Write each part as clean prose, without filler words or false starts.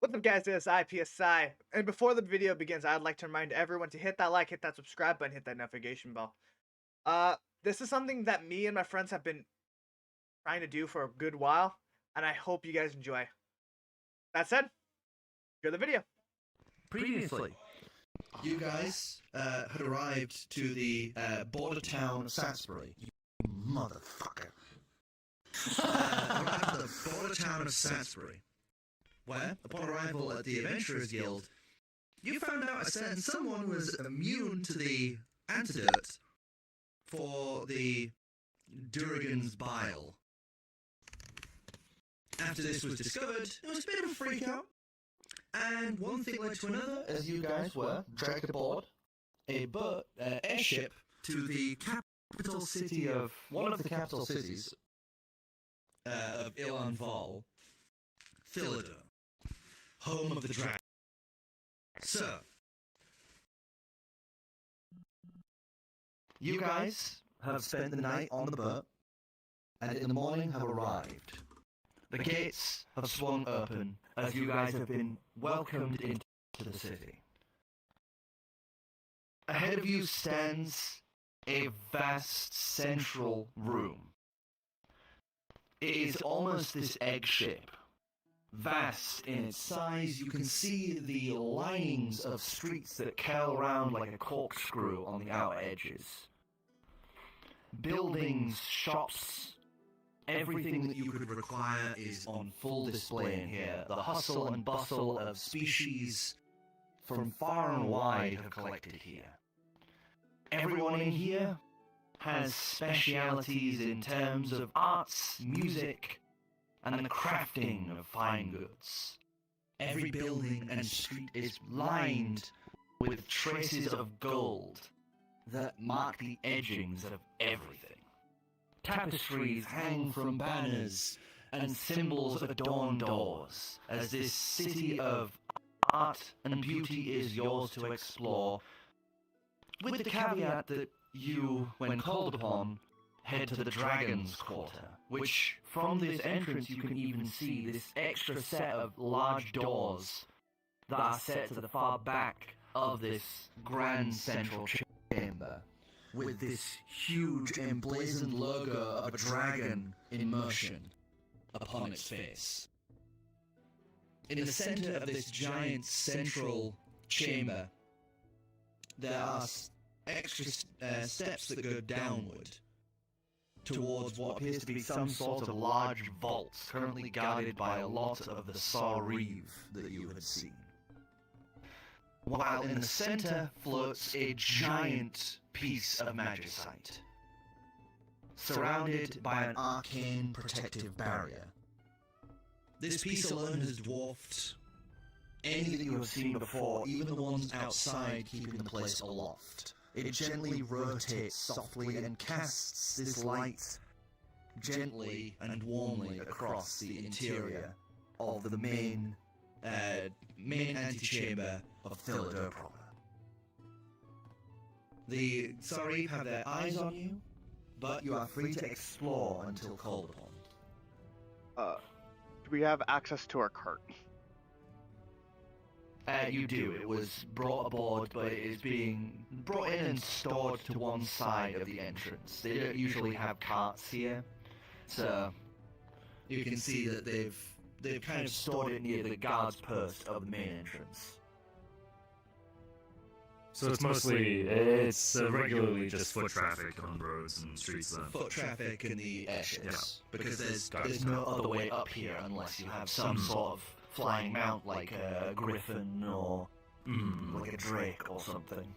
What's up, guys? This is I PSI, and before the video begins, I'd like to remind everyone to hit that like, hit that subscribe button, hit that notification bell. This is something that me and my friends have been trying to do for a good while, and I hope you guys enjoy. That said, enjoy the video. Previously, you guys had arrived to the border town of Salisbury. You motherfucker. Arrived at the border town of Salisbury, where, upon arrival at the Adventurers Guild, you found out a certain someone was immune to the antidote for the Durrigan's bile. After this was discovered, it was a bit of a freak out. And one thing led to another, as you guys were dragged aboard a airship to the capital city of one of the capital cities of Ilanval, Thilladuhr, home of the dragon. So, you guys have spent the night on the boat, and in the morning have arrived. The gates have swung open as you guys have been welcomed into the city. Ahead of you stands a vast central room. It is almost this egg shape. Vast in its size, you can see the linings of streets that curl around like a corkscrew on the outer edges. Buildings, shops, everything that you could require is on full display in here. The hustle and bustle of species from far and wide have collected here. Everyone in here has specialities in terms of arts, music, and the crafting of fine goods. Every building and street is lined with traces of gold that mark the edgings of everything. Tapestries hang from banners, and symbols adorn doors, as this city of art and beauty is yours to explore, with the caveat that you, when called upon, head to the Dragon's Quarter, which, from this entrance you can even see this extra set of large doors that are set to the far back of this grand central chamber, with this huge emblazoned logo of a dragon in motion upon its face. In the center of this giant central chamber, there are extra steps that go downward towards what appears to be some sort of large vault currently guarded by a lot of the Saw-Reeve that you had seen. While in the center floats a giant piece of magicite, surrounded by an arcane protective barrier. This piece alone has dwarfed any that you have seen before, even the ones outside keeping the place aloft. It gently rotates softly and casts this light gently and warmly across the interior of the main antechamber of Thilladuhr proper. The Saw-Reeve have their eyes on you, but you are free to explore until called upon. Do we have access to our cart? You do. It was brought aboard, but it is being brought in and stored to one side of the entrance. They don't usually have carts here, so you can see that they've kind of stored it near the guard's post of the main entrance. So it's regularly just foot traffic on roads and streets then. Foot traffic in the airships, Yeah. because there's no other way up here unless you have some sort of flying mount like a griffin or like a drake or something.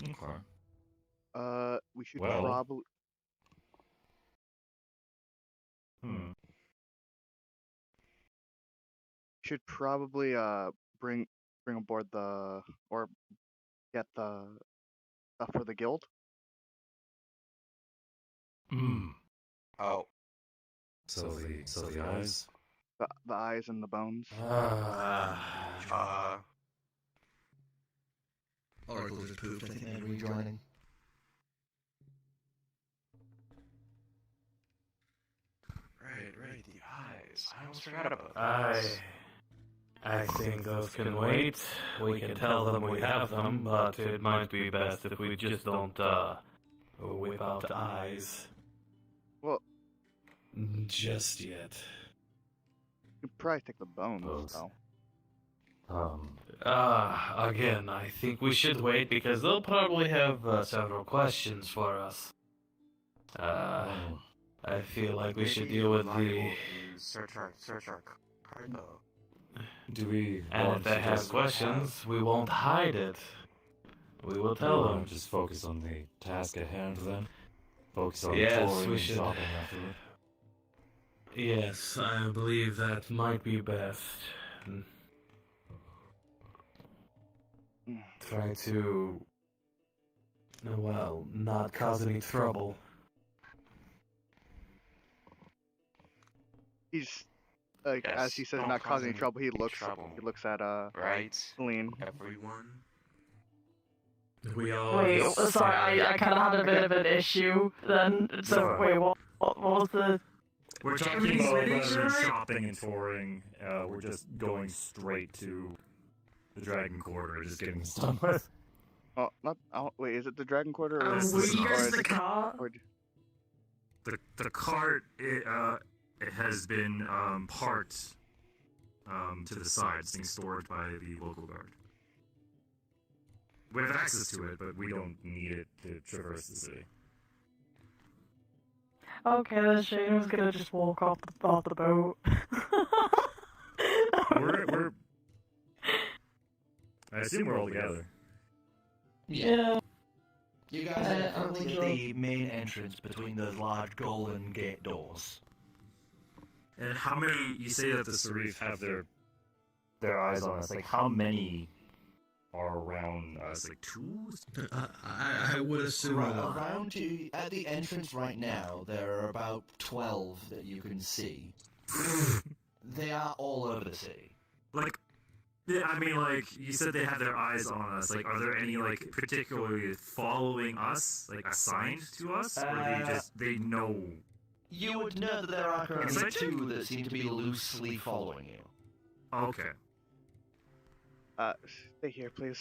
Okay. We should Well. probably. Should probably bring aboard get the stuff for the guild. Oh. So the eyes. The eyes and the bones. Oracle just pooped. I think they're rejoining. Right, the eyes. I almost forgot about that. I think those can wait. We can tell them we have them, but it might be best if we just don't, whip out the eyes. Well, Just yet. you could probably take the bones, Bones. though. Again, I think we should wait because they'll probably have several questions for us. I feel like we should deal with the... Search our cargo. Do we And want if they to have just questions, we won't hide it. We will tell them. Just focus on the task at hand then? Focus on Yes, touring we and should. shopping afterward? Yes, I believe that might be best. Try to... well, not cause any trouble. He's like, Yes, as he says, don't not cause causing any trouble. He looks trouble. at Right? Celine. Everyone? We all... Wait, sorry, I kind of had a bit of an issue then. So, wait, what was the... We're talking Everybody's about waiting rather than for it? shopping and touring, we're just going straight to the Dragon Quarter, just getting this done with. Oh, not. Oh, wait, is it the Dragon Quarter? Or This were is you not- guys or in the car? or The cart, it has been parked to the side. It's being stored by the local guard. We have access to it, but we don't need it to traverse the city. Okay, then Shaena was gonna just walk off the boat. We're I assume we're all together. Yeah. You guys Uh, are I'm currently sure. at the main entrance between those large golden gate doors. And how many? You say that the Serif have their eyes on us. Like how many are around us? Like two? I would assume... Around you, at the entrance right now, there are about 12 that you can see. They are all over the city. Like, yeah, I mean, like you said, they have their eyes on us. Like, are there any like particularly following us, like assigned to us, or they know? You would know that there are currently Insight check? two that seem to be loosely following you. Okay. stay here, please.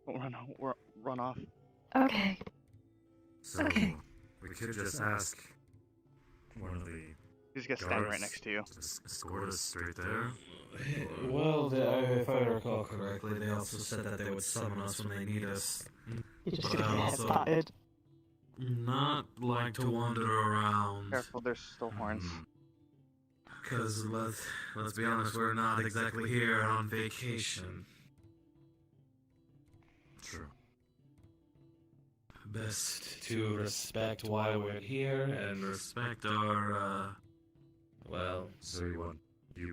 Don't run off. Okay. So Okay. we could just ask one of the He's gonna stand right guards next to you. to escort us straight there. Well, if I recall correctly, they also said that they would summon us when they need us. You just But gonna I'm get also- spotted. Not like to wander around. Careful, there's still horns. Because let's be honest, we're not exactly here on vacation. True. Best to respect why we're here and respect our, well... So you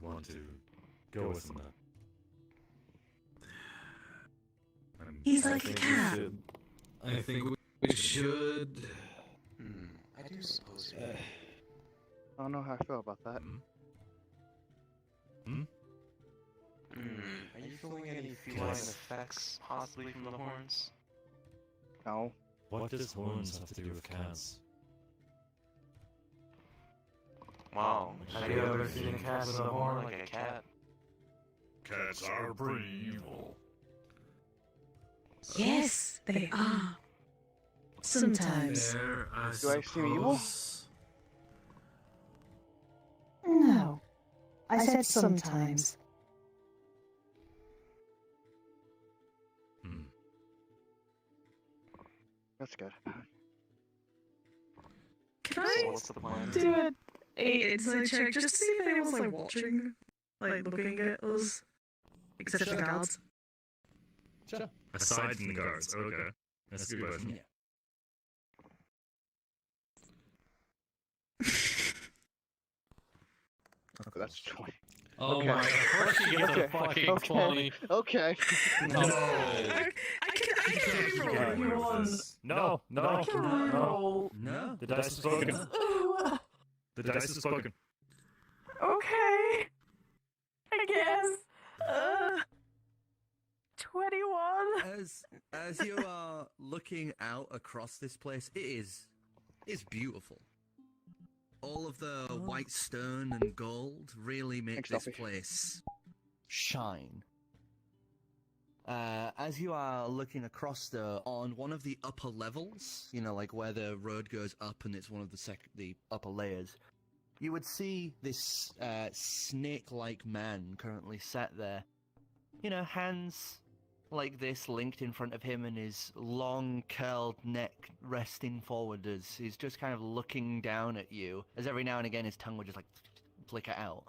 want to go with them then? He's I like a think cat. I think we should... I do suppose you I don't know how I feel about that. Are you feeling any feline Yes. effects, possibly from the horns? No. What does horns have to do with cats? Wow. Have you ever seen a cat with a horn? Like a cat? Cats are pretty evil. Yes, they are. Sometimes. There, I Do I seem evil? suppose. No. I said sometimes. That's good. Can So what's the plan? do a inside check just to see if anyone's like watching, like looking at us, except for the guards? Aside from the guards, okay. That's a good question. That's 20. Oh Okay. my god, of course you get the Okay. fucking Okay. 20. Okay. No. I can roll. You won. No, I can roll. no. The dice have spoken. Ooh, The dice have spoken. okay. I guess. 21. As you are looking out across this place, it's beautiful. All of the white stone and gold really make Thanks, this Duffy. place shine. As you are looking across on one of the upper levels, you know, like where the road goes up and it's one of the upper layers, you would see this snake-like man currently sat there. You know, hands like this linked in front of him and his long curled neck resting forward as he's just kind of looking down at you, as every now and again his tongue would just like flicker out.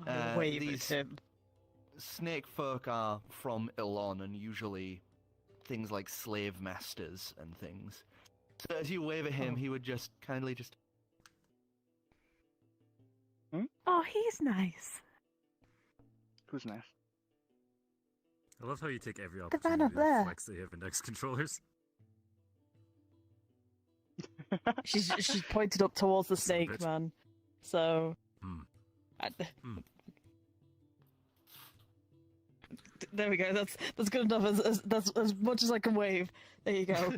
I wave at these him. snake folk are from Ilon and usually things like slave masters and things. So as you wave at him, he would just kindly just... Oh, he's nice. Who's nice? I love how you take every The man opportunity up to there. flex the hip index controllers. She's pointed up towards the Son of a snake bitch. man. So. Hmm. There we go. That's good enough. That's as much as I can wave. There you go.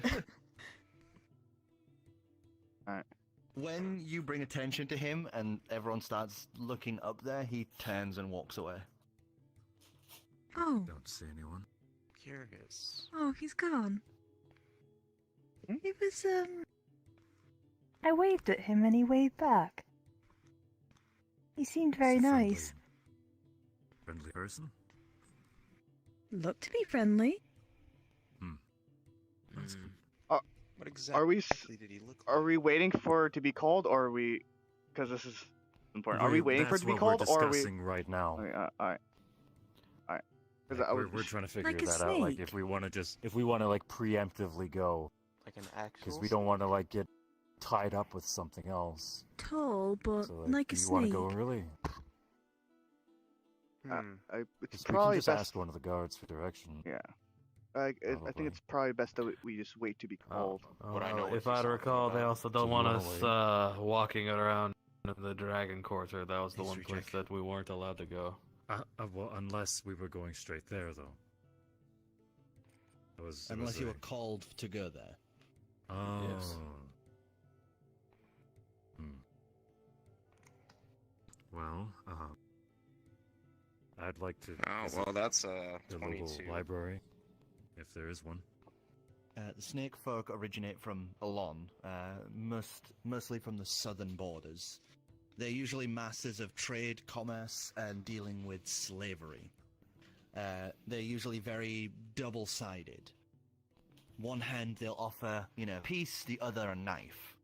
When you bring attention to him and everyone starts looking up there, he turns and walks away. Oh, Don't see anyone. Curious. oh, he's gone. Hmm? It was, I waved at him and he waved back. He seemed very He's a friendly- nice. Friendly person? Looked to be friendly. That's good. What exactly Are we did he look like? Are we waiting for it to be called, or are we? Because this is important. Are we waiting for it That's to be what called, we're or are we? discussing right now. Okay, all right. Because Like, I was. we're trying to figure Like a that out. Like snake. if we want to like preemptively go, Like an actual. because we don't want to like get tied up with something else. Tall, but So like a do you want to snake. go early? It's Because we probably can just best. ask one of the guards for direction. Yeah. I think Probably. it's probably best that we just wait to be called. What I know if what I he's talking recall, they about. also So don't we want wanna us walking around in the Dragon Quarter. That was the History one place check. that we weren't allowed to go. Well, unless we were going straight there, though. It was Unless you a- were called to go there. Oh. Yes. Well, I'd like to. Oh visit well, that's the local 22. library, if there is one. The snake folk originate from Elon, mostly from the southern borders. They're usually masters of trade, commerce, and dealing with slavery. They're usually very double-sided. One hand they'll offer, you know, peace, the other a knife.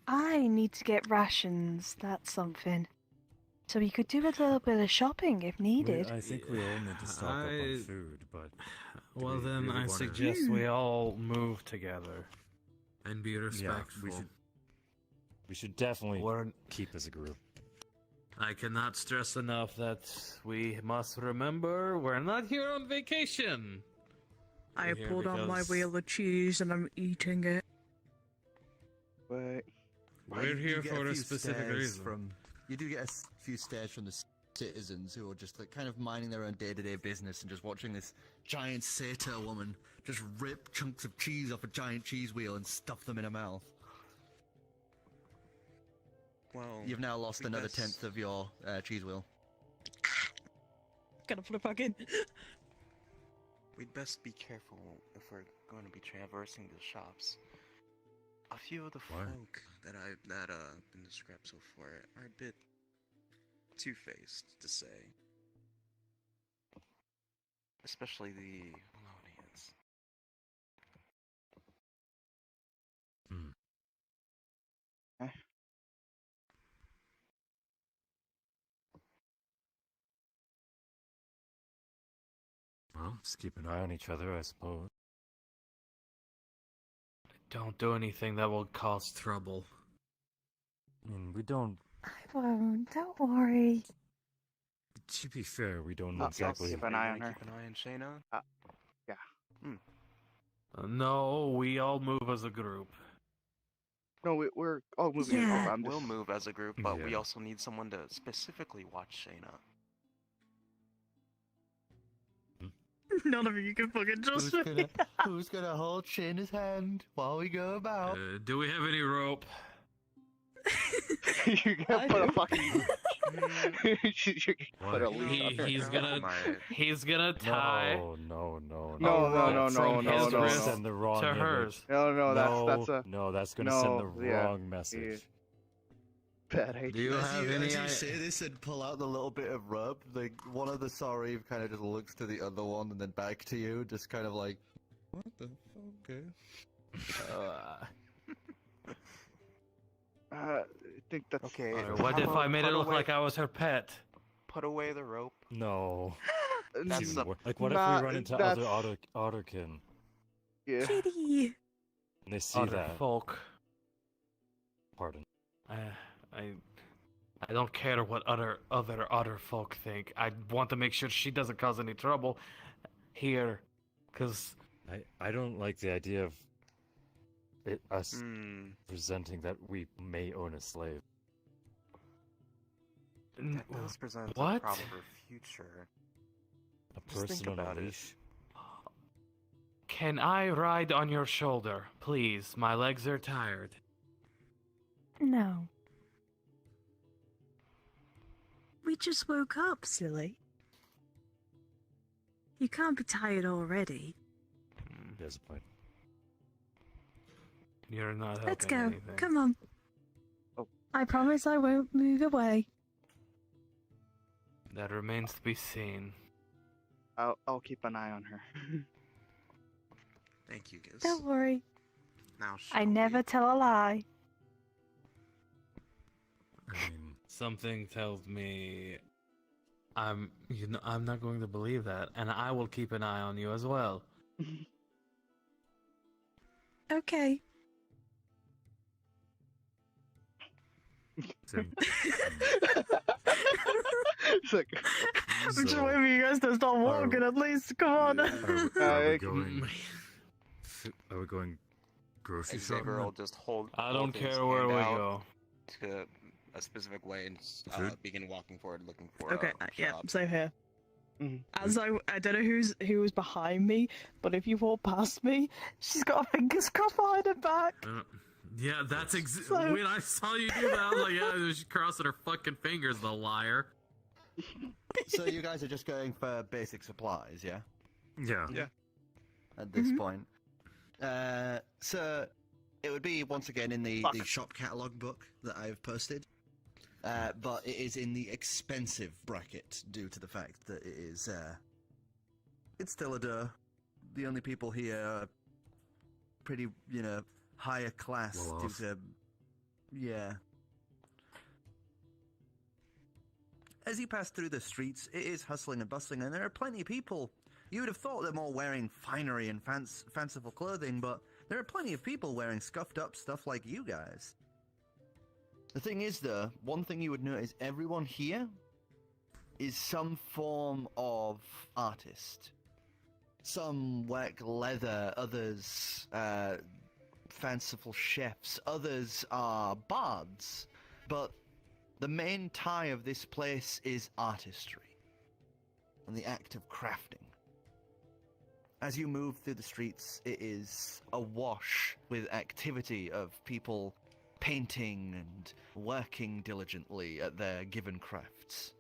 I need to get rations, that's something. So we could do a little bit of shopping if needed. I think we all need to stock up I- on food, but Well, we then really I wanna- suggest we all move together and be respectful. we should definitely We're- keep as a group. I cannot stress enough that we must remember we're not here on vacation. I We're here pulled out my because wheel of cheese and I'm eating it. But We're You here get for a few specific stares reason. You do get a few stares from the citizens who are just like, kind of minding their own day-to-day business and just watching this giant satyr woman just rip chunks of cheese off a giant cheese wheel and stuff them in her mouth. Well, You've now lost we another best- tenth of your cheese wheel. Gotta put it back in. We'd best be careful if we're going to be traversing the shops. A few of the Why? folk that I've been described so far are a bit two-faced, to say. Especially the Melonians. Well, just keep an eye on each other, I suppose. Don't do anything that will cause trouble. I mean, we don't. I won't, don't worry. To be fair, we don't Oh, exactly. yes. Keep an eye on Gonna her. Keep an eye on Shaena. No, we all move as a group. no, we're all moving. Yeah. Over. I'm We'll just. move as a group, but we Yeah. also need someone to specifically watch Shaena. None of you can fucking Who's trust me. who's gonna hold Shayna's hand while we go about? Do we have any rope? You're gonna I put a do. fucking. You're gonna put a What? leash on her. He's gonna tie No. No, a no, rope no, from no, his no, wrist no. Send the wrong to image. hers. No, that's a No, that's gonna no, send the yeah, wrong message. bad Do idea. you As have you, any as you idea? say this and pull out the little bit of rope, like one of the sorry kind of just looks to the other one and then back to you, just kind of like, what the fuck? I think that's Okay. What if I made it look like I was her pet? Put away the rope. No. That's Dude, the- like, what if Nah, we run into that's- other Otterkin yeah. Kitty. and they see Other that? folk. Pardon. I don't care what other folk think. I want to make sure she doesn't cause any trouble here, cause I don't like the idea of us Hmm. presenting that we may own a slave. That does present What? a problem for future. A Just think person on about a it. leash. Can I ride on your shoulder, please? My legs are tired. No. We just woke up, silly. You can't be tired already. There's a point. You're not helping Let's go. anything. Come on. I promise I won't move away. That remains to be seen. I'll keep an eye on her. Thank you, Giz. Don't worry. Now I shall never we? tell a lie. I mean, Something tells me I'm not going to believe that, and I will keep an eye on you as well. Okay. Tim, It's like, I'm just so, waiting for you guys to start walking at least. Come on. are we Alright. going? Are we going grocery Xavier shopping? will just hold. I hold don't his care where hand we out go. To a specific way and Food? begin walking forward, looking for. Okay, a yeah, shop. same here. Mhm. As I don't know who was behind me, but if you walk past me, she's got her fingers crossed behind her back. Yeah, that's So- when I saw you do that. I was like, yeah, she's crossing her fucking fingers, the liar. So you guys are just going for basic supplies, yeah? Yeah. Yeah. At this Mhm. point. So it would be once again in the Fuck. shop catalog book that I've posted. But it is in the expensive bracket due to the fact that it is it's Thilladuhr. The only people here are pretty, higher class Well due off. to yeah. As you pass through the streets, it is hustling and bustling, and there are plenty of people. You would have thought they're all wearing finery and fanciful clothing, but there are plenty of people wearing scuffed up stuff like you guys. The thing is, though, one thing you would notice, everyone here is some form of artist. Some work leather, others fanciful chefs, others are bards, but the main tie of this place is artistry and the act of crafting. As you move through the streets, it is awash with activity of people painting and working diligently at their given crafts.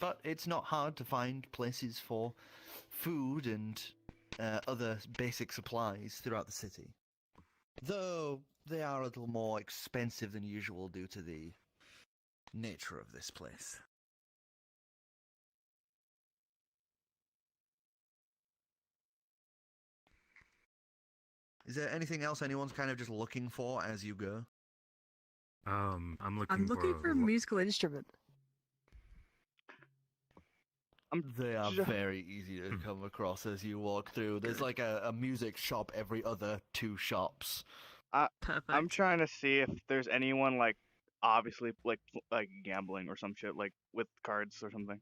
But it's not hard to find places for food and other basic supplies throughout the city. Though they are a little more expensive than usual due to the nature of this place. Is there anything else anyone's kind of just looking for as you go? I'm looking. I'm looking for a musical instrument. They are ju- very easy to come across as you walk through. There's like a music shop every other 2 shops. Perfect. I'm trying to see if there's anyone like obviously like gambling or some shit like with cards or something.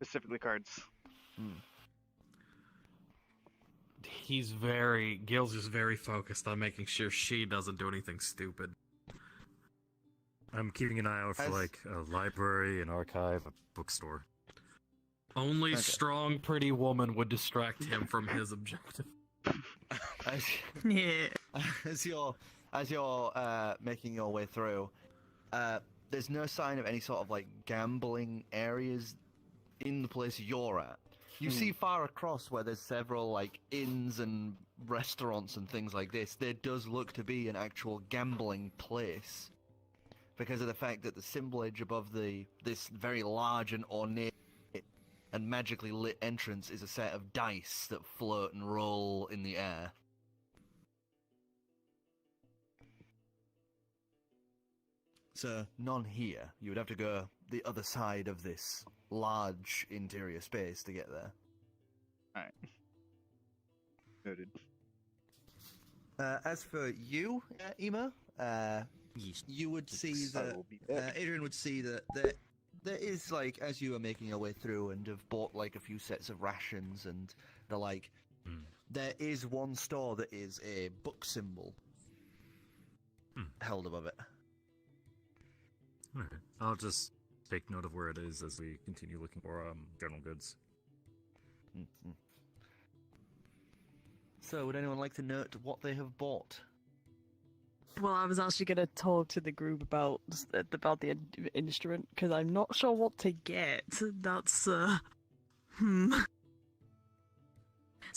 Specifically cards. Gil's just very focused on making sure she doesn't do anything stupid. I'm keeping an eye out for As- like a library, an archive, a bookstore. Only Okay. strong, pretty woman would distract him from his objective. As, Yeah. as you're making your way through, there's no sign of any sort of like gambling areas in the place you're at. You see far across where there's several like inns and restaurants and things like this, there does look to be an actual gambling place because of the fact that the symbolage above this very large and ornate and magically lit entrance is a set of dice that float and roll in the air. So, none here. You would have to go the other side of this large interior space to get there. Alright. Noted. As for you, Ema, you would see that Adrian would see that there is, like, as you are making your way through and have bought like a few sets of rations and the like, there is one store that is a book symbol held above it. Alright. I'll just take note of where it is as we continue looking for general goods. Mm-hmm. So, would anyone like to note what they have bought? Well, I was actually going to talk to the group about the instrument, because I'm not sure what to get. That's, So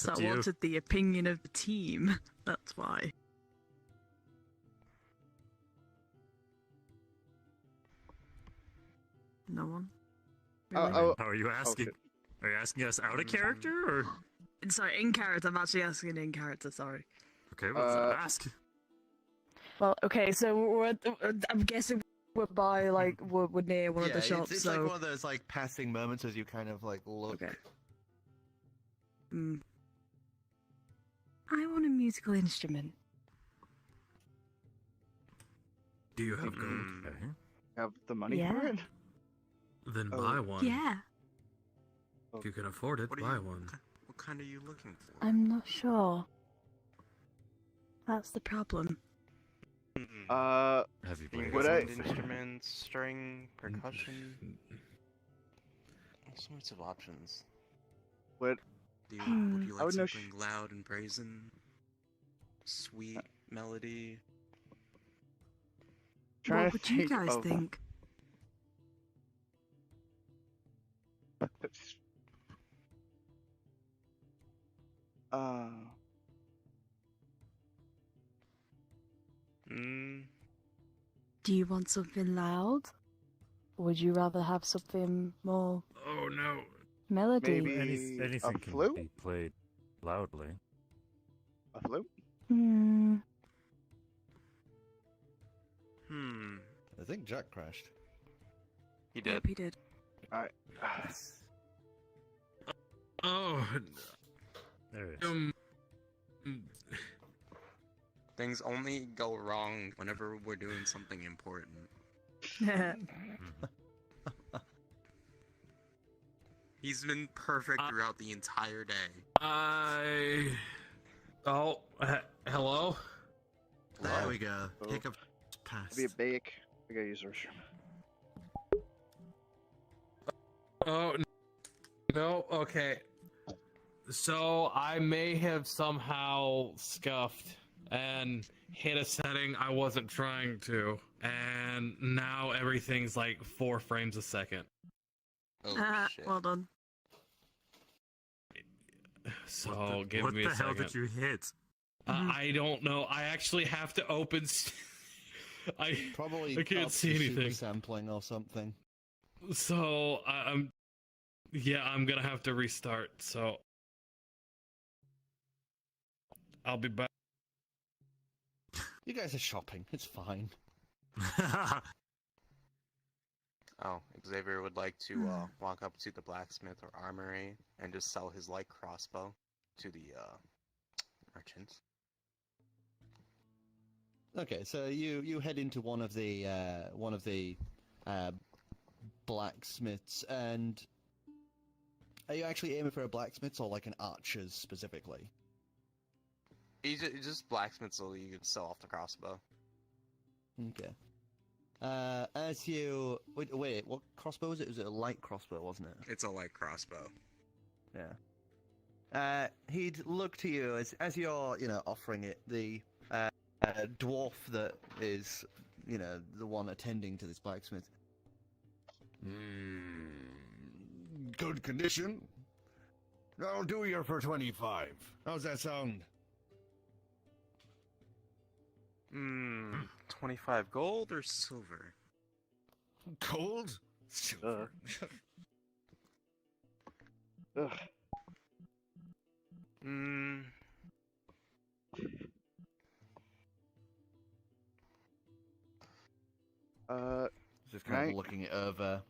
I wanted the opinion of the team. That's why. No one? Really? How are you asking? Are you asking us out of character, or...? Sorry, in character. I'm actually asking in character, sorry. Okay, what's that ask? Well, okay, so I'm guessing we're by, like, we're near one of the shops, it's so... like one of those, like, passing moments as you kind of, like, look. Okay. I want a musical instrument. Do you have gold? Okay. Have the money Yeah. for it? Then buy one. Yeah. If you can afford it, buy one. What kind are you looking for? I'm not sure. That's the problem. Heavy blade. Would instruments, string, percussion, all sorts of options. What? Would you I like would know something loud and brazen? Sweet melody? What would you guys think? Do you want something loud? Or would you rather have something more... Oh no. Melody? Maybe anything can flute? be played loudly. A flute? I think Jack crashed. He did. Yep, he did. Alright. Oh. There it is. Things only go wrong whenever we're doing something important. He's been perfect throughout the entire day. Hello? There we go. Hiccup passed. Be a bake. I gotta use the restroom. Oh, no, okay. So, I may have somehow scuffed and hit a setting I wasn't trying to, and now everything's like 4 frames a second. Oh, shit. Well done. So, give what me the a hell second. did you hit? I don't know. I actually have to open... I can't see anything. Sampling or something. So, I'm gonna have to restart, so... I'll be back. You guys are shopping. It's fine. Oh, Xavier would like to walk up to the blacksmith or armory and just sell his light crossbow to the merchants. Okay, so you head into one of the blacksmiths, and are you actually aiming for a blacksmith or like an archer's specifically? He's just blacksmith so you can sell off the crossbow. Okay. As you wait, what crossbow was it? Was it a light crossbow, wasn't it? It's a light crossbow. Yeah. He'd look to you as you're offering it. The dwarf that is, you know, the one attending to this blacksmith. Good condition. I'll do you for 25. How's that sound? 25 gold or silver? Gold? Silver. Ugh. Just kind of looking it over.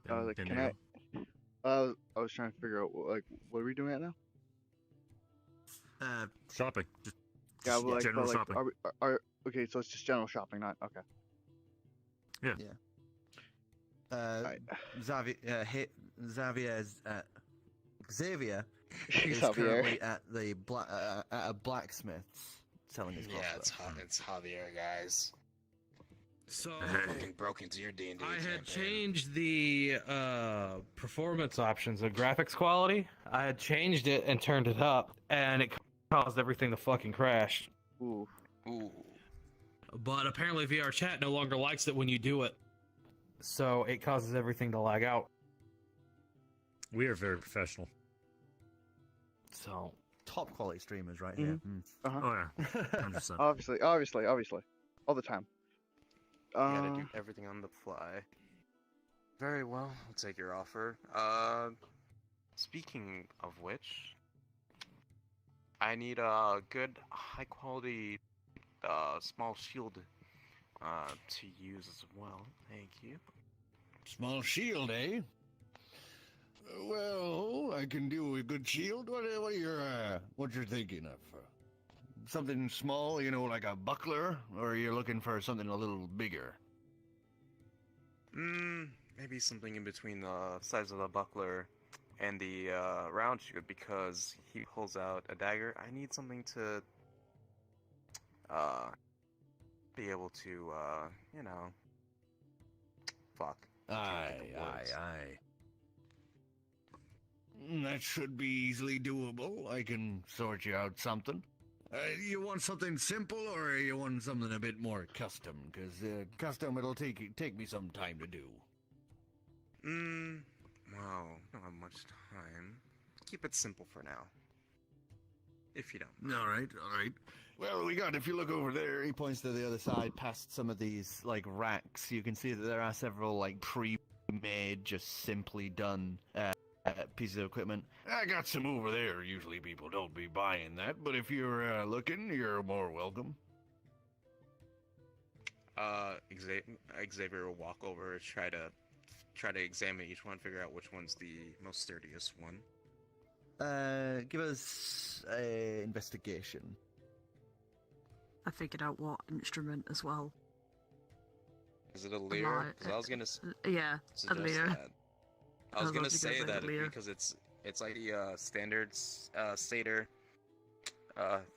Can I? I was trying to figure out like what are we doing right now? Shopping. Just Yeah, well, like, general but, like, shopping. Okay, so it's just general shopping, not okay. Xavier is Xavier. currently at the at a blacksmith's selling his Yeah, crossbow. it's Javier, guys. So Fucking broke into your D&D I had campaign. changed the performance options of graphics quality. I had changed it and turned it up, and it caused everything to fucking crash. Ooh. But apparently VR chat no longer likes it when you do it, so it causes everything to lag out. We are very professional. So top quality streamers right here. Uh-huh. Oh yeah, 100%. Obviously, all the time. You gotta do everything on the fly. Very well, I'll take your offer. Speaking of which, I need a good, high-quality, small shield, to use as well. Thank you. Small shield, eh? Well, I can do a good shield. What you're thinking of? Something small, you know, like a buckler, or you're looking for something a little bigger? Maybe something in between the size of the buckler and the round shield, because he pulls out a dagger. I need something to be able to, you know, fuck. Aye. That should be easily doable. I can sort you out something. You want something simple, or you want something a bit more custom? Because custom, it'll take me some time to do. Wow, don't have much time. Keep it simple for now. If you don't. All right. Well, if you look over there, He points to the other side, past some of these like racks. You can see that there are several like pre-made, just simply done pieces of equipment. I got some over there. Usually people don't be buying that, but if you're looking, you're more welcome. Xavier will walk over, try to examine each one, figure out which one's the most sturdiest one. Give us a investigation. I figured out what instrument as well. Is it a lyre? 'Cause I was gonna yeah, a suggest lyre. that. I was gonna actually say gonna that lyre. because it's like the standard Satyr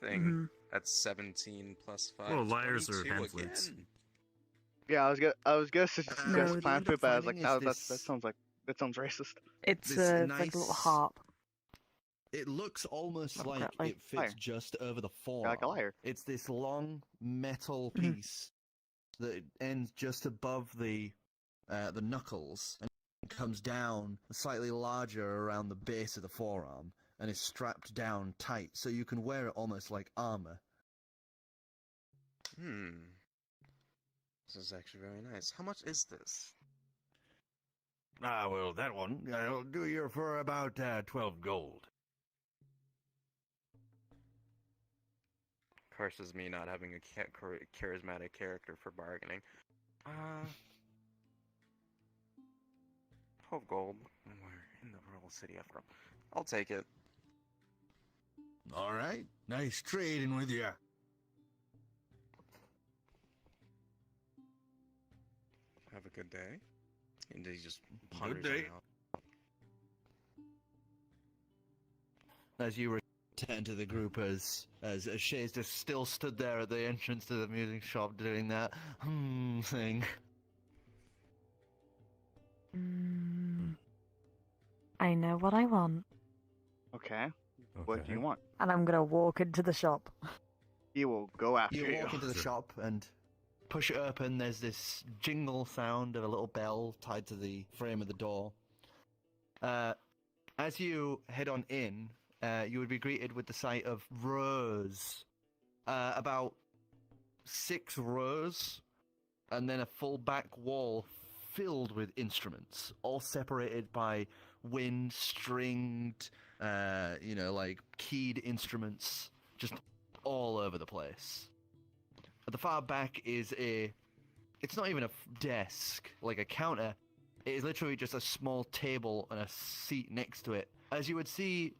thing. Mm-hmm. That's 17 plus 5. Well, lyres are 22 pamphlets. again. Yeah, I was gonna suggest No, plan the food, but I was like, finding no, is that sounds racist. It's This like a little nice- harp. It looks almost Not like exactly. it fits Lyre. just over the forearm. Yeah, like a lyre. It's this long metal Mhm. piece that ends just above the knuckles and comes down slightly larger around the base of the forearm and is strapped down tight, so you can wear it almost like armor. This is actually very nice. How much is this? Well, that one, I'll do you for about 12 gold. Curses me not having a charismatic character for bargaining. 12 gold. We're in the rural city after all. I'll take it. All right. Nice trading with you. Have a good day. And he just Good ponders day. on out. As you return to the group, as Shay's just still stood there at the entrance to the music shop doing that thing. I know what I want. Okay. What do you want? And I'm gonna walk into the shop. He will go after you. You walk into the shop and push it open. There's this jingle sound of a little bell tied to the frame of the door. As you head on in, you would be greeted with the sight of rows, about 6 rows, and then a full back wall filled with instruments, all separated by wind-stringed, like keyed instruments, just all over the place. At the far back is it's not even a desk, like a counter. It is literally just a small table and a seat next to it. As you would see,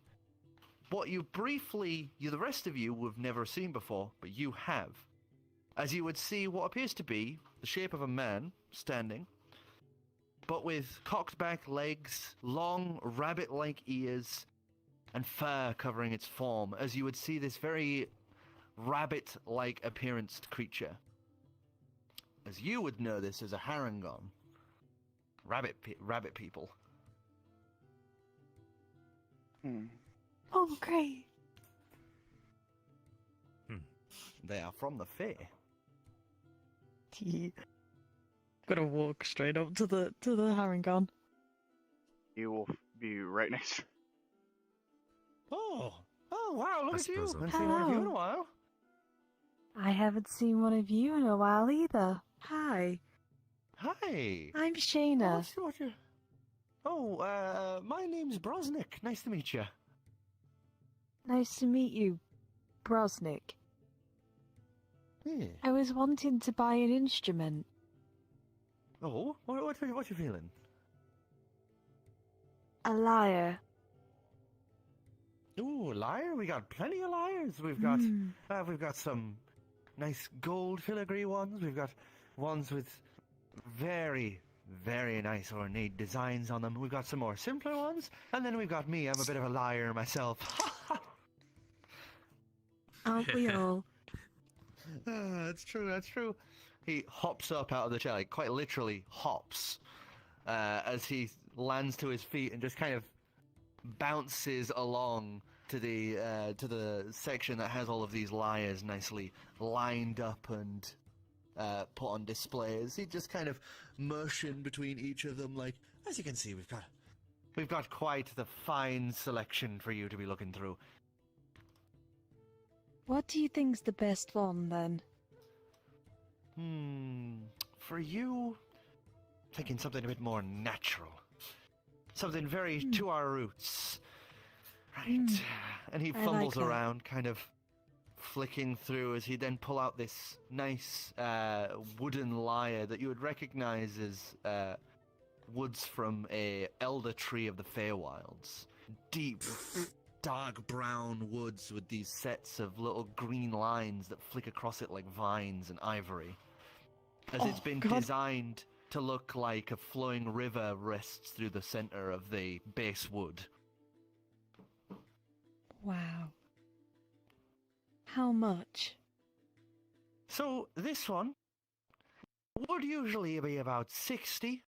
what the rest of you have never seen before, but you have. As you would see what appears to be the shape of a man standing, but with cocked back legs, long rabbit-like ears, and fur covering its form, as you would see this very rabbit-like appearanced creature. As you would know this as a harangon. Rabbit people. Oh, great. They are from the Fae. Gonna walk straight up to the harangon. He will be right next to Oh wow, look I at you. suppose so. Haven't seen one of you in a while. I haven't seen one of you in a while either. Hi, Hi. I'm Shaena. My name's Brosnik. Nice to meet you. Nice to meet you, Brosnik. Yeah. I was wanting to buy an instrument. Oh, what you feeling? A lyre. Ooh, lyre? We got plenty of lyres. We've got some nice gold filigree ones. We've got ones with very, very nice ornate designs on them. We've got some more simpler ones, and then we've got me. I'm a bit of a liar myself. aren't we all? That's true. He hops up out of the chair, like quite literally hops, as he lands to his feet and just kind of bounces along to the section that has all of these lyres nicely lined up and put on displays. He just kind of motion between each of them, like, as you can see, we've got quite the fine selection for you to be looking through. What do you think's the best one, then? For you, thinking something a bit more natural. Something very to our roots. Right. And he fumbles like that. around, kind of flicking through as he then pull out this nice wooden lyre that you would recognize as woods from a elder tree of the Feywilds. Deep, dark brown woods with these sets of little green lines that flick across it like vines and ivory. As it's been designed to look like a flowing river rests through the center of the base wood. Wow. How much? So this one would usually be about 60,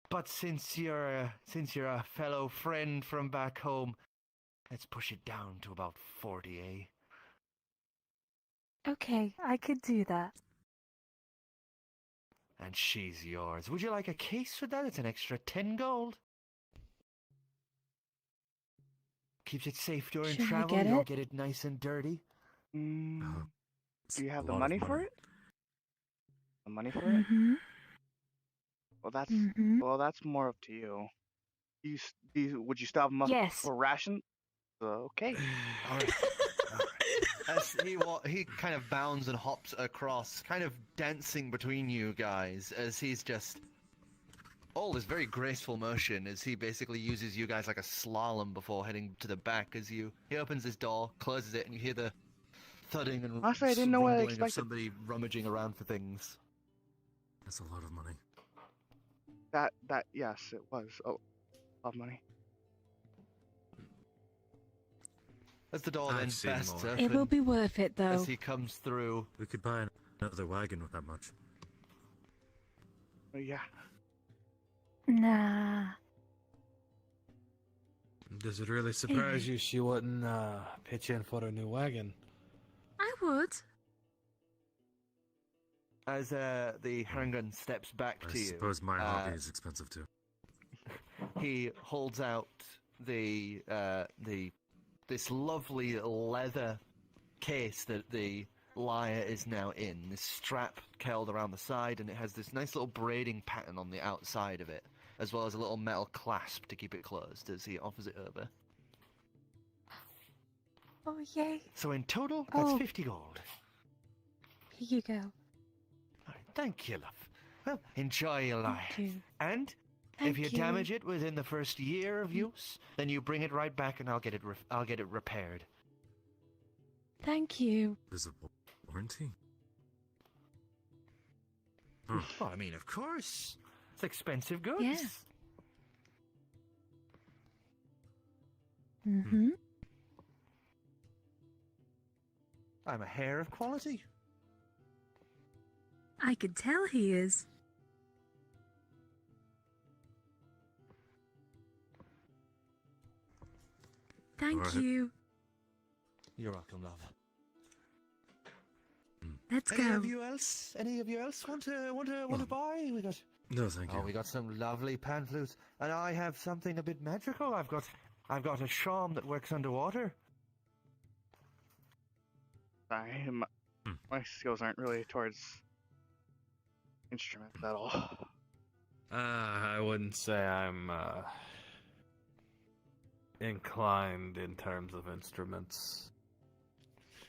but since you're a fellow friend from back home, let's push it down to about 40, eh? Okay, I could do that. And she's yours. Would you like a case with that? It's an extra 10 gold. Keeps it safe during Should I travel. get You don't it? get it nice and dirty. Do you have a the lot of money for money. it? The money for it? Mm-hmm. Well, that's more up to you. Would you stop him up Yes. for ration? Okay. All right. As he kind of bounds and hops across, kind of dancing between you guys, as he's just all this very graceful motion as he basically uses you guys like a slalom before heading to the back. As he opens his door, closes it, and you hear the thudding and Honestly, I didn't know what I rumbling of expected. somebody rummaging around for things. That's a lot of money. Yes, it was a lot of money. As the door I've then seen bursts more. open, It will be worth it, though. as he comes through. We could buy another wagon with that much. Yeah. Nah. Does it really surprise you she wouldn't pitch in for a new wagon? I would. As the Harangun steps back I to you, suppose my hobby is expensive too. he holds out this lovely leather case that the lyre is now in. This strap curled around the side, and it has this nice little braiding pattern on the outside of it, as well as a little metal clasp to keep it closed as he offers it over. Oh, yay. So in total, that's Oh. 50 gold. Here you go. Thank you, love. Well, enjoy your lyre. Thank you. And Thank if you you. damage it within the first year of use, then you bring it right back, and I'll get it repaired. Thank you. There's a warranty? Oh, I mean, of course. It's expensive goods. Yeah. Mm-hmm. I'm a hair of quality. I could tell he is. Thank Alright. you. You're welcome, love. Let's Any go. of you else? Any of you else want to buy? We got. No, thank you. Oh, we got some lovely pan flutes, and I have something a bit magical. I've got a shawm that works underwater. My skills aren't really towards instruments at all. I wouldn't say I'm inclined in terms of instruments.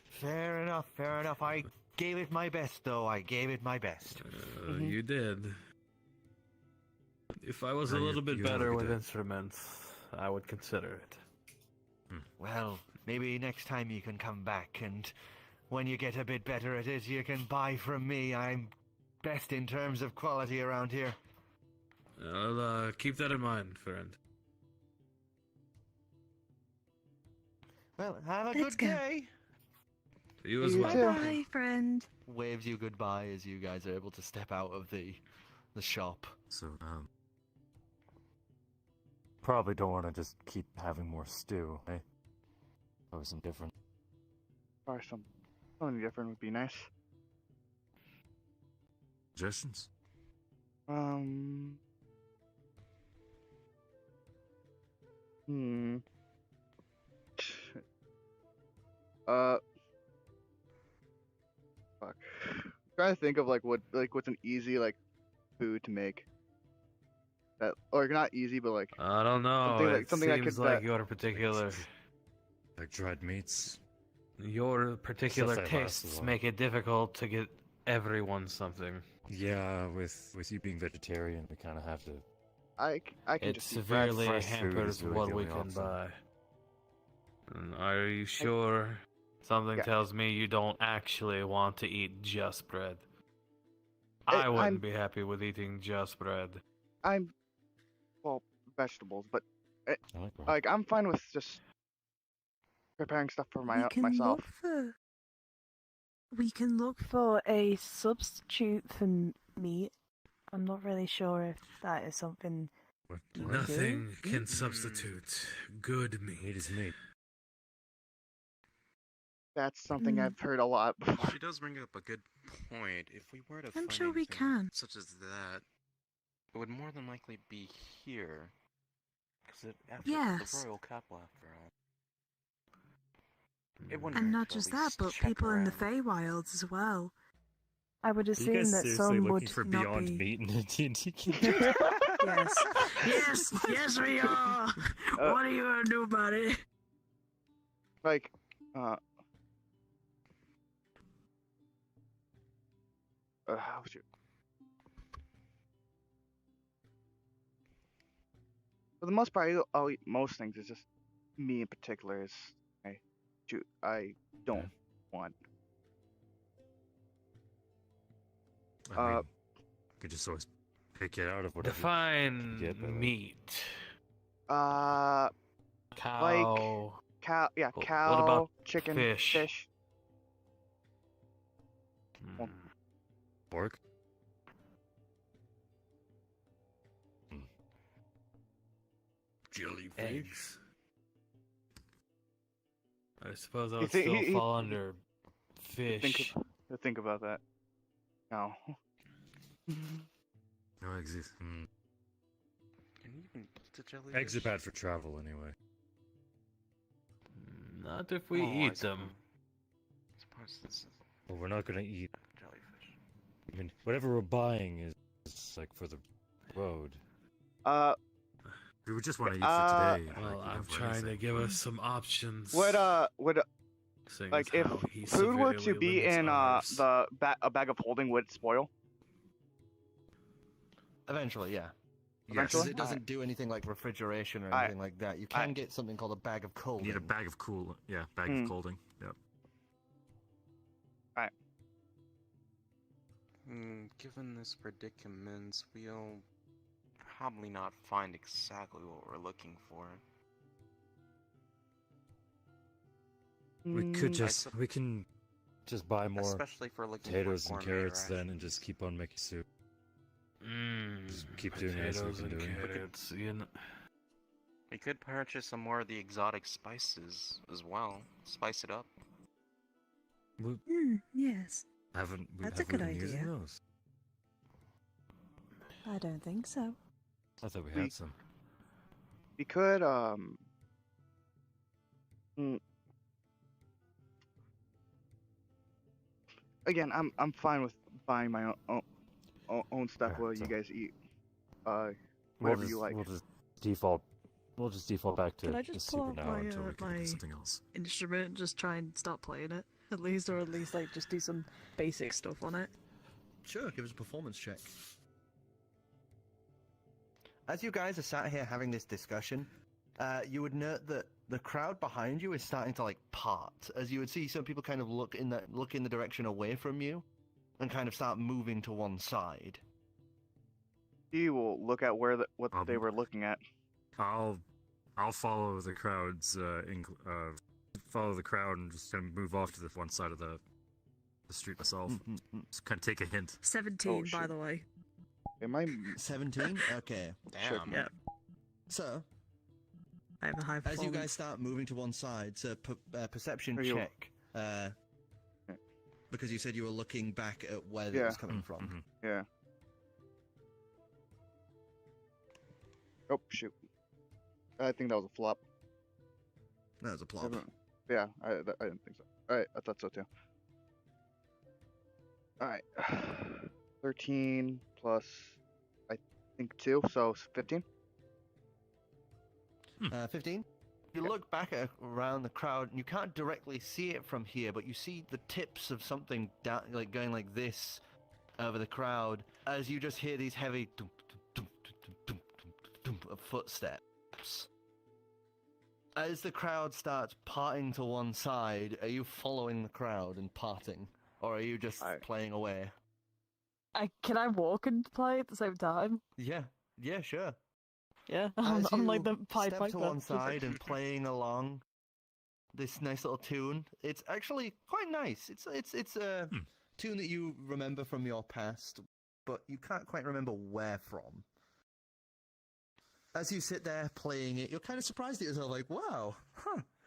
Fair enough. Fair enough. I gave it my best, though. I gave it my best. You did. If I was No, a little bit you have better a with good- instruments, I would consider it. Well, maybe next time you can come back, and when you get a bit better at it, you can buy from me. I'm best in terms of quality around here. I'll keep that in mind, friend. Well, have a Let's good go. day. You as You well. too. Bye, friend. Waves you goodbye as you guys are able to step out of the shop. So, Probably don't want to just keep having more stew, eh? Or some different. Or something different would be nice. suggestions? Fuck. Trying to think of what's an easy food to make. That, or not easy, but I don't know. something that Seems could like your particular Like dried meats? your particular Stuff that lasts a tastes while. make it difficult to get everyone something. Yeah, with you being vegetarian, we kind of have to. I can It just eat bread. severely fresh food hampers is really what the we only can option. buy. And are you sure? Something Yeah. tells me you don't actually want to eat just bread. Eh, I wouldn't I'm- be happy with eating just bread. Well, vegetables, but I like bread. I'm fine with just preparing stuff for we can myself. look for. We can look for a substitute for meat. I'm not really sure if that is something. What- You what? Nothing do? can substitute good meat. Meat is meat. That's something Mm. I've heard a lot before. She does bring up a good point. If we were to I'm find sure we anything can. such as that, it would more than likely be here. Because it's Yes. the royal capital after all. It wouldn't And hurt not to just at that, least but check people in the around. Feywilds as well. I would Are you assume guys that seriously some looking would for not Beyond be. Meat in a D&D game? Yes. yes, we are. What are you gonna do about it? Shoot. For the most part, I'll eat most things. It's just me in particular is I don't want. I mean, could just always pick it out of whatever. Define get, but, like- meat. Cow. Cow. Yeah, What cow. about chicken. fish? Mm. Pork? Jellyfish. Eggs. I suppose I You would think- still he- fall under fish. Think about that. No. No exit. Can you even eat a jellyfish? Eggs are bad for travel anyway. Not if we Oh, I eat them. suppose this is Well, we're not gonna eat. jellyfish. I mean, whatever we're buying is like for the road. We would just want to eat for today. Well, like, I'm for trying to anything. give us some options. Would seeing like as if how he food were to severely be limits in ours. a bag of holding, would it spoil? Eventually, yeah. Eventually? Because it doesn't do anything like refrigeration or anything like that. You can get something called a bag of cold. Need a bag of cool. Yeah, bag Hmm. of colding. Yep. Alright. Given this predicament, we'll probably not find exactly what we're looking for. We could just we can just buy more Especially if we're looking for potatoes and gourmet carrots then, and rations. just keep on making soup. Mm, Just keep doing as we've potatoes been and doing. carrots, you know. We could purchase some more of the exotic spices as well. Spice it up. We Yes, haven't. We That's a haven't good been using idea. those. I don't think so. I thought we We- had some. We could Again, I'm fine with buying my own stuff Yeah, while so- you guys eat. Whatever you like. We'll just default. We'll just default back to Can I the just pull super out now my, until we can my do something else. instrument and just try and start playing it? At least, or at least like just do some basic stuff on it. Sure, give us a performance check. As you guys are sat here having this discussion, you would note that the crowd behind you is starting to like part. As you would see, some people kind of look in the direction away from you, and kind of start moving to one side. He will look at what they were looking at. I'll follow the crowd's follow the crowd and just kind of move off to the one side of the street myself. Just kind of take a hint. 17, by shit. the way. Am I 17? Okay. Damn. Yeah, So, I have a high as performance. you guys start moving to one side, so perception Are you- check. Because you said you were looking back at where it Yeah. was coming from. Yeah. Oh shoot! I think that was a flop. That was a plop. Yeah, I didn't think so. Alright, I thought so too. Alright. 13 plus, I think 2, so 15. 15. You look back around the crowd, and you can't directly see it from here, but you see the tips of something down, like going like this over the crowd, as you just hear these heavy of footsteps. As the crowd starts parting to one side, are you following the crowd and parting, or are you just playing away? Can I walk and play at the same time? Yeah, sure. Yeah, As I'm like you the Pied step Piper. to one just like- side and playing along this nice little tune. It's actually quite nice. It's a tune that you remember from your past, but you can't quite remember where from. As you sit there playing it, you're kind of surprised at yourself, like, wow,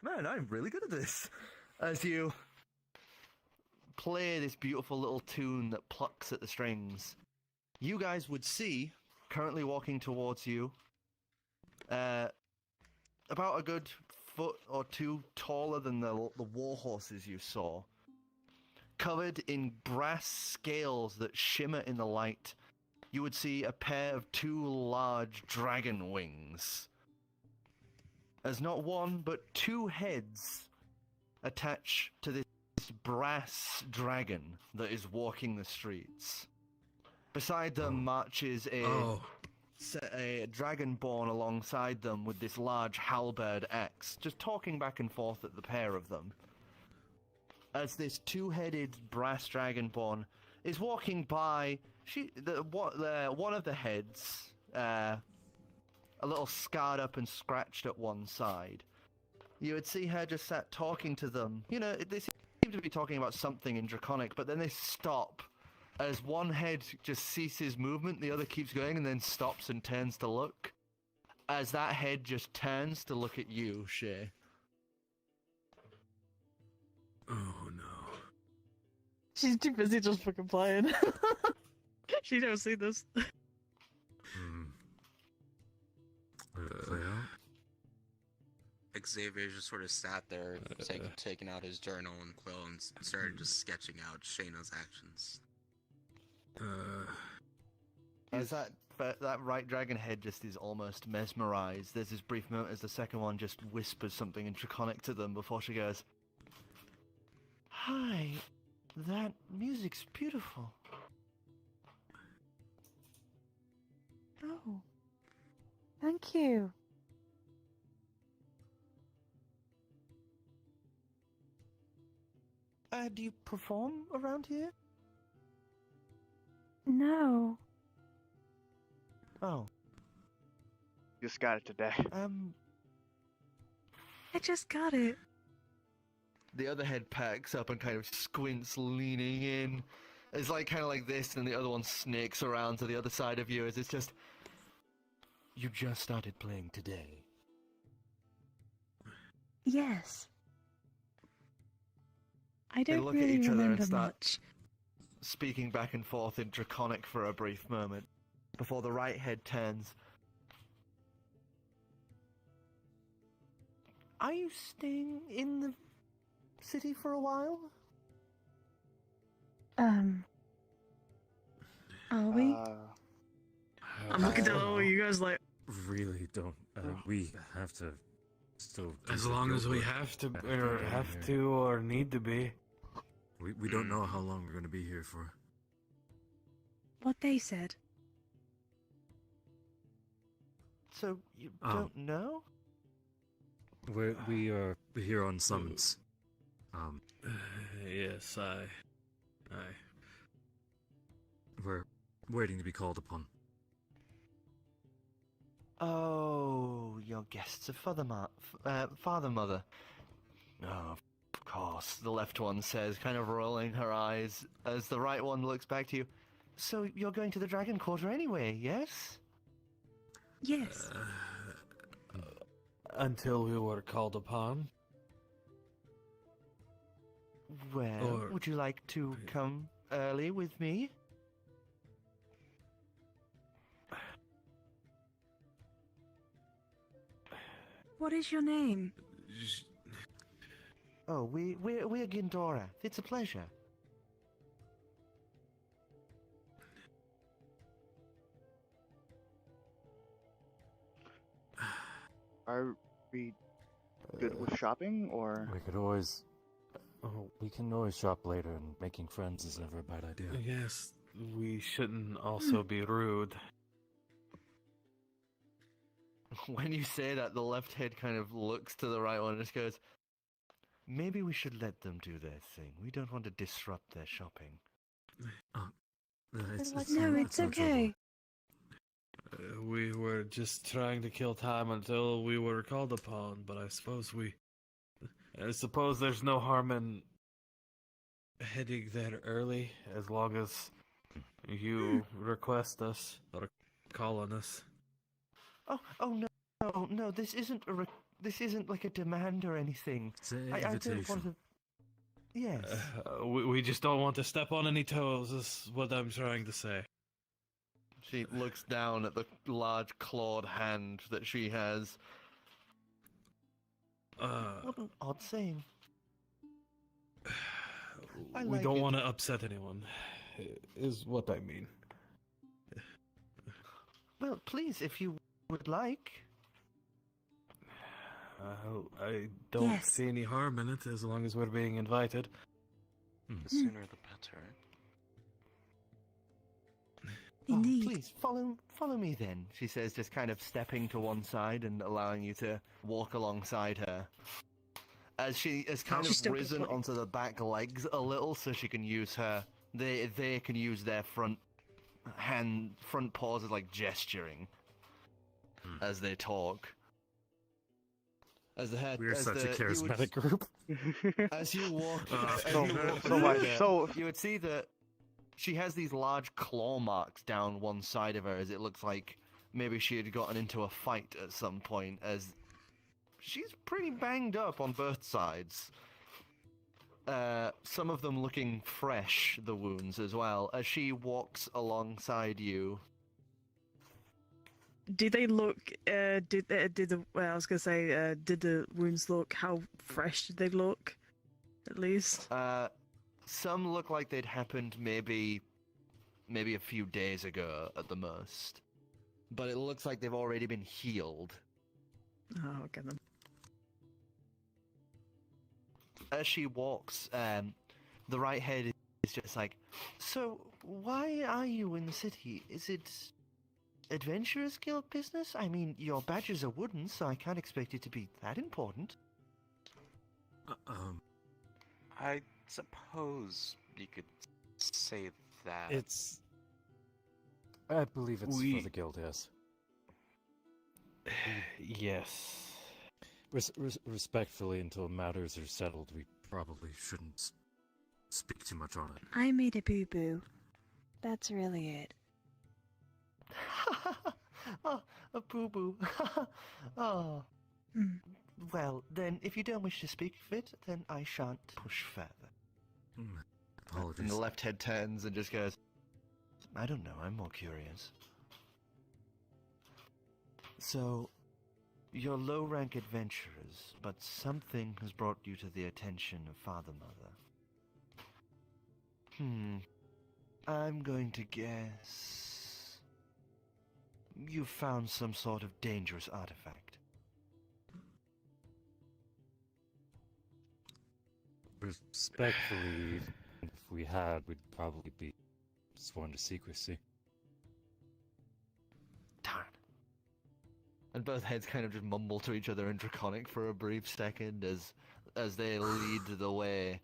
man, I'm really good at this. As you play this beautiful little tune that plucks at the strings, you guys would see, currently walking towards you, about a good foot or two taller than the war horses you saw, covered in brass scales that shimmer in the light. You would see a pair of 2 large dragon wings, as not one but 2 heads attach to this brass dragon that is walking the streets. Beside them marches a dragonborn alongside them with this large halberd axe, just talking back and forth at the pair of them. As this 2-headed brass dragonborn is walking by, one of the heads, a little scarred up and scratched at one side. You would see her just sat talking to them. You know, they seem to be talking about something in Draconic, but then they stop. As one head just ceases movement, the other keeps going and then stops and turns to look. As that head just turns to look at you, Shay. She's too busy just fucking playing. She don't see this. Xavier just sort of sat there, taking out his journal and quill and started just sketching out Shaena's actions. As that right dragon head just is almost mesmerized, there's this brief moment as the second one just whispers something in Draconic to them before she goes, "Hi, that music's beautiful." Oh, thank you. Do you perform around here? No. Oh. Just got it today. I just got it. The other head packs up and kind of squints, leaning in. It's like kind of like this, and the other one snakes around to the other side of you as it's just... You just started playing today. Yes. I They don't look at really each other remember and start much. speaking back and forth in Draconic for a brief moment, before the right head turns. Are you staying in the city for a while? Are we? I'm looking at all you guys like. Really don't. We have to still. As long as we have to, or need to be. We don't know how long we're going to be here for. What they said. So you don't know? We are here on summons. Yes, We're waiting to be called upon. Oh, your guests of father, mother. Oh, of course, the left one says, kind of rolling her eyes, as the right one looks back to you. So you're going to the Dragon Quarter anyway, yes? Yes. Until we were called upon. Well, would you like to come early with me? What is your name? Oh, we're Gindora. It's a pleasure. Are we good with shopping, or? We could always... we can always shop later, and making friends is never a bad idea. Yes, we shouldn't also be rude. When you say that, the left head kind of looks to the right one and just goes, maybe we should let them do their thing. We don't want to disrupt their shopping. No, it's okay. We were just trying to kill time until we were called upon, but I suppose there's no harm in heading there early, as long as you request us or call on us. No, this isn't like a demand or anything. It's an I don't invitation. want to... Yes. We just don't want to step on any toes, is what I'm trying to say. She looks down at the large clawed hand that she has. What an odd saying. We don't want to upset anyone, is what I mean. Well, please, if you would like. I don't see any harm in it, as long as we're being invited. The sooner the better. Indeed. Please, follow me then, she says, just kind of stepping to one side and allowing you to walk alongside her. As she has kind of risen onto the back legs a little so she can use her... They can use their front paws as like gesturing as they talk. As the head, We're such a charismatic group. As you walk, you would see that she has these large claw marks down one side of her, as it looks like maybe she had gotten into a fight at some point, as she's pretty banged up on both sides. some of them looking fresh, the wounds as well, as she walks alongside you. Do they look? Did the? Well, I was gonna say, did the wounds look? How fresh did they look? At least. Some look like they'd happened maybe a few days ago at the most, but it looks like they've already been healed. Oh, okay then. As she walks, the right head is just like, so why are you in the city? Is it Adventurers Guild business? I mean, your badges are wooden, so I can't expect it to be that important. I suppose you could say that. I believe it's for the guild, yes. Yes. Respectfully, until matters are settled, we Probably shouldn't speak too much on it. I made a boo-boo. That's really it. Oh, a boo-boo. Oh. Well, then, if you don't wish to speak of it, then I shan't push further. Apologies. And the left head turns and just goes, I don't know, I'm more curious. So, you're low-rank adventurers, but something has brought you to the attention of Father Mother. I'm going to guess you found some sort of dangerous artifact. Respectfully, if we had, we'd probably be sworn to secrecy. Darn. And both heads kind of just mumble to each other in Draconic for a brief second as they lead the way.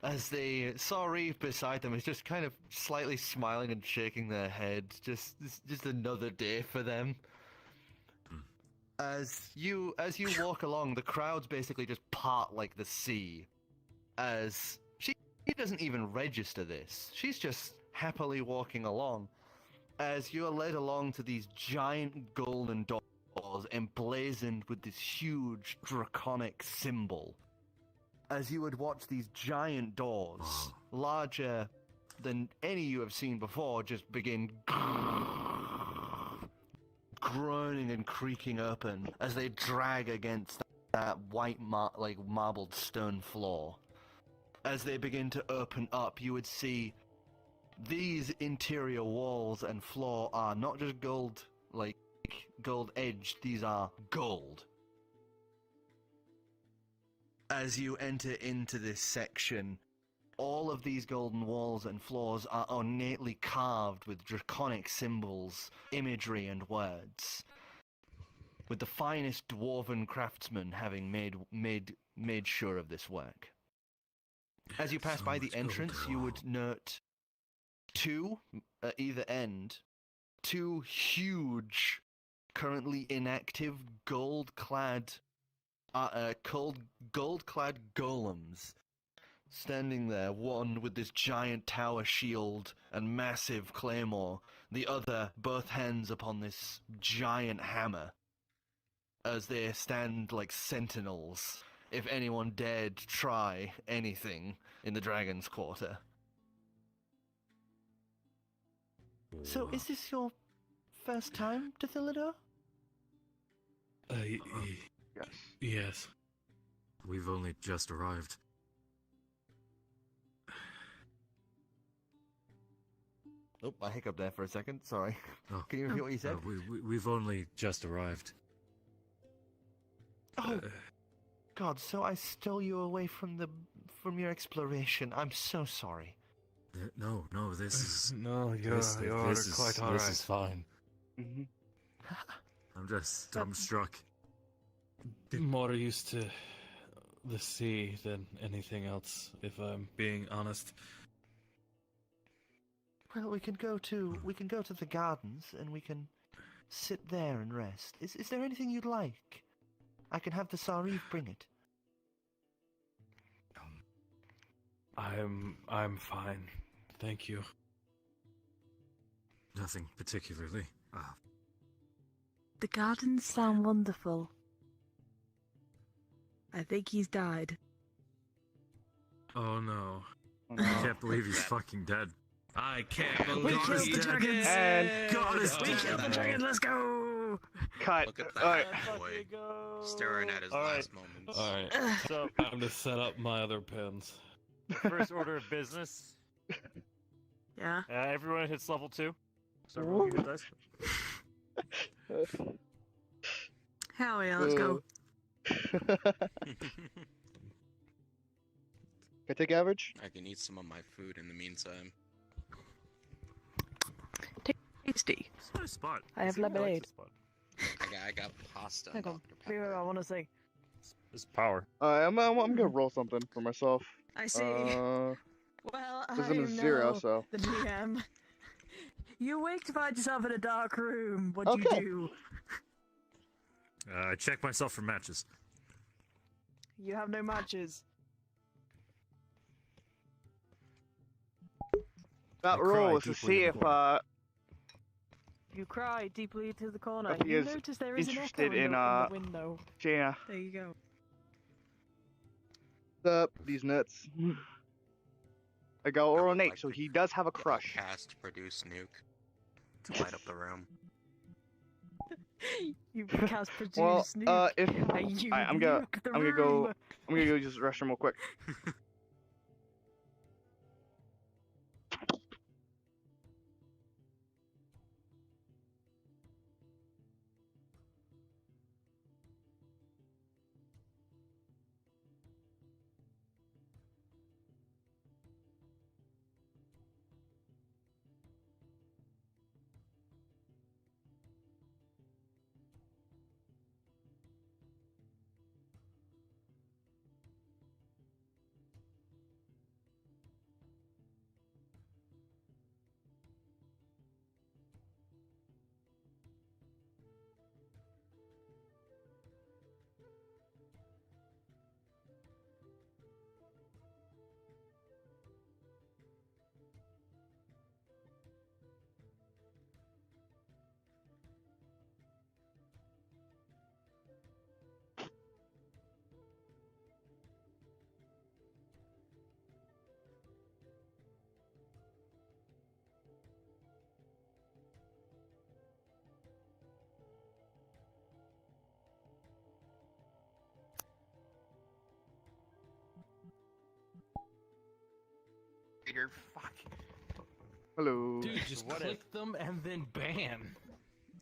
As the Sari beside them is just kind of slightly smiling and shaking their head. Just another day for them. As you walk along, the crowds basically just part like the sea. As she doesn't even register this. She's just happily walking along. As you're led along to these giant golden doors emblazoned with this huge draconic symbol. As you would watch these giant doors, larger than any you have seen before, just begin groaning and creaking open as they drag against that white marbled stone floor. As they begin to open up, you would see these interior walls and floor are not just gold edged, these are gold. As you enter into this section, all of these golden walls and floors are ornately carved with draconic symbols, imagery, and words, with the finest dwarven craftsmen having made sure of this work. As you pass by the entrance, you would note two, at either end, two huge, currently inactive, gold-clad golems standing there, one with this giant tower shield and massive claymore, the other both hands upon this giant hammer, as they stand like sentinels if anyone dared try anything in the Dragon's Quarter. So, is this your first time to Thilladuhr? Yes. Yes. We've only just arrived. Oh, I hiccuped there for a second, sorry. Oh. Can you repeat what you said? We've only just arrived. Oh, God, so I stole you away from your exploration. I'm so sorry. No, this is... No, you're quite alright. This is fine. Mm-hmm. I'm just dumbstruck. More used to the sea than anything else, if I'm being honest. Well, we can go to the gardens and we can sit there and rest. Is there anything you'd like? I can have the Sarif bring it. I'm fine. Thank you. Nothing particularly. The gardens sound wonderful. I think he's died. Oh no. Oh, I no. can't believe he's fucking dead. I can't We believe killed he's the dead. dragons! And God is We dead. killed the dragon, let's go! Cut. Look at Alright. that boy, staring at his Alright. last moments. Alright, So, time to set up my other pins. first order of business. Yeah. Everyone hits level 2. Start rolling your dice. Hell yeah, let's go. Can I take average? I can eat some of my food in the meantime. Tasty. It's a nice spot. I have See, like lemonade. this spot. I got pasta. Hang on. Dr. Pepper. I want to say. This power. I'm gonna roll something for myself. I see. Well, I I'm a 0, know so. the GM. You wake to find yourself in a dark room. What do Okay. you do? I check myself for matches. You have no matches. That I roll cry was to deeply see in if the You cry deeply to the corner. If he You is notice there is an echo interested in in, the window. Shaena. There you go. Up these nuts. I got oral Nate, like so the- he does have a crush. Cast produce nuke to light up the room. You cast produce Well, nuke. if And you I'm nuke the gonna go. room. I'm gonna go use the restroom real quick. Fuck. Hello. Dude, just What click them and then ban.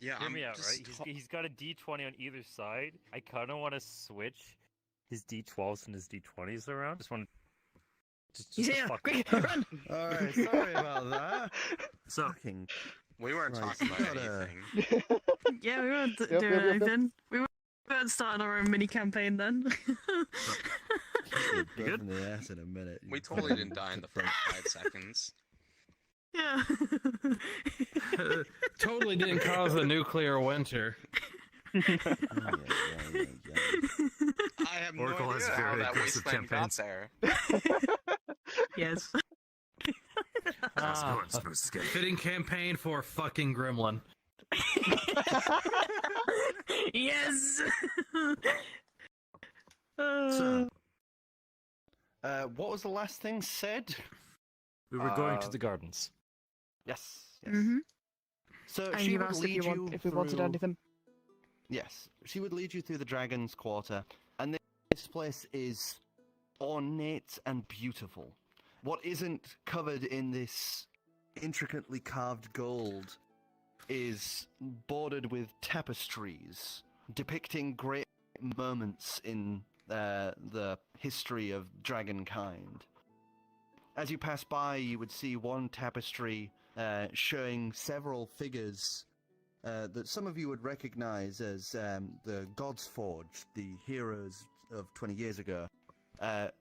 Yeah, Hear I'm me out, just right? He's got a D20 on either side. I kind of want to switch his D12s and his D20s around. Just want to. He's to here! fuck Quick, with- run! Alright, sorry about that. So, Fucking We weren't Right, talking about gotta- anything. Yeah, we weren't doing Yep. anything. We weren't starting our own mini campaign then. kick You your good? butt in the ass in a minute. We you totally fucking didn't die in the first 5 seconds. Yeah. Totally didn't cause a nuclear winter. Oh, yeah. I have no Oracle has idea how very that aggressive wasteland got campaigns. there. Yes. how's it Ah, going, Smooth Skin? fitting campaign for fucking gremlin. Yes. So, What was the last thing said? We were going to Uh, the gardens. Yes. Mhm. So And she you would asked lead you if we wanted through- anything. Yes, she would lead you through the Dragon's Quarter, and this place is ornate and beautiful. What isn't covered in this intricately carved gold is bordered with tapestries depicting great moments in the history of dragonkind. As you pass by, you would see one tapestry showing several figures that some of you would recognize as the God's Forge, the heroes of 20 years ago,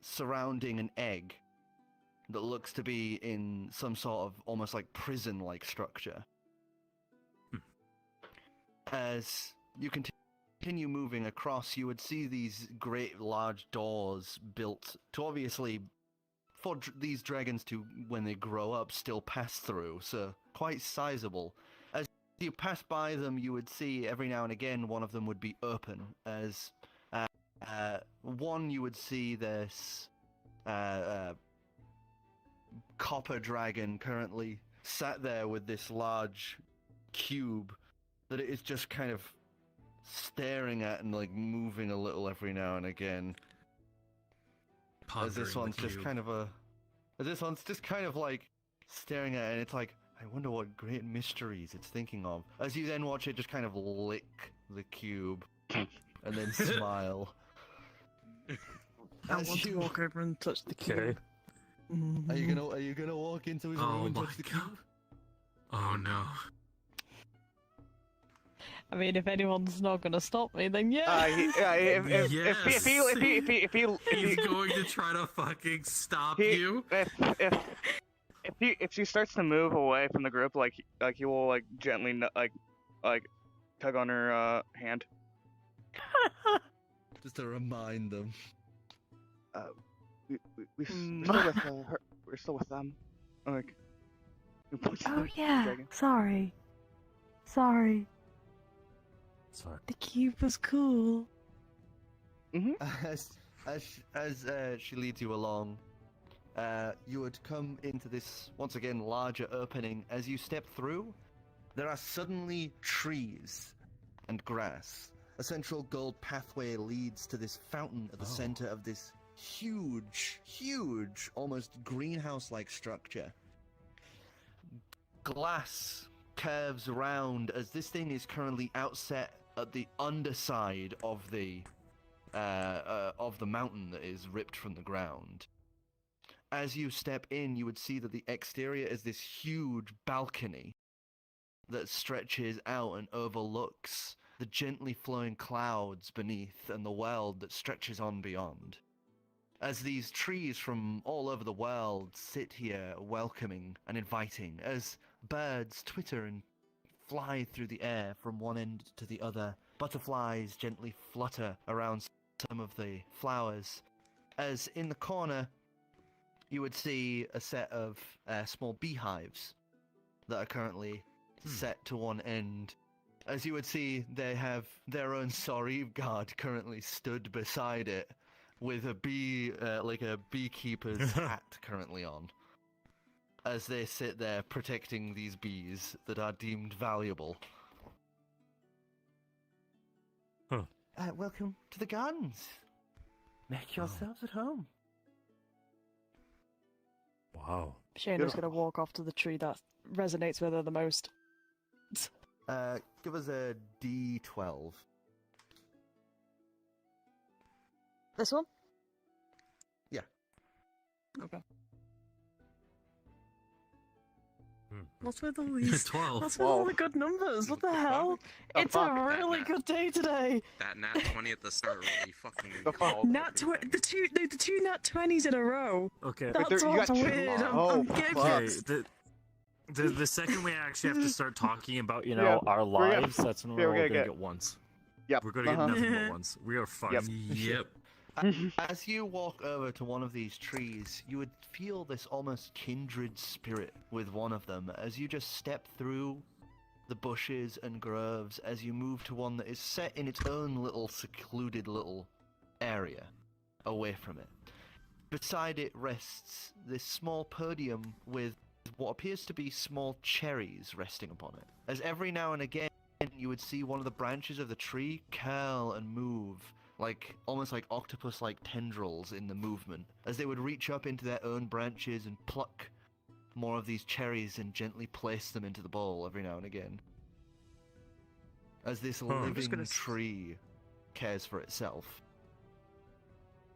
surrounding an egg that looks to be in some sort of almost like prison-like structure. As you continue moving across, you would see these great large doors built to obviously for these dragons to, when they grow up, still pass through, so quite sizable. As you pass by them, you would see every now and again one of them would be open, as one you would see this copper dragon currently sat there with this large cube that it is just kind of staring at and like moving a little every now and again. As this one's just kind of like staring at it, and it's like, I wonder what great mysteries it's thinking of. As you then watch it just kind of lick the cube and then smile. I want to walk over and touch the cube. Okay. Are you gonna walk into his room and touch the cube? Oh no. I mean, if anyone's not gonna stop me, then yeah. If He's going to try to fucking stop you. If she starts to move away from the group, like he will like gently like tug on her hand. Just to remind them. We're still with her. We're still with them. Like. Oh yeah. Sorry. Sorry. The cube was cool. As she leads you along, you would come into this once again larger opening. As you step through, there are suddenly trees and grass. A central gold pathway leads to this fountain at the center of this huge, almost greenhouse-like structure. Glass curves around as this thing is currently outset at the underside of the mountain that is ripped from the ground. As you step in, you would see that the exterior is this huge balcony that stretches out and overlooks the gently flowing clouds beneath and the world that stretches on beyond. As these trees from all over the world sit here welcoming and inviting, as birds twitter and fly through the air from one end to the other, butterflies gently flutter around some of the flowers, as in the corner you would see a set of small beehives that are currently set to one end. As you would see, they have their own Sorry guard currently stood beside it, with a beekeeper's hat currently on, as they sit there protecting these bees that are deemed valuable. Welcome to the gardens. Make yourselves at home. Wow. Shaena's gonna walk off to the tree that resonates with her the most. Give us a D12. This one? Yeah. Okay. What's with all these? 12. What's with all the good numbers? What the hell? It's a really good day today. That nat 20 at the start really fucking. The two nat 20s in a row. Okay. That's what's weird. I'm getting Okay. The second we actually have to start talking about, our lives, that's when we're all gonna get ones. Yep. We're gonna get nothing but ones. We are fucked. Yep. As you walk over to one of these trees, you would feel this almost kindred spirit with one of them as you just step through the bushes and groves as you move to one that is set in its own little secluded little area away from it. Beside it rests this small podium with what appears to be small cherries resting upon it. As every now and again you would see one of the branches of the tree curl and move, almost like octopus-like tendrils in the movement, as they would reach up into their own branches and pluck more of these cherries and gently place them into the bowl every now and again. As this living tree cares for itself.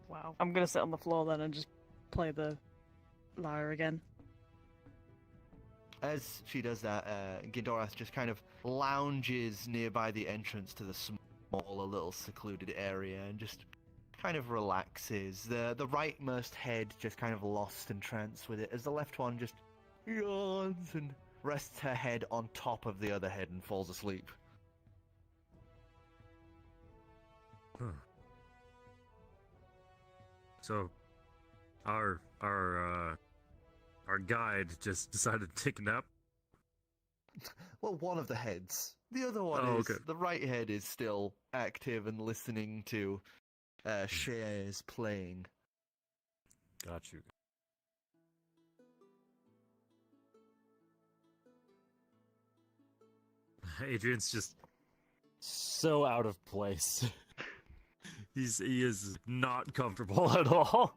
Wow. I'm gonna sit on the floor then and just play the lyre again. As she does that, Gindorath just kind of lounges nearby the entrance to the smaller little secluded area and just kind of relaxes. The rightmost head just kind of lost in trance with it, as the left one just yawns and rests her head on top of the other head and falls asleep. So, our guide just decided to take a nap. Well, one of the heads. The other one is... okay. The right head is still active and listening to Shaena's playing. Got you. Adrian's just so out of place. He is not comfortable at all.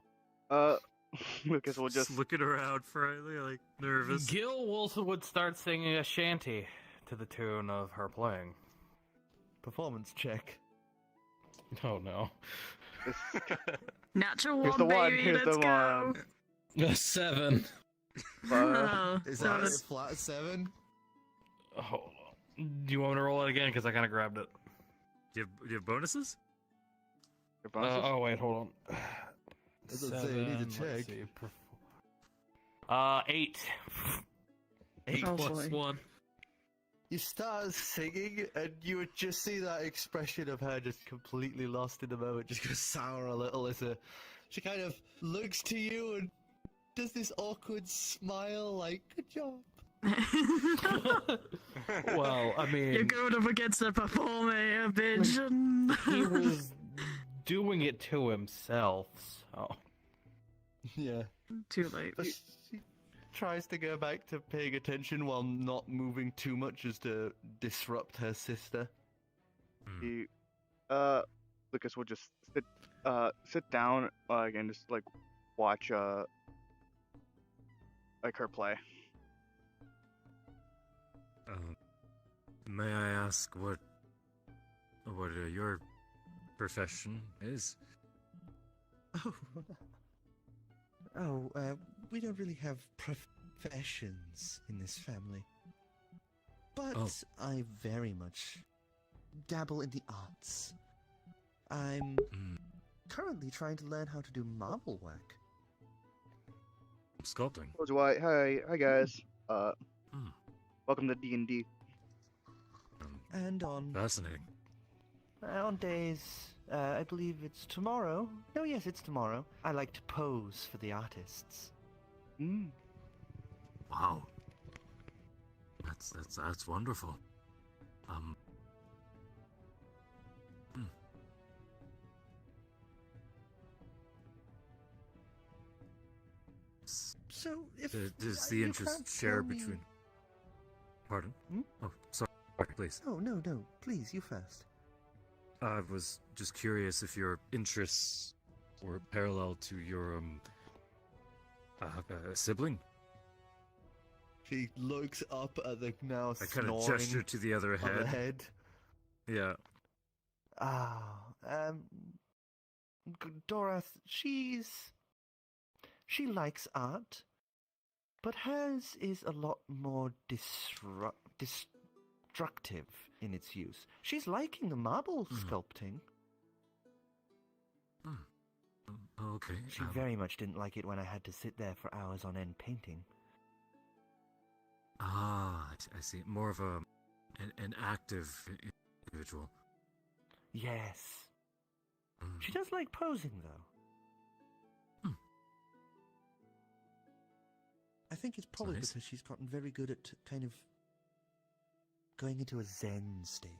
Lucas will just looking around friendly, like nervous. Gill would start singing a shanty to the tune of her playing. Performance check. Oh no. Natural Here's one, the one. baby. Here's Let's the go. one. 7. Is that a flat 7? Hold on. Do you want me to roll it again? Because I kind of grabbed it. Do you have bonuses? Your bonuses? Oh wait, hold on. Doesn't say I need to check. 8. 8 Oh, plus boy. 1. You start singing, and you would just see that expression of her just completely lost in the moment, just goes sour a little as she kind of looks to you and does this awkward smile like, good job. Well, I mean, You're going up against a performer, bitch. he was doing it to himself, so. Yeah. Too late. But she tries to go back to paying attention while not moving too much as to disrupt her sister. Lucas will just sit down and just like watch like her play. May I ask what your profession is? We don't really have professions in this family. But I very much dabble in the arts. I'm currently trying to learn how to do marble work. Sculpting. Hi guys. Welcome to D&D. And on Fascinating. on days, I believe it's tomorrow. No, yes, it's tomorrow. I like to pose for the artists. Wow. That's wonderful. So if Does the you interest can't share tell me- between? Pardon? Oh, sorry. Please. No, please, you first. I was just curious if your interests were parallel to your sibling. She looks up at the now I kind of snoring gesture to the other on the head. head. Yeah. Dorath, she likes art, but hers is a lot more destructive in its use. She's liking the marble sculpting. Okay. She very much didn't like it when I had to sit there for hours on end painting. I see. More of an active individual. Yes. She does like posing, though. I think it's probably nice. because she's gotten very good at kind of going into a zen state.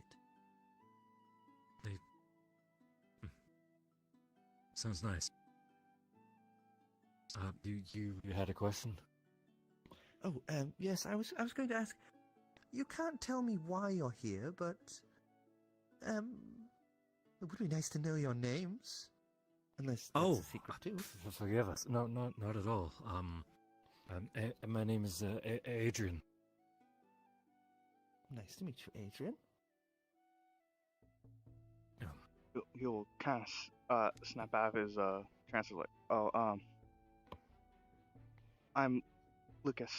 Sounds nice. You had a question? Oh, yes, I was going to ask. You can't tell me why you're here, but it would be nice to know your names. Unless that's a secret too. Forgive us. No, not at all. My name is Adrian. Nice to meet you, Adrian. He'll kind of snap out of his trance like, I'm Lucas.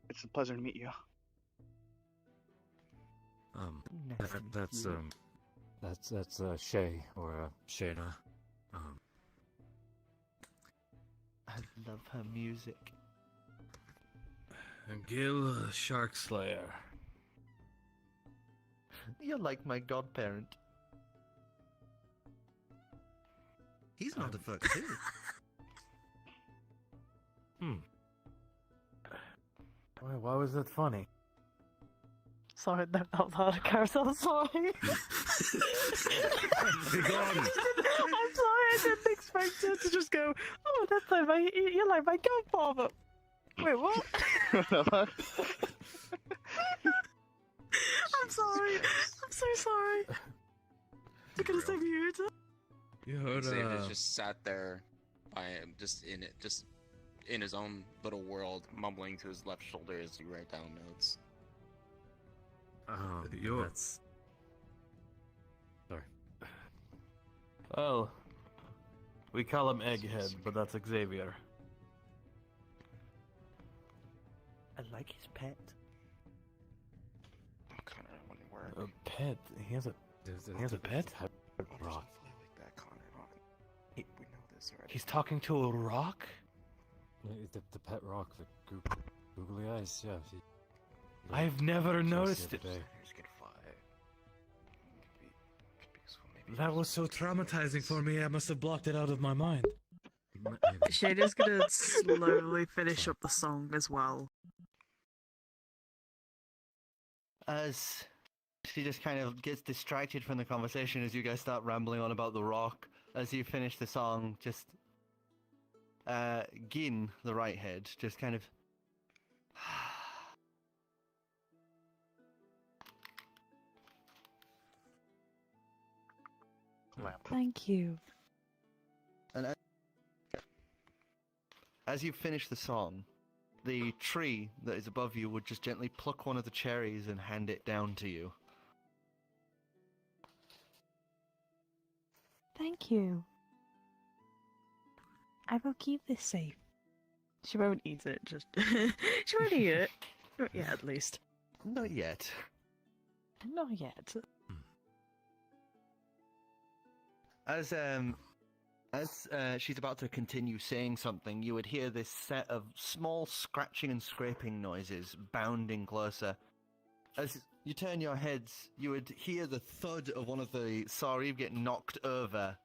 It's a pleasure to meet you. Nice to meet you. That's Shay or Shaena. I love her music. And Gill, Shark Slayer. You're like my godparent. He's not a fuck too. Why was that funny? Sorry, that felt hard, Carousel. Sorry. Be gone. I'm sorry, I didn't expect it to just go, oh Oh, that's like my, you're like my godfather. Wait, what? I'm sorry. I'm so sorry. You're gonna say mute. Xavier just sat there by him, just in his own little world, mumbling to his left shoulder as he write down notes. Oh, that's... Sorry. Well, we call him Egghead, but that's Xavier. I like his pet. I'm kind of wondering where. A pet? He has a pet? Rock. We know this already. He's talking to a rock? The pet rock, the googly eyes, yeah. I've never noticed it. That was so traumatizing for me, I must have blocked it out of my mind. Shayna's gonna slowly finish up the song as well. As she just kind of gets distracted from the conversation as you guys start rambling on about the rock. As you finish the song, just Gin, the right head, just kind of Thank you. and as you finish the song, the tree that is above you would just gently pluck one of the cherries and hand it down to you. Thank you. I will keep this safe. She won't eat it, just... she won't eat it. Not yet, at least. Not yet. Not yet. As she's about to continue saying something, you would hear this set of small scratching and scraping noises bounding closer. As you turn your heads, you would hear the thud of one of the Sarib get knocked over.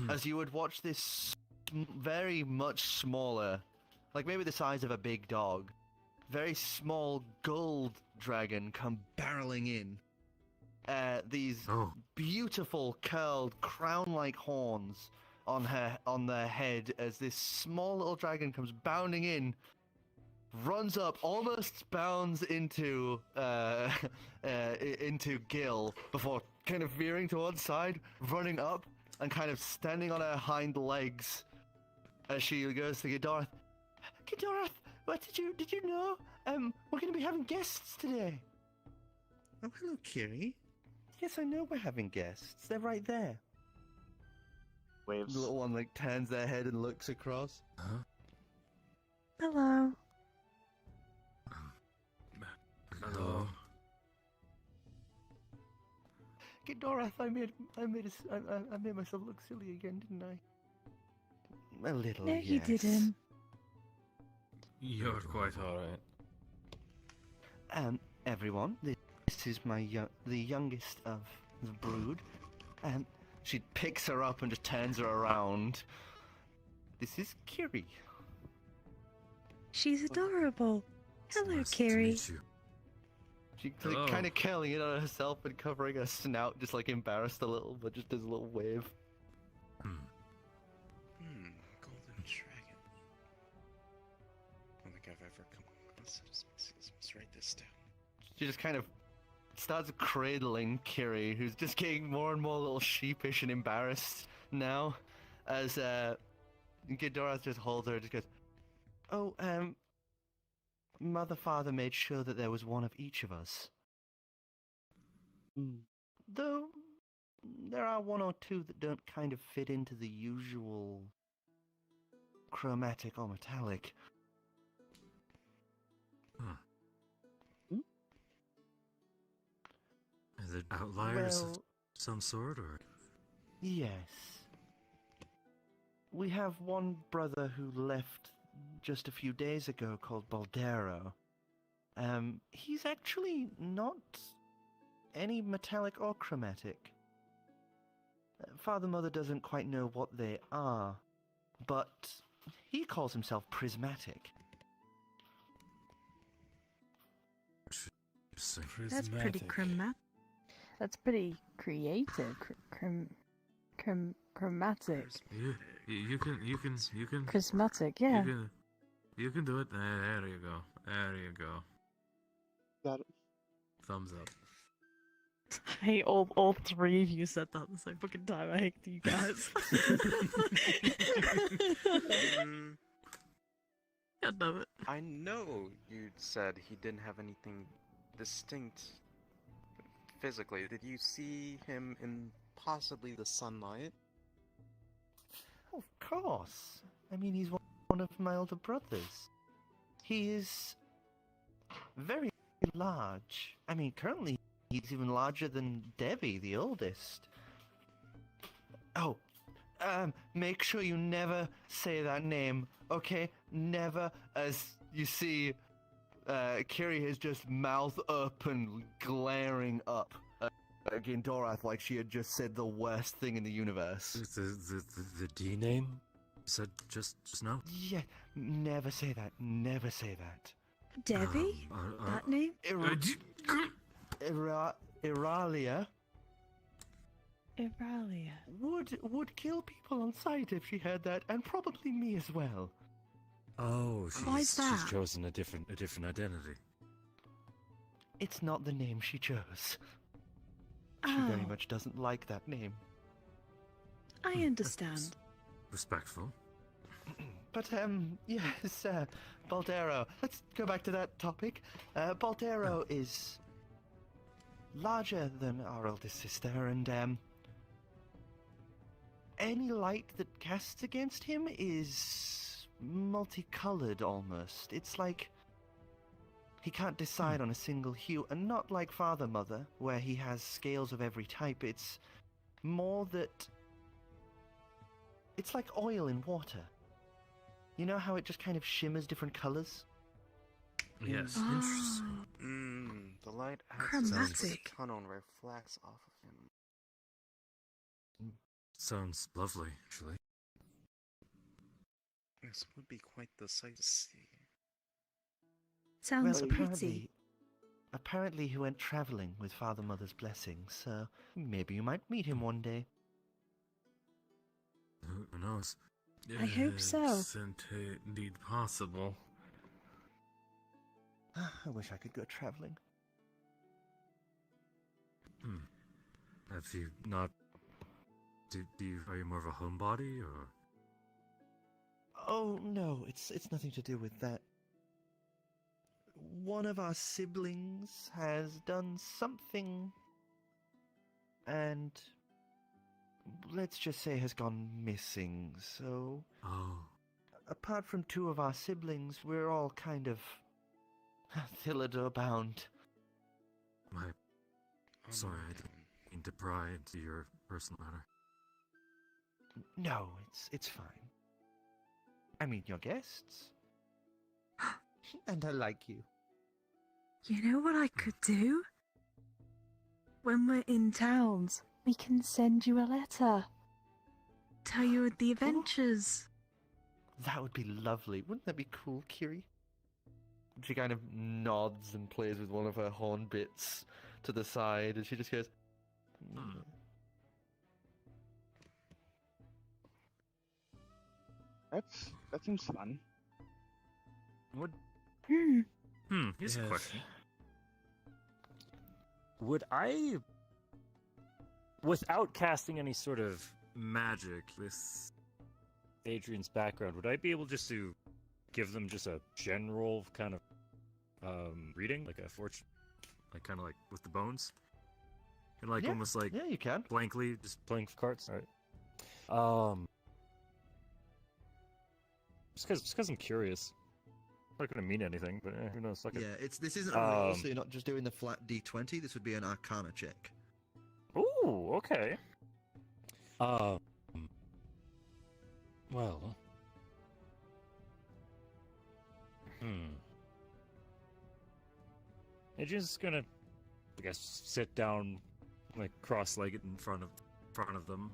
As you would watch this very much smaller, like maybe the size of a big dog, very small gold dragon come barreling in. These beautiful curled crown-like horns on their head as this small little dragon comes bounding in, runs up, almost bounds into Gill before kind of veering to one side, running up and kind of standing on her hind legs as she goes to Ghidorah. Ghidorah, what did you know? We're going to be having guests today. Oh, hello, Kiri. Yes, I know we're having guests. They're right there. Waves. The little one turns their head and looks across. Huh? Hello. Hello. Ghidorah, I made myself look silly again, didn't I? A little. No, yes. you didn't. You're quite alright. Everyone, this is the youngest of the brood. She picks her up and just turns her around. This is Kiri. She's adorable. Hello, Nice to Kiri. meet you. She's kind of curling it on herself and covering her snout, just like embarrassed a little, but just does a little wave. Golden dragon. I don't think I've ever come across it. Let's write this down. She just kind of starts cradling Kiri, who's just getting more and more little sheepish and embarrassed now, as Ghidorah just holds her and just goes, "Oh, Mother Father made sure that there was one of each of us. Though there are one or two that don't kind of fit into the usual chromatic or metallic." Is it outliers of Well, some sort, or? yes. We have one brother who left just a few days ago called Baldero. He's actually not any metallic or chromatic. Father Mother doesn't quite know what they are, but he calls himself prismatic. That's pretty That's pretty creative. Chromatic. Yeah. You can. Charismatic, yeah. You can do it. There you go. There you go. Got it. Thumbs up. I hate all three of you said that at the same fucking time. I hate you guys. God damn it. I know you said he didn't have anything distinct physically. Did you see him in possibly the sunlight? Of course. I mean, he's one of my older brothers. He is very large. I mean, currently he's even larger than Debbie, the oldest. Oh, make sure you never say that name, okay? Never, as you see, Kiri has just mouth up and glaring up at Gindorath like she had just said the worst thing in the universe. The D name? You said just now? Yeah, never say that. Never say that. Debbie? That name? Iralia Iralia would kill people on sight if she heard that, and probably me as well. Oh, Why is that? she's chosen a different identity. It's not the name she chose. She very much doesn't like that name. I understand. Respectful. But, yes, Baldero. Let's go back to that topic. Baldero is larger than our eldest sister, and, any light that casts against him is multicolored almost. It's like he can't decide on a single hue, and not like Father Mother, where he has scales of every type. It's more that it's like oil in water. You know how it just kind of shimmers different colors? Yes, Oh. interesting. The light Chromatic. tunnel reflects off of him. Sounds lovely, actually. This would be quite the sight to see. Sounds Well, pretty. apparently he went traveling with Father Mother's blessing, so maybe you might meet him one day. Who knows? I hope so. Isn't it indeed possible? I wish I could go traveling. Have you not? Are you more of a homebody, or? Oh no, it's nothing to do with that. One of our siblings has done something, and let's just say has gone missing. So, apart from two of our siblings, we're all kind of Thilladuhr bound. Sorry, I didn't mean to pry into your personal matter. No, it's fine. I mean, you're guests. And I like you. You know what I could do? When we're in towns, We can send you a letter. tell you the adventures. That would be lovely. Wouldn't that be cool, Kiri? She kind of nods and plays with one of her horn bits to the side, and she just goes, That seems fun. Would Here's a Yes. question. Would I, without casting any sort of magic with Adrian's background, would I be able just to give them just a general kind of reading, like a fortune, like kind of like with the bones, and like Yeah. almost like Yeah, you can. blankly just playing cards? All right. Just because I'm curious. Not gonna mean anything, but who knows? Fuck it. Yeah, this isn't a roll, so you're not just doing the flat D20. This would be an Arcana check. Ooh, okay. Well, Adrian's just gonna, I guess, sit down, like cross-legged in front of them.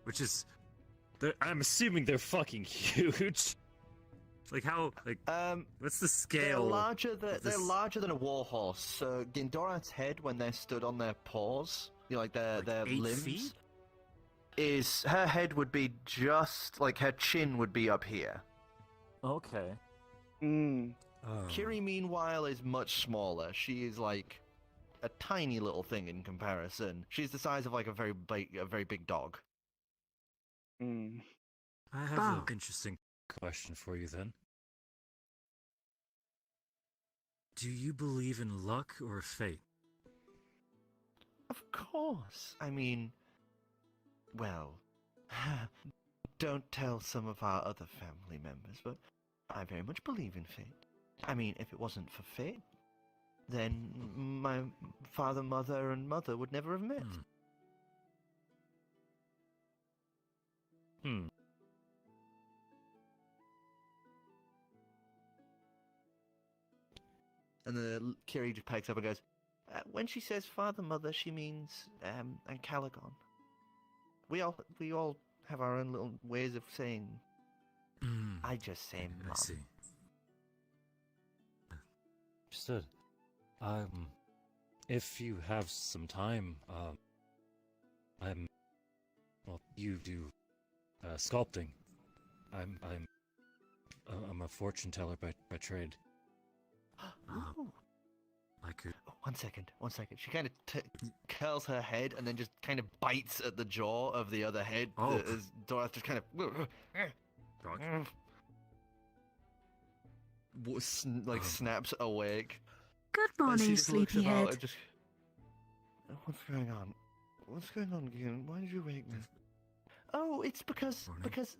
Which is, I'm assuming they're fucking huge. Like how, like, what's the scale? They're larger than a warhorse. So Gindorath's head, when they're stood on their paws, you know, like their 8 limbs, feet? is her head would be just like her chin would be up here. Okay. Kiri, meanwhile, is much smaller. She is like a tiny little thing in comparison. She's the size of like a very big dog. I have an interesting question for you then. Do you believe in luck or fate? Of course. I mean, well, don't tell some of our other family members, but I very much believe in fate. I mean, if it wasn't for fate, then my father, mother, and mother would never have met. And the Kiri just picks up and goes, when she says father, mother, she means and Caligon. We all have our own little ways of saying. I just say mom. I see. Understood. If you have some time, well, you do sculpting. I'm a fortune teller by trade. I could. Oh, one second. She kind of curls her head and then just kind of bites at the jaw of the other head. As Dorothy just kind of snaps awake. Good And morning, she just looks about sleepyhead. and just, what's going on? What's going on again? Why did you wake me? Oh, it's because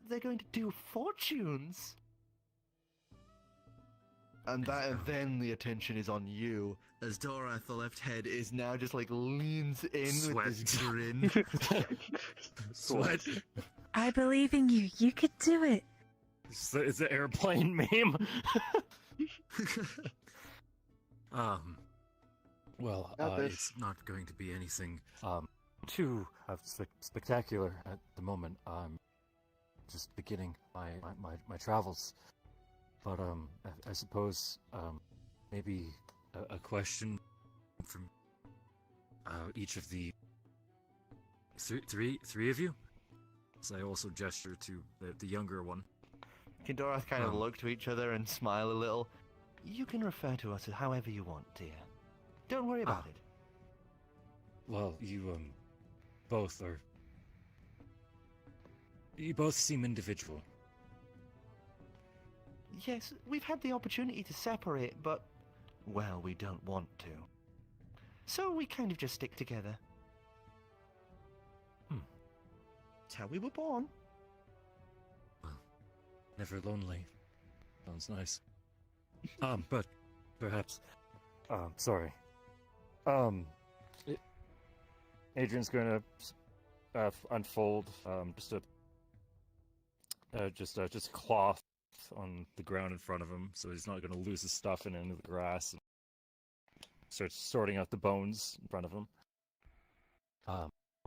they're going to do fortunes. And then the attention is on you, as Dorath, the left head, is now just like leans in with this grin. Sweat. I believe in you. You could do it. It's the airplane meme. Well, it's not going to be anything too spectacular at the moment. I'm just beginning my travels. But I suppose maybe a question from each of the three of you. So I also gesture to the younger one. Can Dorath kind of look to each other and smile a little? You can refer to us however you want, dear. Don't worry about it. Well, you both are. You both seem individual. Yes, we've had the opportunity to separate, but, well, we don't want to. So we kind of just stick together. It's how we were born. Well, never lonely. Sounds nice. But perhaps. Sorry. Adrian's going to unfold just cloth on the ground in front of him, so he's not going to lose his stuff in any of the grass. And starts sorting out the bones in front of him.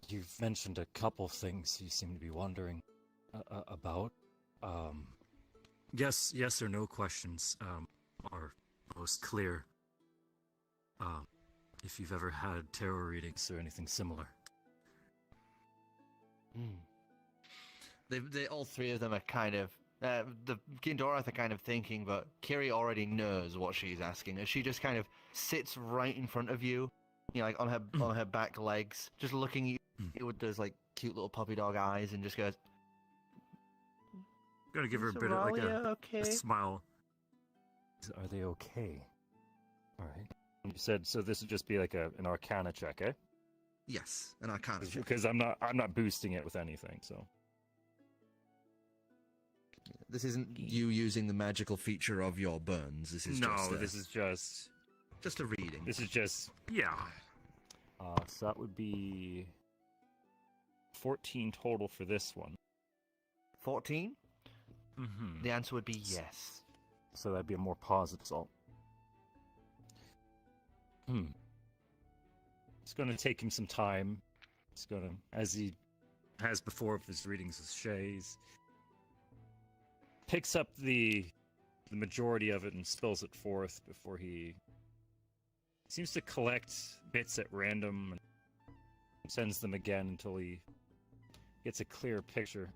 You've mentioned a couple things you seem to be wondering about. Yes or no questions are most clear. If you've ever had tarot readings or anything similar. They all three of them are kind of. The Gindorath are kind of thinking, but Kiri already knows what she's asking. As she just kind of sits right in front of you, like on her back legs, just looking at you with those like cute little puppy dog eyes, and just goes. Gonna give her a bit of like a smile. Are they okay? All right. You said so. This would just be like an Arcana check, eh? Yes, an Arcana check. Because I'm not boosting it with anything, so. This isn't you using the magical feature of your burns. This is this is just a reading. This is just so that would be 14 total for this one. 14? Mm-hmm. The answer would be yes. So that'd be a more positive result. It's going to take him some time. It's going to, as he has before of his readings with Shays, picks up the majority of it and spills it forth before he seems to collect bits at random and sends them again until he gets a clear picture.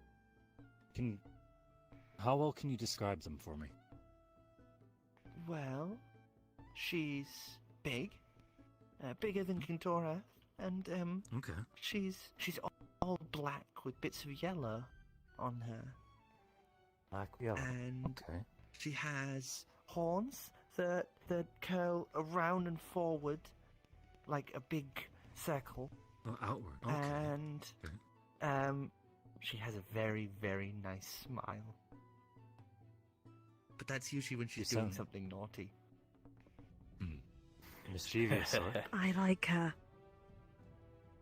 How well can you describe them for me? Well, she's big, bigger than Kintora, and Okay. she's all black with bits of yellow on her. Black yellow. And Okay. she has horns that curl around and forward like a big circle. Oh, outward. Okay. And Okay. she has a very, very nice smile. But that's usually when she's doing something naughty. Mischievous, huh? I like her.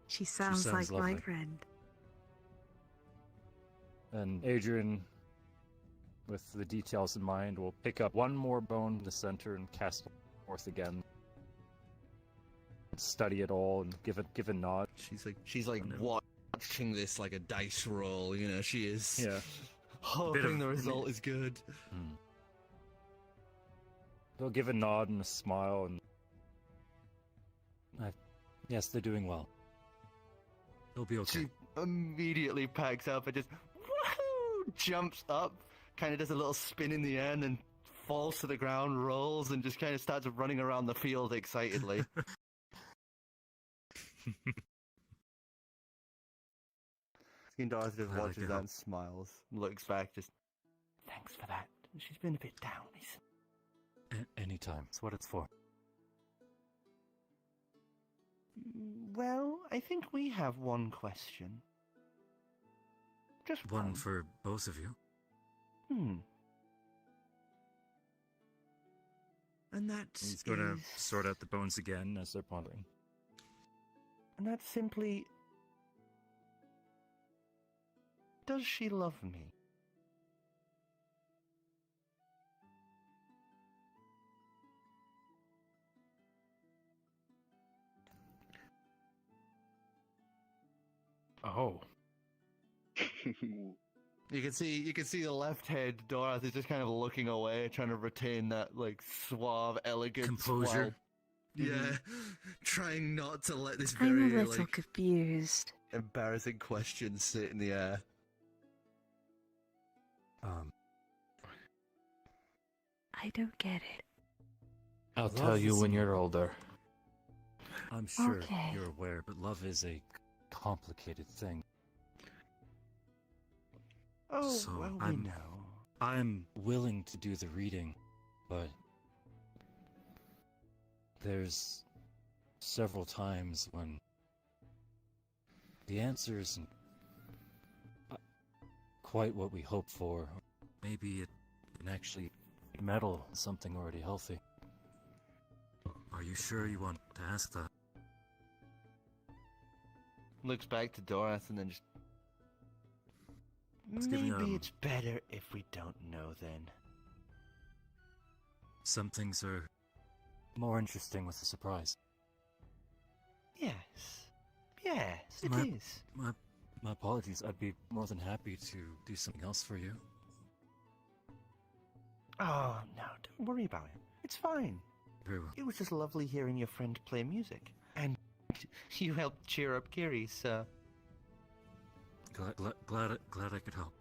She sounds sounds like my lovely. friend. And Adrian, with the details in mind, will pick up one more bone in the center and cast it forth again. Study it all and give a nod. She's like watching this like a dice roll, you know, she is Yeah. hoping the result is good. They'll give a nod and a smile and yes, they're doing well. They'll be okay. She immediately packs up and just woohoo, jumps up, kind of does a little spin in the air and then falls to the ground, rolls, and just kind of starts running around the field excitedly. Skindars just watches that and smiles, looks back, just thanks for that. She's been a bit down recently. Anytime. It's what it's for. Well, I think we have one question. Just one for both of you. And that's He's going to sort out the bones again as they're pondering. And that's simply, does she love me? Oh. You can see the left head, Dorothy, just kind of looking away, trying to retain that like suave, elegant Composure. while- Yeah, trying not to let this I'm a very little like confused. embarrassing question sit in the air. I don't get it. I'll Love tell you is- when you're older. I'm sure Okay. you're aware, but love is a complicated thing. Oh, So well, we I'm- know. I'm willing to do the reading, but there's several times when the answer isn't quite what we hope for. Maybe it can actually meddle in something already healthy. Are you sure you want to ask that? Looks back to Doris and then just. Let's give Maybe me, it's better if we don't know then. Some things are more interesting with a surprise. Yes. Yes, it is. My apologies. I'd be more than happy to do something else for you. Oh, no, don't worry about it. It's fine. Very well. It was just lovely hearing your friend play music. And you helped cheer up Kiri, so. Glad I could help.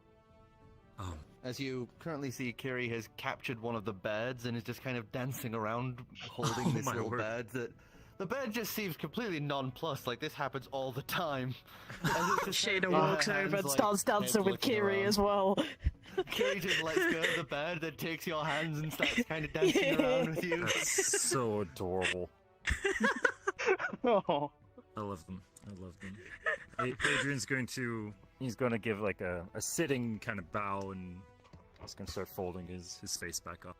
As you currently see, Kiri has captured one of the birds and is just kind of dancing around holding this my little word. bird that. The bird just seems completely nonplussed, like this happens all the time. And it's just kind Shaena of in her walks over hands, and like, starts dancing head with looking Kiri around. as well. Kiri just lets go of the bird, then takes your hands and starts kind of dancing around with you. That's so adorable. Oh. I love them. I love them. Adrian's he's going to give like a sitting kind of bow and he's going to start folding his face back up.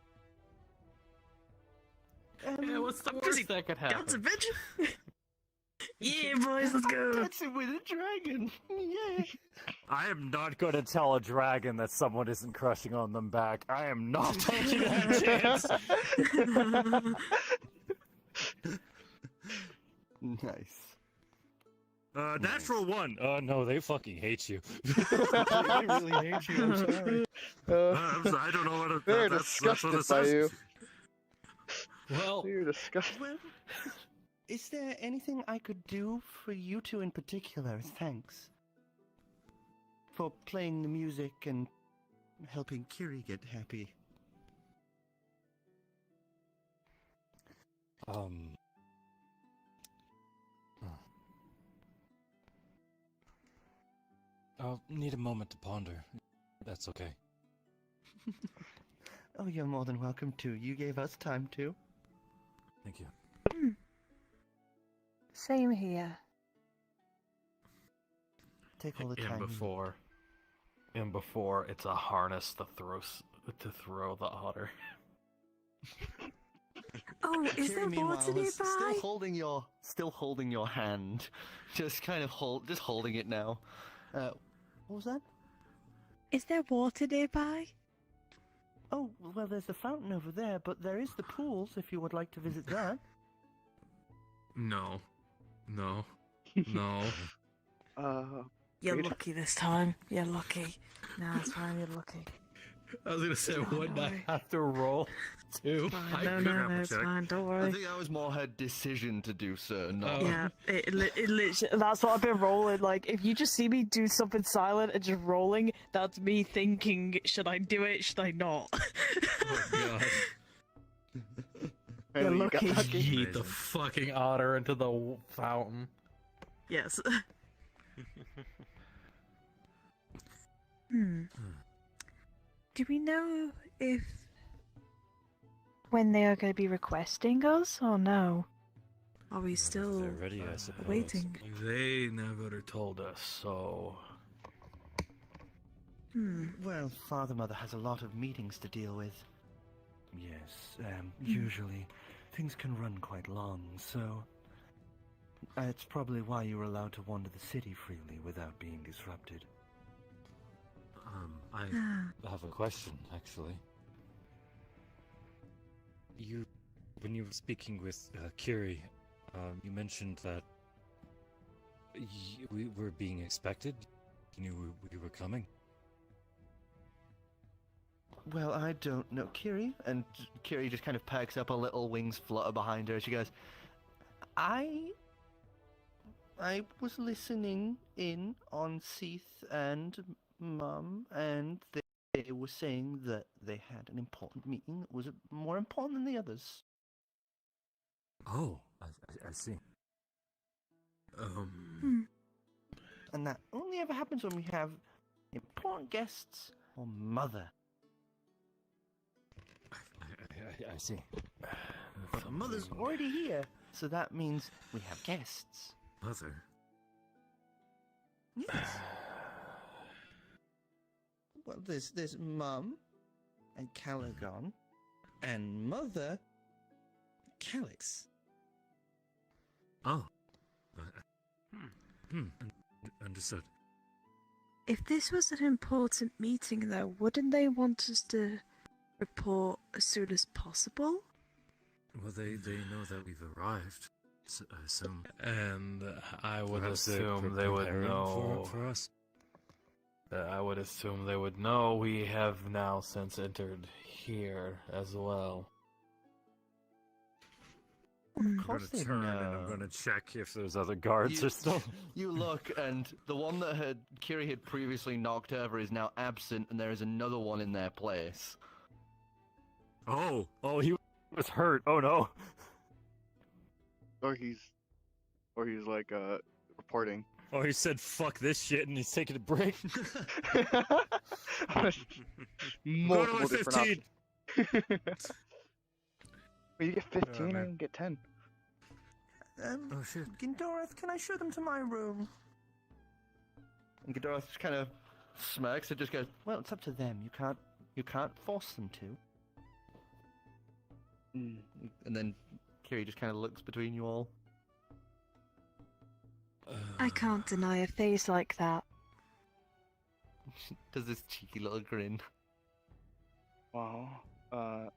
Yeah, what's the worst that could happen? That's a bitch. Yeah, boys, let's go. Dancing with a dragon. Yay. I am not going to tell a dragon that someone isn't crushing on them back. I am not taking that chance. Nice. Natural one. No, they fucking hate you. They really hate you. I'm sorry. I don't know what to. They're That's disgusted what it by says. you. Well, You're disgusted. Well, is there anything I could do for you two in particular? Thanks. for playing the music and helping Kiri get happy. I'll need a moment to ponder. That's okay. Oh, you're more than welcome to. You gave us time to. Thank you. Same here. Take all the time. And before it's a harness to throw the otter. Oh, is there Meanwhile, water is nearby? still holding your hand, just kind of holding it now. What was that? Is there water nearby? Oh, well, there's the fountain over there, but there is the pools if you would like to visit that. No. You're lucky this time. You're lucky. Nah, it's fine. You're lucky. I was gonna say, wouldn't I worry. have to roll too? No, it's fine. Don't worry. I think that was more her decision to do so, not. Yeah, it literally, that's what I've been rolling. Like, if you just see me do something silent and just rolling, that's me thinking, should I do it? Should I not? Oh god. You're lucky. Yeet the fucking otter into the fountain. Yes. Do we know if when they are going to be requesting us or no? Are we still They're ready, I suppose. waiting? They never told us, so. Well, Father Mother has a lot of meetings to deal with. Yes, usually things can run quite long, so it's probably why you were allowed to wander the city freely without being disrupted. I have a question, actually. When you were speaking with Kiri, you mentioned that we were being expected. You knew we were coming. Well, I don't know, Kiri, and Kiri just kind of perks up, a little wings flutter behind her. She goes, I was listening in on Seath and Mum, and they were saying that they had an important meeting that was more important than the others. Oh, I see. And that only ever happens when we have important guests or Mother. I see. But Mother's already here, so that means we have guests. Mother? Yes. Well, there's Mum and Caligon and Mother Calix. Oh. Understood. If this was an important meeting, though, wouldn't they want us to report as soon as possible? Well, they know that we've arrived, so I assume. And I would Perhaps they're assume they would preparing know. for us. I would assume they would know we have now since entered here as well. I'm Of course gonna they turn and know. I'm gonna check if there's other guards or still. You look, and the one that Kiri had previously knocked over is now absent, and there is another one in their place. Oh, he was hurt. Oh no. Or he's like reporting. Oh, he said fuck this shit and he's taking a break. Multiple Go to different 15. options. Well, you get 15 man. and get 10. Oh shit. Gindorath, can I show them to my room? And Gindorath just kind of smirks and just goes, "Well, it's up to them. You can't force them to." And then Kiri just kind of looks between you all. I can't deny a face like that. Does this cheeky little grin. Wow. I'm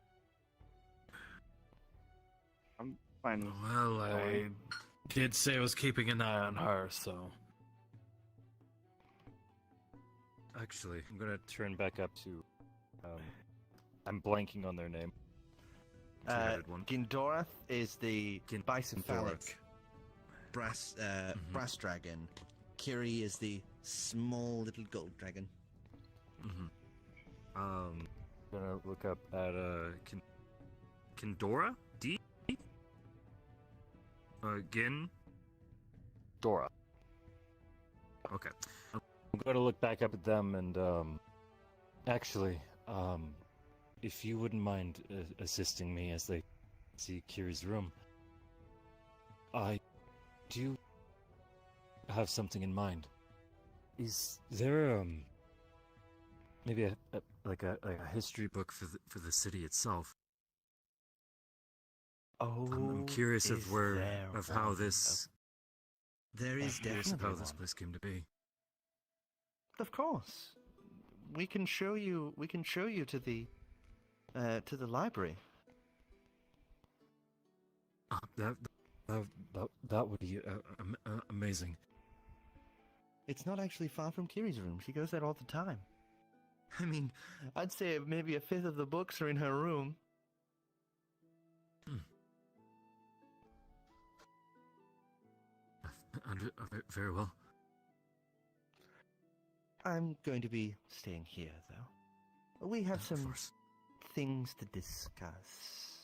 fine with Well, I did say I was keeping an eye on her, so. Actually, I'm gonna turn back up to. I'm blanking on their name. Two-headed one. Gindorath is the bicephalic Brass dragon. Kiri is the small little gold dragon. Gonna look up at Kindora? D? Gin? Dora. Okay. I'm gonna look back up at them and, actually, if you wouldn't mind assisting me as they see Kiri's room, I do have something in mind. Is there, maybe a history book for the city itself? Oh, I'm curious of how this. There is curious of definitely how this one. place came to be. Of course, we can show you. We can show you to the library. That would be amazing. It's not actually far from Kiri's room. She goes there all the time. I mean, I'd say maybe a fifth of the books are in her room. Very well. I'm going to be staying here, though. We have some things to discuss.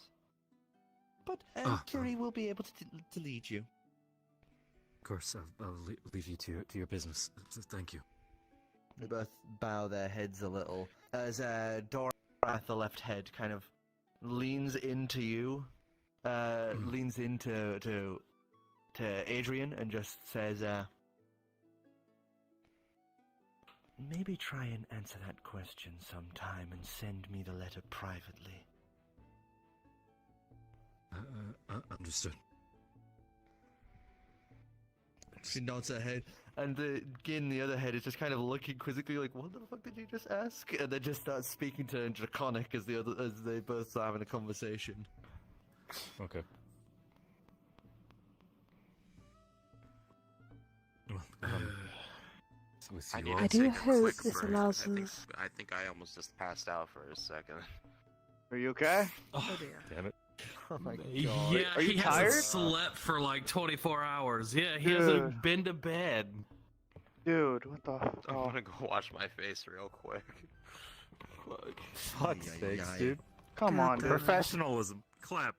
But Kiri will be able to lead you. Of course, I'll leave you to your business. Thank you. They both bow their heads a little as Dora at the left head kind of leans into you, leans into to Adrian and just says, maybe try and answer that question sometime and send me the letter privately. Understood. She nods her head, and Gin, the other head, is just kind of looking quizzically like, what the fuck did you just ask? And then just starts speaking to Draconic as they both start having a conversation. Okay. I need I to do take a hope quick this break. allows us. I think I almost just passed out for a second. Are you okay? Oh dear. Damn it. Oh my god. Yeah, Are you he tired? hasn't slept for like 24 hours. Yeah, he Dude. hasn't been to bed. Dude, what the? I'm gonna go wash my face real quick. Fuck's Ay, sakes, ay, ay. dude. Come on, dude. Professionalism. Clap.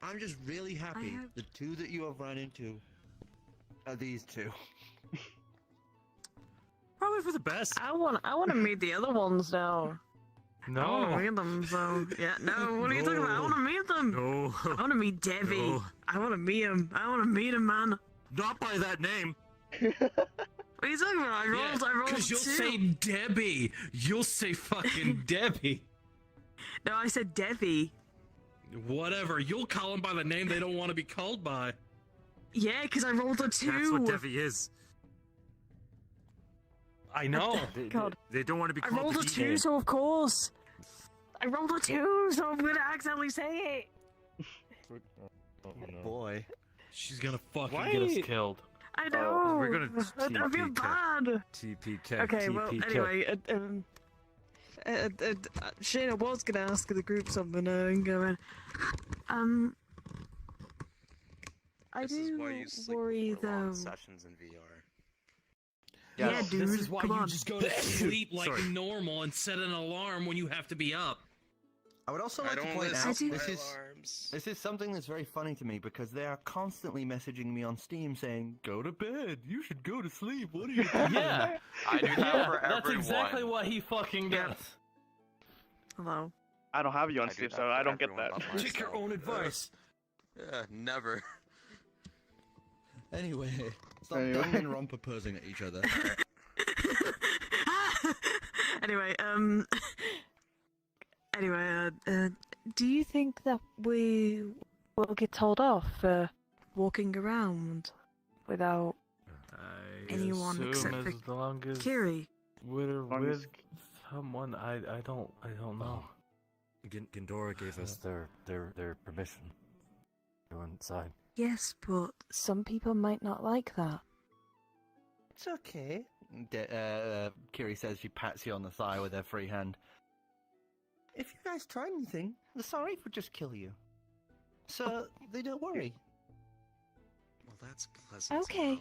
I'm just really happy have- the two that you have run into are these two. Probably for the best. I want to meet the other ones now. I want to No. meet them. So yeah, no. What are you talking about? I want to meet them. No. I want to meet Debbie. No. I want to meet him. I want to meet him, man. Not by that name. What are you talking about? I rolled Because two. you'll say Debbie. You'll say fucking Debbie. No, I said Debbie. Whatever. You'll call them by the name they don't want to be called by. Yeah, because I rolled a 2. That's what Devi is. I know. God. They don't want to be I called rolled the a D 2, name. so of course. I rolled a 2, so I'm gonna accidentally say it. Oh, no. Boy. She's gonna fucking Why? get us killed. I know. we're gonna I feel TPK. bad. TPK. Okay, well, TPK. anyway, Shaena was gonna ask the group something, and going, I This is do why you sleep worry before long though. sessions in VR. Yeah, dude, This is why come you on. just go to sleep like Sorry. normal and set an alarm when you have to be up. I would also I like to don't point listen out to my this is alarms. this is something that's very funny to me because they are constantly messaging me on Steam saying, "Go to bed. You should go to sleep. What are you doing?" Yeah, I do that yeah, for that's everyone. exactly what he fucking Yeah. does. Hello. I don't have you on I do Steam, that so for I don't get everyone that. but Take your myself. own advice. Yeah, never. Anyway, stop Anyway. Dom and Ron proposing at each other. Anyway, do you think that we will get told off for walking around without anyone except for as long as Kiri? we're long as- with someone, I don't know. Gindora gave us their permission to go inside. Yes, but some people might not like that. It's okay. Kiri says she pats you on the thigh with her free hand. If you guys try anything, the Sarif would just kill you. So they don't worry. Well, that's pleasant. to Okay. know.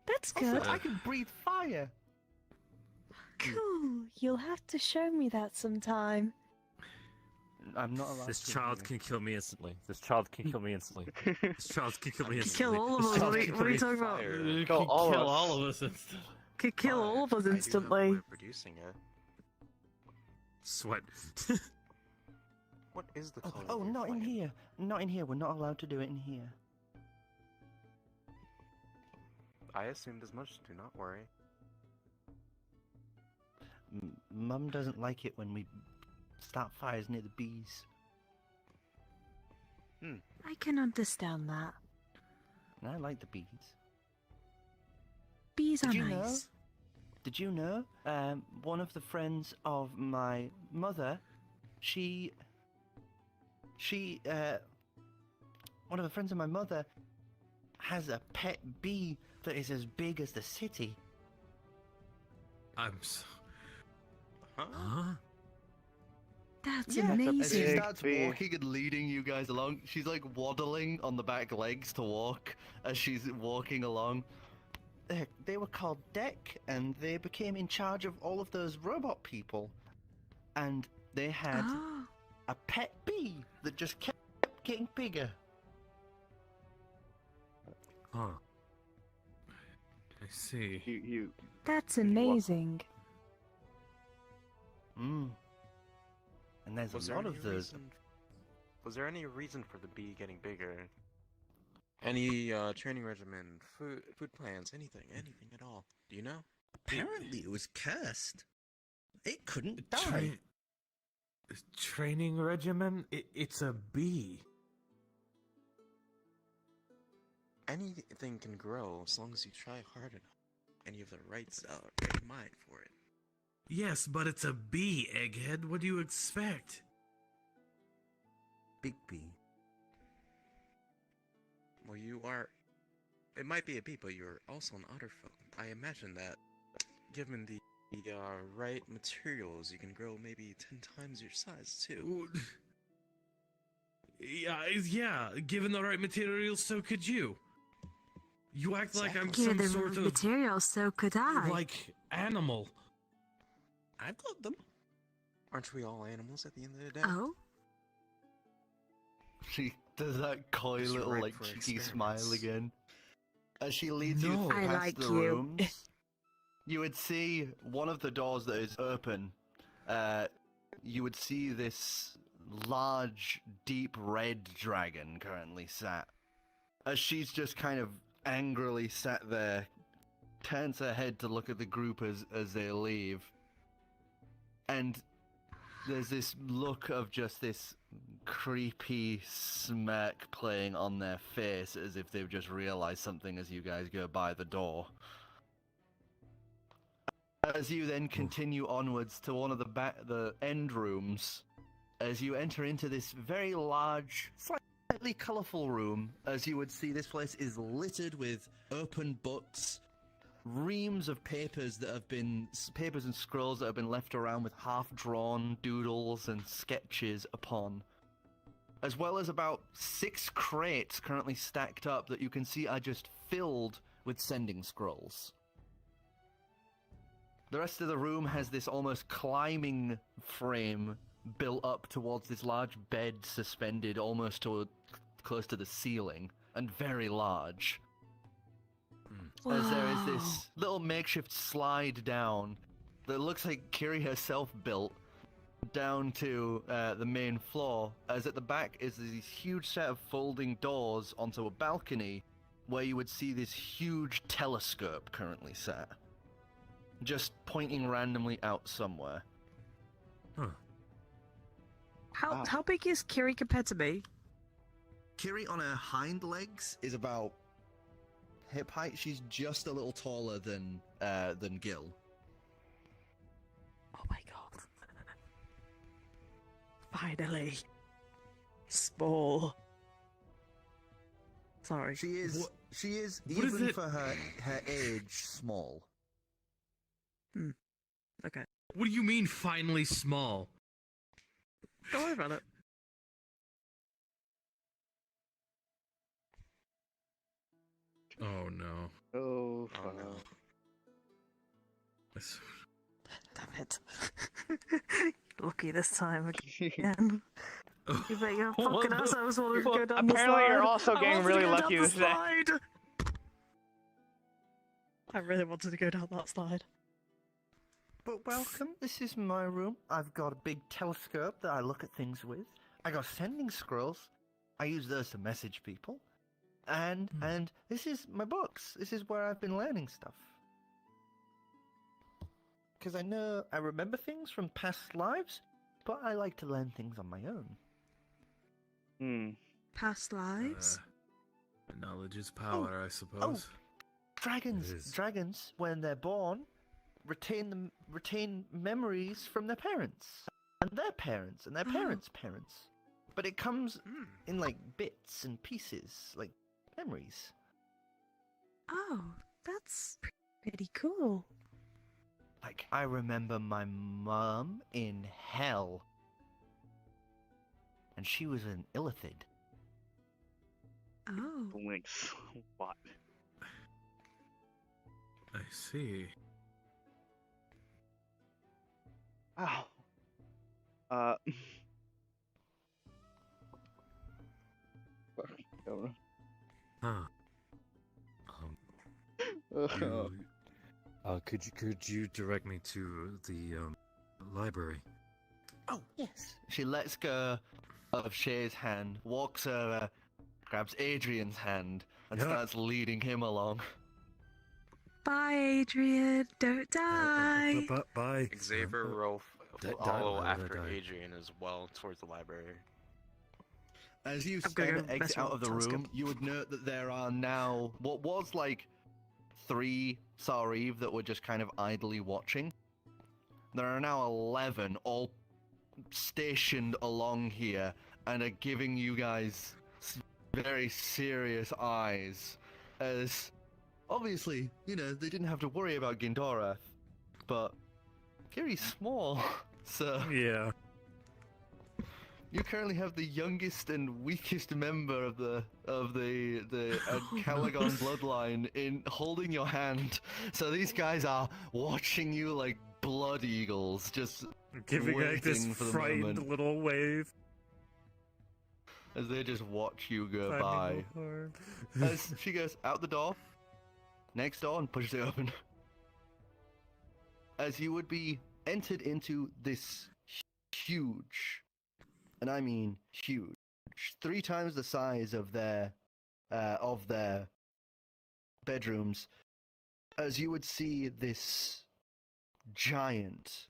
That's Also, good. I can breathe fire. Cool. You'll have to show me that sometime. I'm not allowed This to child here. can kill me instantly. This child can kill me instantly. This child can kill me Could instantly. kill all of This us. child What are can you kill me. talking about? You Kill could all kill us. all of us instantly. Could kill all of us I do have a instantly. way of producing it. Sweat. What is the color? Oh, of your not in flame? here. Not in here. We're not allowed to do it in here. I assumed as much. Do not worry. Mum doesn't like it when we start fires near the bees. I can understand that. And I like the bees. Bees are Did you know? nice. Did you know? One of the friends of my mother, one of the friends of my mother has a pet bee that is as big as the city. I'm so... Huh? That's Yeah, and she amazing. starts bee. walking and leading you guys along. She's like waddling on the back legs to walk as she's walking along. They were called Deck, and they became in charge of all of those robot people. And they had Oh, a pet bee that just kept getting bigger. Huh. I see. You that's Did you walk- amazing. And there's Was a there lot any of those. reason? Was there any reason for the bee getting bigger? Any training regimen, food plans, anything at all? Do you know? Apparently, it was cursed. It couldn't die. Training regimen? It's a bee. Anything can grow as long as you try hard enough, and you have the right mind for it. Yes, but it's a bee, egghead. What do you expect? Big bee. Well, you are. It might be a bee, but you're also an Otterfolk. I imagine that, given the right materials, you can grow maybe 10 times your size too. Yeah. Given the right materials, so could you. You act like I'm Given some the sort of material, so could I. like animal. I've got them. Aren't we all animals at the end of the day? Oh, She does that coy It's little ripe like for cheeky smile experiments. again. As she leads you No. through I past like the you. rooms, you would see one of the doors that is open. You would see this large, deep red dragon currently sat. As she's just kind of angrily sat there, turns her head to look at the group as they leave. And there's this look of just this creepy smirk playing on their face as if they've just realized something as you guys go by the door. As you then continue onwards to one of the end rooms, as you enter into this very large, slightly colourful room, as you would see, this place is littered with open books, reams of papers and scrolls that have been left around with half-drawn doodles and sketches upon, as well as about 6 crates currently stacked up that you can see are just filled with sending scrolls. The rest of the room has this almost climbing frame built up towards this large bed suspended almost close to the ceiling, and very large. As there is this little makeshift slide down that looks like Kiri herself built down to the main floor, as at the back is this huge set of folding doors onto a balcony where you would see this huge telescope currently set, just pointing randomly out somewhere. How big is Kiri compared to me? Kiri on her hind legs is about hip height. She's just a little taller than Gill. Oh my god. Finally. Small. Sorry. She is what is even it? for her age small. Okay. What do you mean finally small? Don't worry about it. Oh no. Oh, Oh, fuck. no. Damn it. Lucky this time again. You bet your fucking ass I was wanting to go down the slide. Apparently, you're also I getting wanted really to go lucky down the this day. slide. I really wanted to go down that slide. But welcome, this is my room. I've got a big telescope that I look at things with. I got sending scrolls. I use those to message people. And this is my books. This is where I've been learning stuff. Because I remember things from past lives, but I like to learn things on my own. Past lives? Knowledge is power, I suppose. Oh, dragons, when they're born, retain memories from their parents, and their parents, and their parents' parents. But it comes in like bits and pieces, like memories. Oh, that's pretty cool. Like, I remember my mum in hell, and she was an illithid. Oh. Links. What? I see. Ow. Huh. Could you direct me to the library? Oh, yes. She lets go of Shay's hand, walks over, grabs Adrian's hand, and starts leading him along. Bye, Adrian. Don't die. Bye. Xavier will why follow would I after die? Adrian as well towards the library. As you I'm gonna stand go exit mess out with of the telescope. room, you would note that there are now what was like 3 Sareve that were just kind of idly watching. There are now 11 all stationed along here and are giving you guys very serious eyes. As obviously, you know, they didn't have to worry about Gindorath, but Kiri's small, so yeah. You currently have the youngest and weakest member of the Calagon bloodline in holding your hand. So these guys are watching you like blood eagles, just Giving like this waiting for the frightened moment little wave. as they just watch you go Climbing by. hard. As she goes out the door, next door, and pushes it open. As you would be entered into this huge, and I mean huge, 3 times the size of their bedrooms, as you would see this giant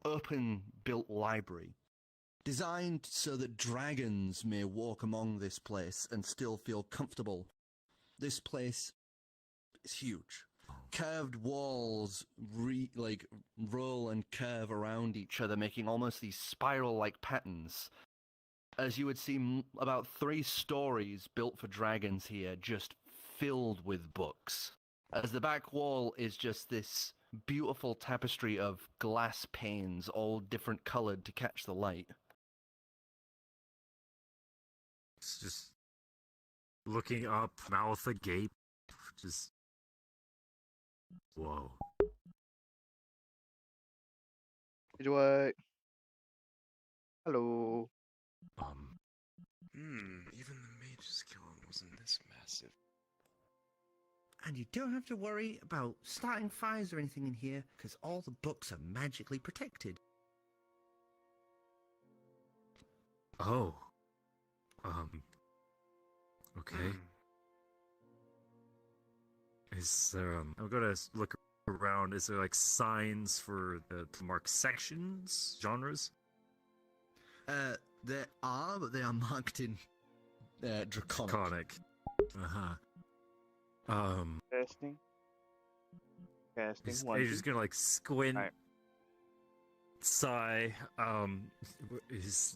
open-built library, designed so that dragons may walk among this place and still feel comfortable. This place is huge. Curved walls roll and curve around each other, making almost these spiral-like patterns. As you would see about 3 stories built for dragons here, just filled with books. As the back wall is just this beautiful tapestry of glass panes, all different colored to catch the light. It's just looking up, mouth agape, just whoa. What? Hello. Even the mage's killing wasn't this massive. And you don't have to worry about starting fires or anything in here, because all the books are magically protected. Oh. Okay. Is there I'm gonna look around. Is there like signs for to mark sections, genres? There are, but they are marked in draconic. Casting. Is One, just two. gonna like squint, Alright. sigh.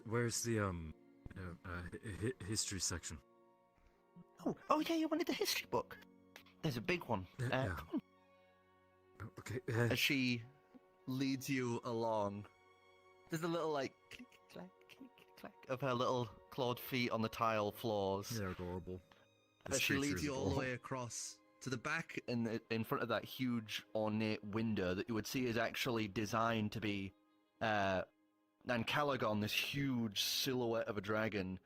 Where's the history section? Oh yeah, you wanted the history book. There's a big one. Yeah. Come on. Okay. As she leads you along, there's a little like click clack of her little clawed feet on the tile floors. They're adorable. As she creature leads is you all the adorable. way across to the back and in front of that huge ornate window that you would see is actually designed to be Calagon, this huge silhouette of a dragon,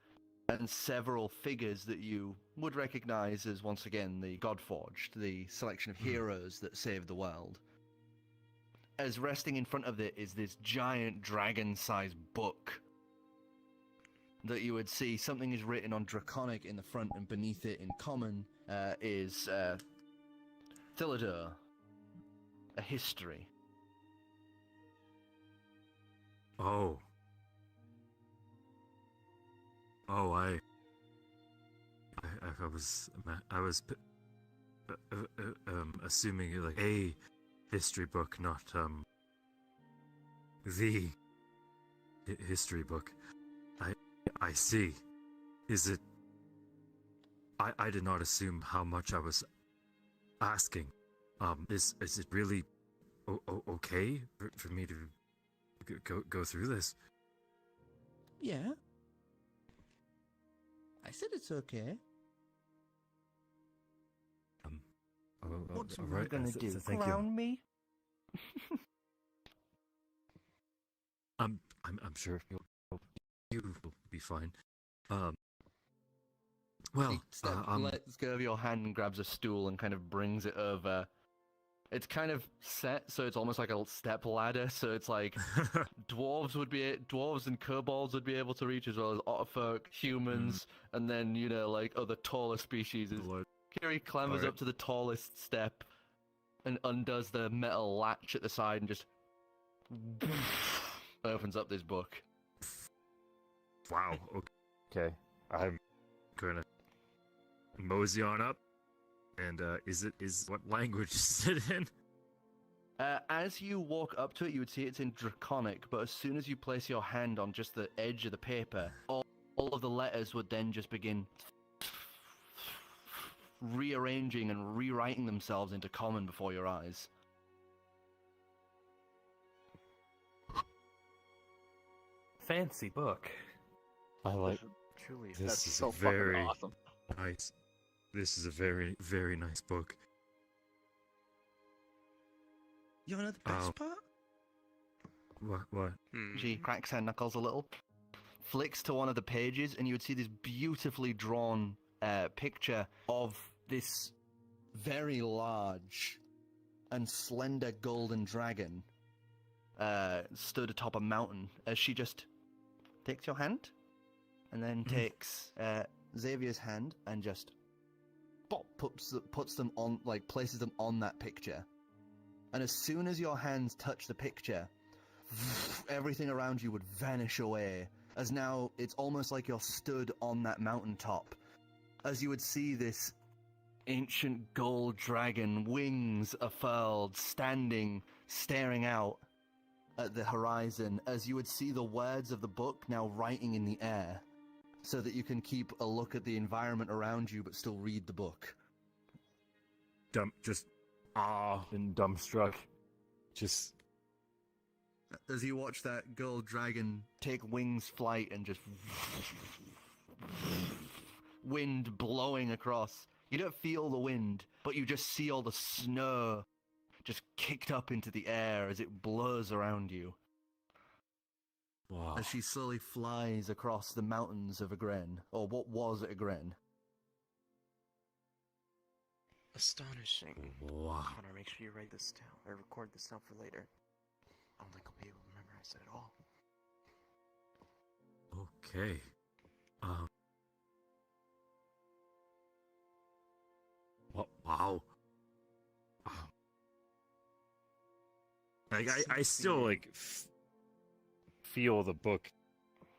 and several figures that you would recognize as, once again, the Godforged, the selection of heroes that saved the world. As resting in front of it is this giant dragon-sized book that you would see. Something is written on Draconic in the front, and beneath it in common is Thilladuhr, a history. Oh. Oh, I was assuming like a history book, not the history book. I see. Is it? I did not assume how much I was asking. Is it really okay for me to go through this? Yeah. I said it's okay. What's Red gonna do? Thank Ground me? I'm sure you will be fine. Well, lets go of your hand and grabs a stool and kind of brings it over. It's kind of set, so it's almost like a step ladder. So it's like dwarves and kobolds would be able to reach, as well as Otterfolk, humans, and then like other taller species. Kiri clambers up to the tallest step and undoes the metal latch at the side and just opens up this book. Wow. Okay. I'm gonna mosey on up. And what language is it in? As you walk up to it, you would see it's in Draconic, but as soon as you place your hand on just the edge of the paper, all of the letters would then just begin rearranging and rewriting themselves into common before your eyes. Fancy book. I like. Truly, This is a very nice. This is a very, very nice book. You know the best part? What? She cracks her knuckles a little, flicks to one of the pages, and you would see this beautifully drawn picture of this very large and slender golden dragon stood atop a mountain. As she just takes your hand, and then takes Xavier's hand and just puts them on, places them on that picture. And as soon as your hands touch the picture, everything around you would vanish away, as now it's almost like you're stood on that mountaintop. As you would see this ancient gold dragon, wings unfurled, standing, staring out at the horizon, as you would see the words of the book now writing in the air, so that you can keep a look at the environment around you but still read the book. Just and dumbstruck. Just as you watch that gold dragon take wings flight and just wind blowing across. You don't feel the wind, but you just see all the snow just kicked up into the air as it blows around you. Wow. As she slowly flies across the mountains of Agren, or what was Agren. Astonishing. Wow. Connor, make sure you write this down, or record this down for later. I don't think I'll be able to memorize it at all. Okay. Wow. Like I still feel the book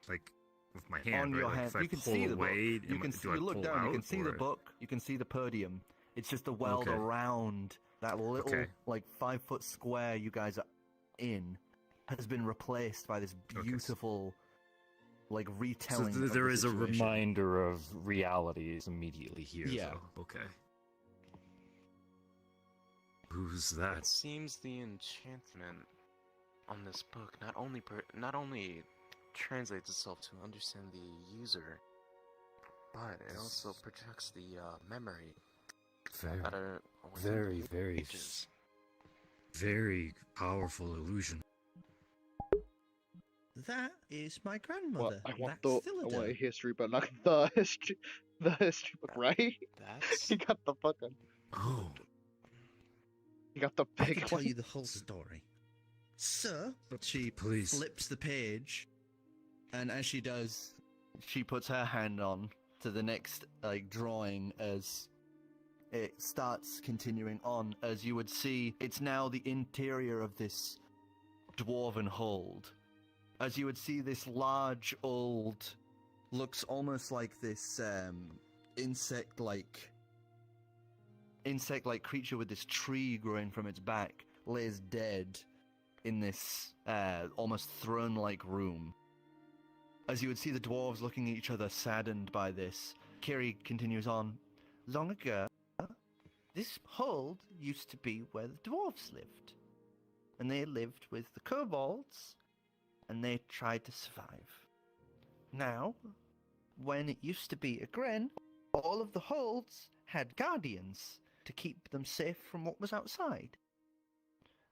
with my hand. On right? your Like, hand, if I you can pull see the away, book. You can do I look pull down. You out, can see the or- book. You can see the podium. It's just the world Okay. around that little, Okay. 5-foot square you guys are in has been replaced by this beautiful, retelling. So of there the is a situation. reminder of reality is immediately here. Yeah. though. Okay. Who's that? It seems the enchantment on this book not only translates itself to understand the user, but it also protects the memory. Very, Better very, very, ages. very powerful illusion. That is my grandmother. I want That's I want a Thilladuhr. history, but not the history book, right? That's... He got the fucking. Oh. He got the I big can tell one. you the whole story. So, she Please. flips the page. And as she does, she puts her hand on to the next drawing as it starts continuing on. As you would see, it's now the interior of this dwarven hold. As you would see, this large, old, looks almost like this insect-like creature with this tree growing from its back lays dead in this almost throne-like room. As you would see the dwarves looking at each other, saddened by this, Cari continues on. Long ago, this hold used to be where the dwarves lived. And they lived with the kobolds, and they tried to survive. Now, when it used to be a gren, all of the holds had guardians to keep them safe from what was outside.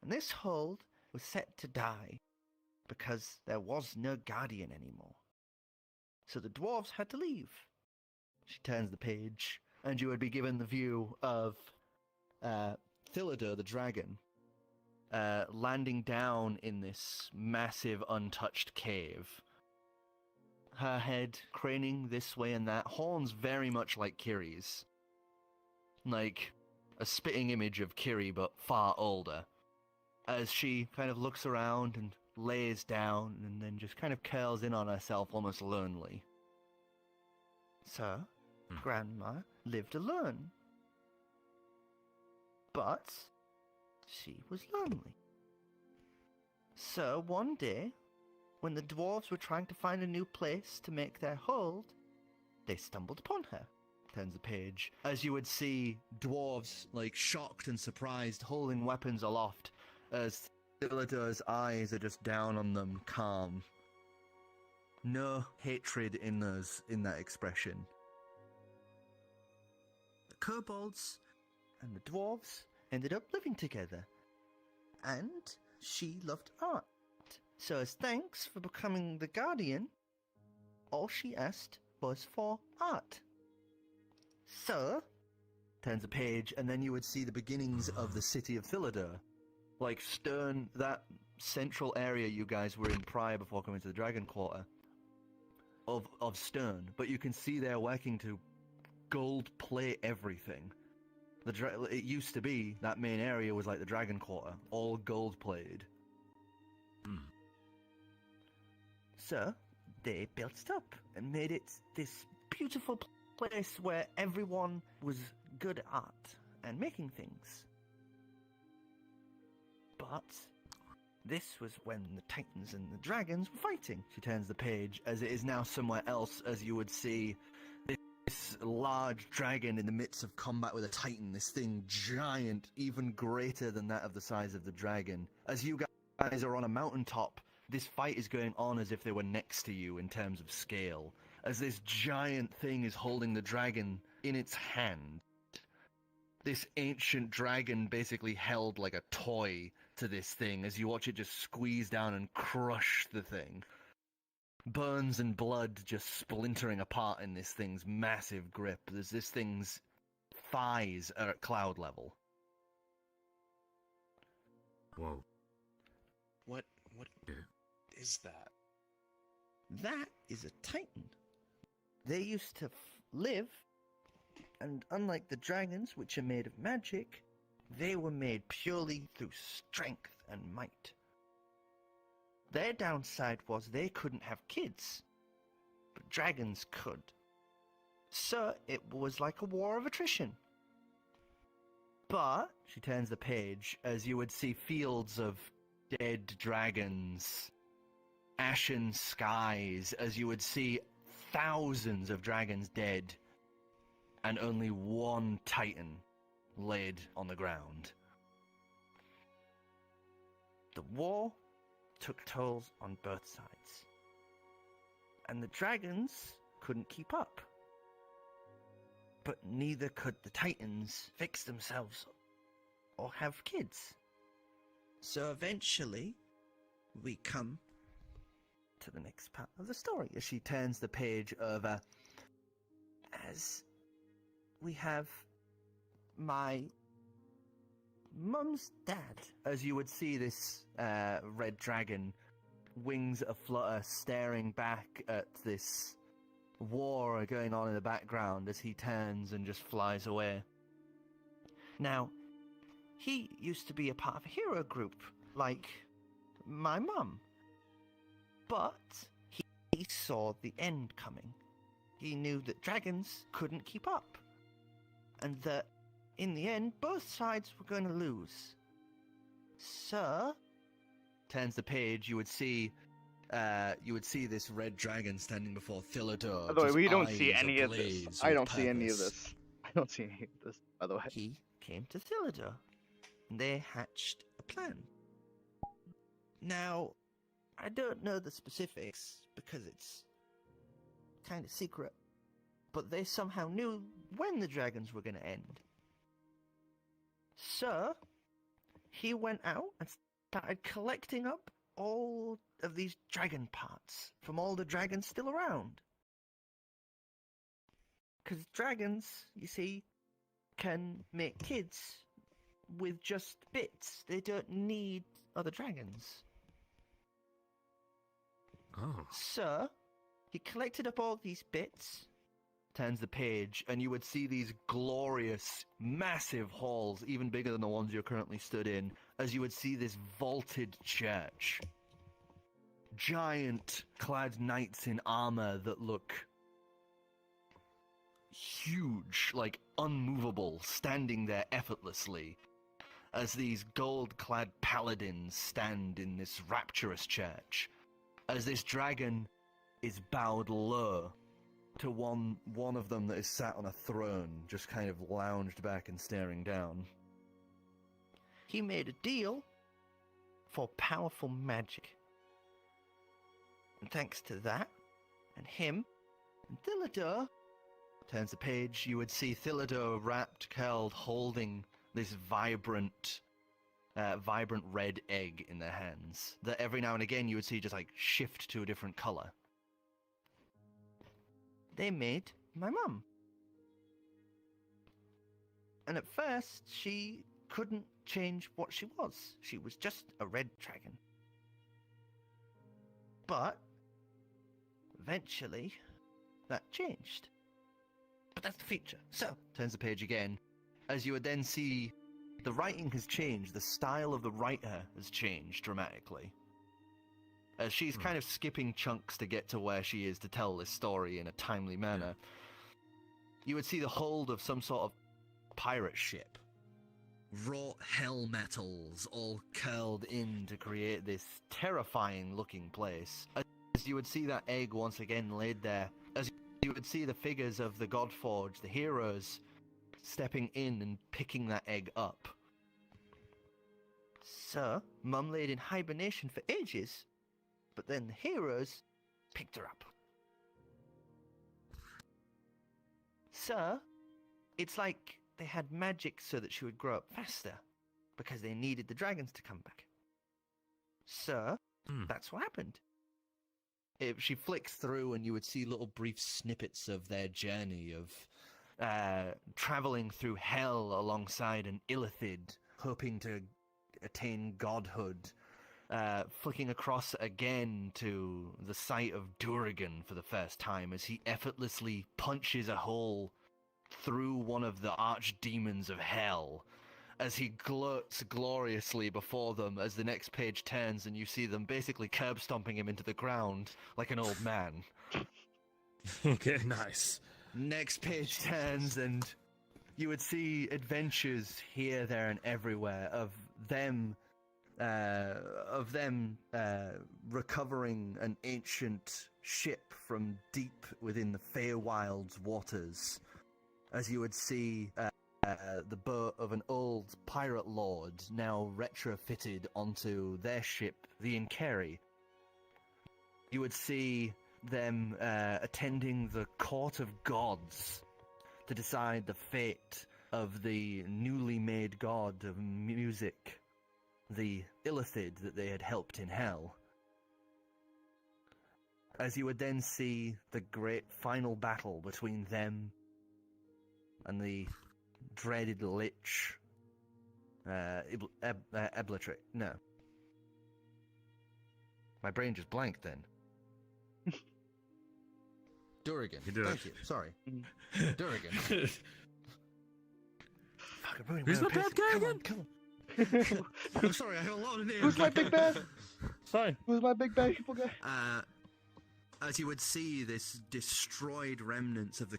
And this hold was set to die because there was no guardian anymore. So the dwarves had to leave. She turns the page, and you would be given the view of Thilladuhr, the dragon, landing down in this massive untouched cave. Her head craning this way and that, horns very much like Cari's. Like a spitting image of Cari, but far older. As she kind of looks around and lays down and then just kind of curls in on herself, almost lonely. So, Grandma lived alone. But she was lonely. So one day, when the dwarves were trying to find a new place to make their hold, they stumbled upon her. Turns the page. As you would see, dwarves, shocked and surprised, holding weapons aloft, as Thilladur's eyes are just down on them, calm. No hatred in that expression. The kobolds and the dwarves ended up living together. And she loved art. So as thanks for becoming the guardian, all she asked was for art. So, turns a page, and then you would see the beginnings of the city of Thilladuhr. Stern, that central area you guys were in prior before coming to the Dragon Quarter, of Stern. But you can see they're working to gold plate everything. It used to be, that main area was like the Dragon Quarter, all gold plated. So, they built it up and made it this beautiful place where everyone was good at art and making things. But this was when the Titans and the Dragons were fighting. She turns the page, as it is now somewhere else, as you would see this large dragon in the midst of combat with a Titan, this thing giant, even greater than that of the size of the dragon. As you guys are on a mountaintop, this fight is going on as if they were next to you in terms of scale, as this giant thing is holding the dragon in its hand. This ancient dragon basically held like a toy to this thing as you watch it just squeeze down and crush the thing. Burns and blood just splintering apart in this thing's massive grip. There's this thing's thighs are at cloud level. Whoa. What is that? That is a Titan. They used to live, and unlike the dragons, which are made of magic, they were made purely through strength and might. Their downside was they couldn't have kids, but dragons could. So it was like a war of attrition. But, she turns the page, as you would see fields of dead dragons, ashen skies, as you would see thousands of dragons dead, and only one Titan laid on the ground. The war took tolls on both sides, and the dragons couldn't keep up. but neither could the Titans fix themselves or have kids. So eventually, we come to the next part of the story as she turns the page over. As we have my mum's dad, as you would see this red dragon, wings aflutter, staring back at this war going on in the background as he turns and just flies away. Now, he used to be a part of a hero group, like my mum. But he saw the end coming. He knew that dragons couldn't keep up. And that, in the end, both sides were going to lose. Sir? Turns the page, you would see this red dragon standing before Thilladuhr. By the way, just we don't see eyes any of this. ablaze I with don't see any of purpose. this. I don't see any of this, by the way. He came to Thilladuhr, and they hatched a plan. Now, I don't know the specifics, because it's kind of secret, but they somehow knew when the dragons were going to end. So, he went out and started collecting up all of these dragon parts from all the dragons still around. Because dragons, you see, can make kids with just bits. They don't need other dragons. Oh. So, he collected up all these bits, turns the page, and you would see these glorious, massive halls, even bigger than the ones you're currently stood in, as you would see this vaulted church. Giant clad knights in armor that look huge, like unmovable, standing there effortlessly, as these gold-clad paladins stand in this rapturous church, as this dragon is bowed low to one of them that is sat on a throne, just kind of lounged back and staring down. He made a deal for powerful magic. And thanks to that, and him, and Thilladuhr, turns the page, you would see Thilladuhr wrapped, curled, holding this vibrant red egg in their hands, that every now and again you would see just like shift to a different color. They made my mum. And at first, she couldn't change what she was. She was just a red dragon. But eventually, that changed. But that's the future. So, turns the page again, as you would then see the writing has changed. The style of the writer has changed dramatically. As she's kind of skipping chunks to get to where she is to tell this story in a timely manner. You would see the hold of some sort of pirate ship. Wrought hell metals all curled in to create this terrifying looking place. As you would see that egg once again laid there. As you would see the figures of the Godforge, the heroes, stepping in and picking that egg up. So, Mum laid in hibernation for ages, but then the heroes picked her up. So, it's like they had magic so that she would grow up faster, because they needed the dragons to come back. So, that's what happened. She flicks through and you would see little brief snippets of their journey of traveling through hell alongside an illithid, hoping to attain godhood, flicking across again to the sight of Durigan for the first time as he effortlessly punches a hole through one of the archdemons of hell, as he gloats gloriously before them as the next page turns and you see them basically curb stomping him into the ground like an old man. Okay, nice. Next page turns and you would see adventures here, there, and everywhere of them recovering an ancient ship from deep within the Feywild's waters. As you would see the boat of an old pirate lord now retrofitted onto their ship, the Cari. You would see them attending the court of gods to decide the fate of the newly made god of music, the Illithid that they had helped in hell. As you would then see the great final battle between them and the dreaded Lich, Eblatric. No. My brain just blanked then. Durrigan. You do it. Thank you. Sorry. Durrigan. Fuck, I'm ruining Who's my the own bad pacing. guy Come again? on, come on. I'm sorry, I have a lot of names. Who's my big bad? Fine. Who's my big bad people guy? As you would see this destroyed remnants of the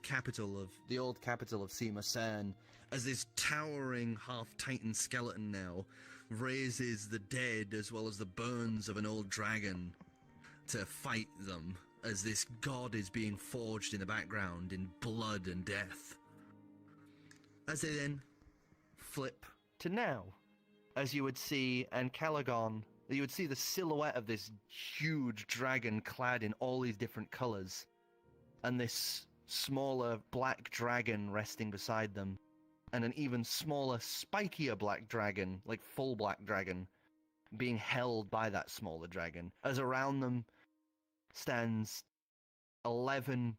old capital of Sima Sen, as this towering half-titan skeleton now raises the dead as well as the bones of an old dragon to fight them, as this god is being forged in the background in blood and death. As they then flip to now, as you would see, and Calagon, you would see the silhouette of this huge dragon clad in all these different colors, and this smaller black dragon resting beside them, and an even smaller, spikier black dragon, like full black dragon, being held by that smaller dragon, as around them stands 11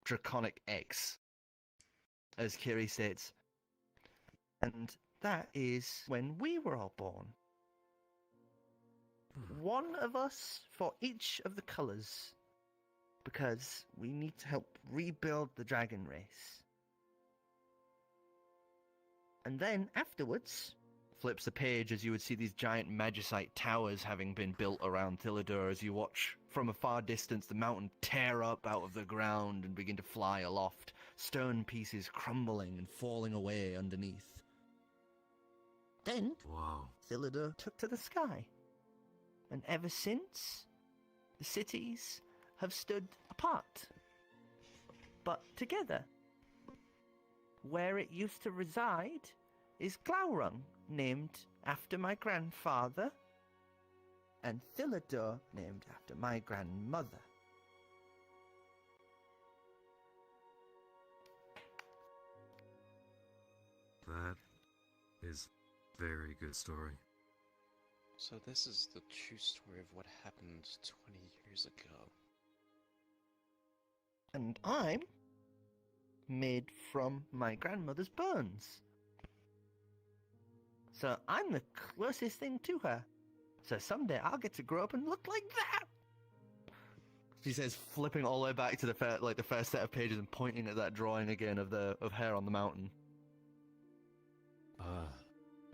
Draconic X, as Kiri states. And that is when we were all born. One of us for each of the colours, because we need to help rebuild the dragon race. And then afterwards, flips a page as you would see these giant magicite towers having been built around Thilladuhr, as you watch from a far distance the mountain tear up out of the ground and begin to fly aloft, stone pieces crumbling and falling away underneath. Then, Wow. Thilladuhr took to the sky. And ever since, the cities have stood apart, but together. Where it used to reside is Glaurung, named after my grandfather, and Thilladuhr, named after my grandmother. That is very good story. So this is the true story of what happened 20 years ago. And I'm made from my grandmother's bones. So I'm the closest thing to her. So someday I'll get to grow up and look like that. She says, flipping all the way back to the first set of pages and pointing at that drawing again of her on the mountain.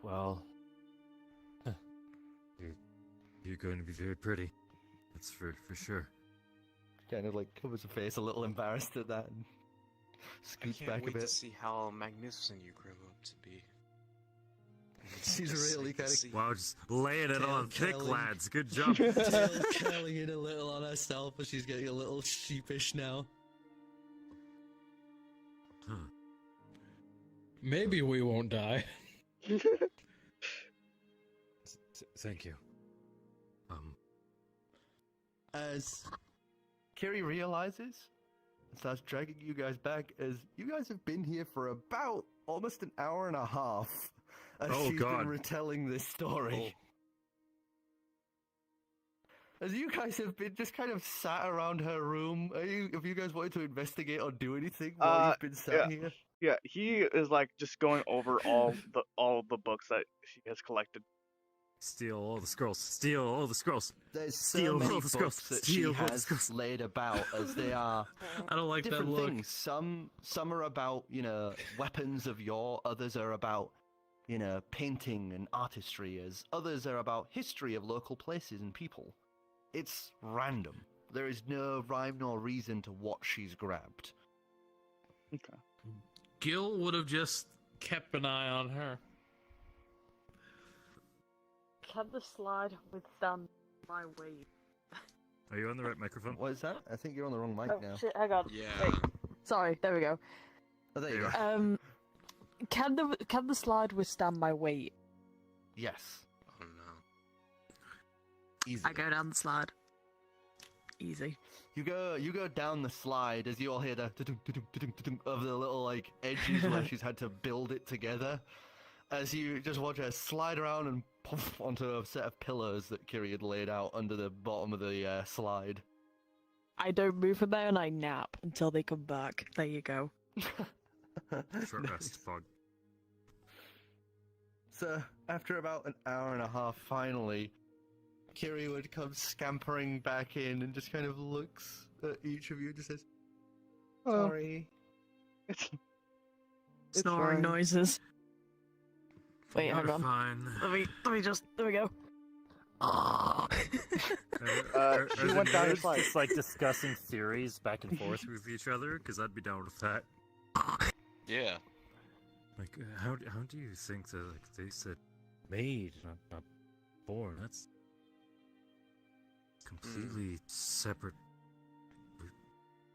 Well, you're going to be very pretty. That's for sure. Kind of like covers her face a little embarrassed at that and scoots I back can't a wait to bit. see how magnificent you grow up to be. She's Just really like to kind of see- Wow, just laying it Tail on thick, curling. lads. Good job. Tail curling in a little on herself, but she's getting a little sheepish now. Huh. Maybe we won't die. Thank you. As Kiri realizes and starts dragging you guys back, as you guys have been here for about almost an hour and a half as Oh, she's God. been retelling this story. As you guys have been just kind of sat around her room, have you guys wanted to investigate or do anything while you've been sat here? Yeah, he is like just going over all the books that she has collected. Steal all the scrolls. Steal all the scrolls. There's so Steal many all the scrolls. books that Steal she all the has scrolls. laid about, as they are I don't like that different look. things. Some are about, weapons of yore. Others are about, painting and artistry. As others are about history of local places and people. It's random. There is no rhyme nor reason to what she's grabbed. Okay. Gill would have just kept an eye on her. Can the slide withstand my weight? Are you on the right microphone? What is that? I think you're on the wrong mic Oh now. shit, hang on. Yeah. Wait. Sorry, there we go. Oh, there you go. Can the slide withstand my weight? Yes. Oh no. Easy. I go down the slide. Easy. You go down the slide as you all hear the of the little like edges where she's had to build it together. As you just watch her slide around and poof onto a set of pillars that Kiri had laid out under the bottom of the slide. I don't move from there and I nap until they come back. There you go. Short rest, fog. So after about an hour and a half, finally, Kiri would come scampering back in and just kind of looks at each of you and just says, "Sorry." It's Snoring fine. noises. Wait, You're hang on. fine. Let me just. There we go. She went down the slide. Just like discussing theories back and forth. with each other, because I'd be down with that. Yeah. Like, how do you think that, like, they said Made, not born. that's completely separate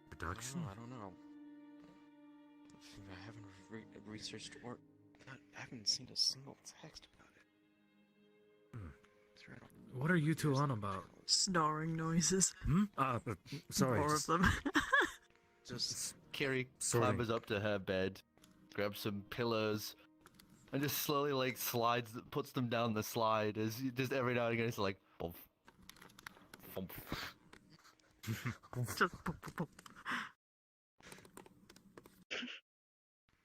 production? I don't know. I haven't researched or I haven't seen a single text about it. It's right on. What are you two on about? Snoring noises. Sorry. More of just- them. Just Kiri Sorry. clambers up to her bed, grabs some pillows, and just slowly like puts them down the slide. As you, just every now and again, it's like bump, bump. Just pop, pop, pop.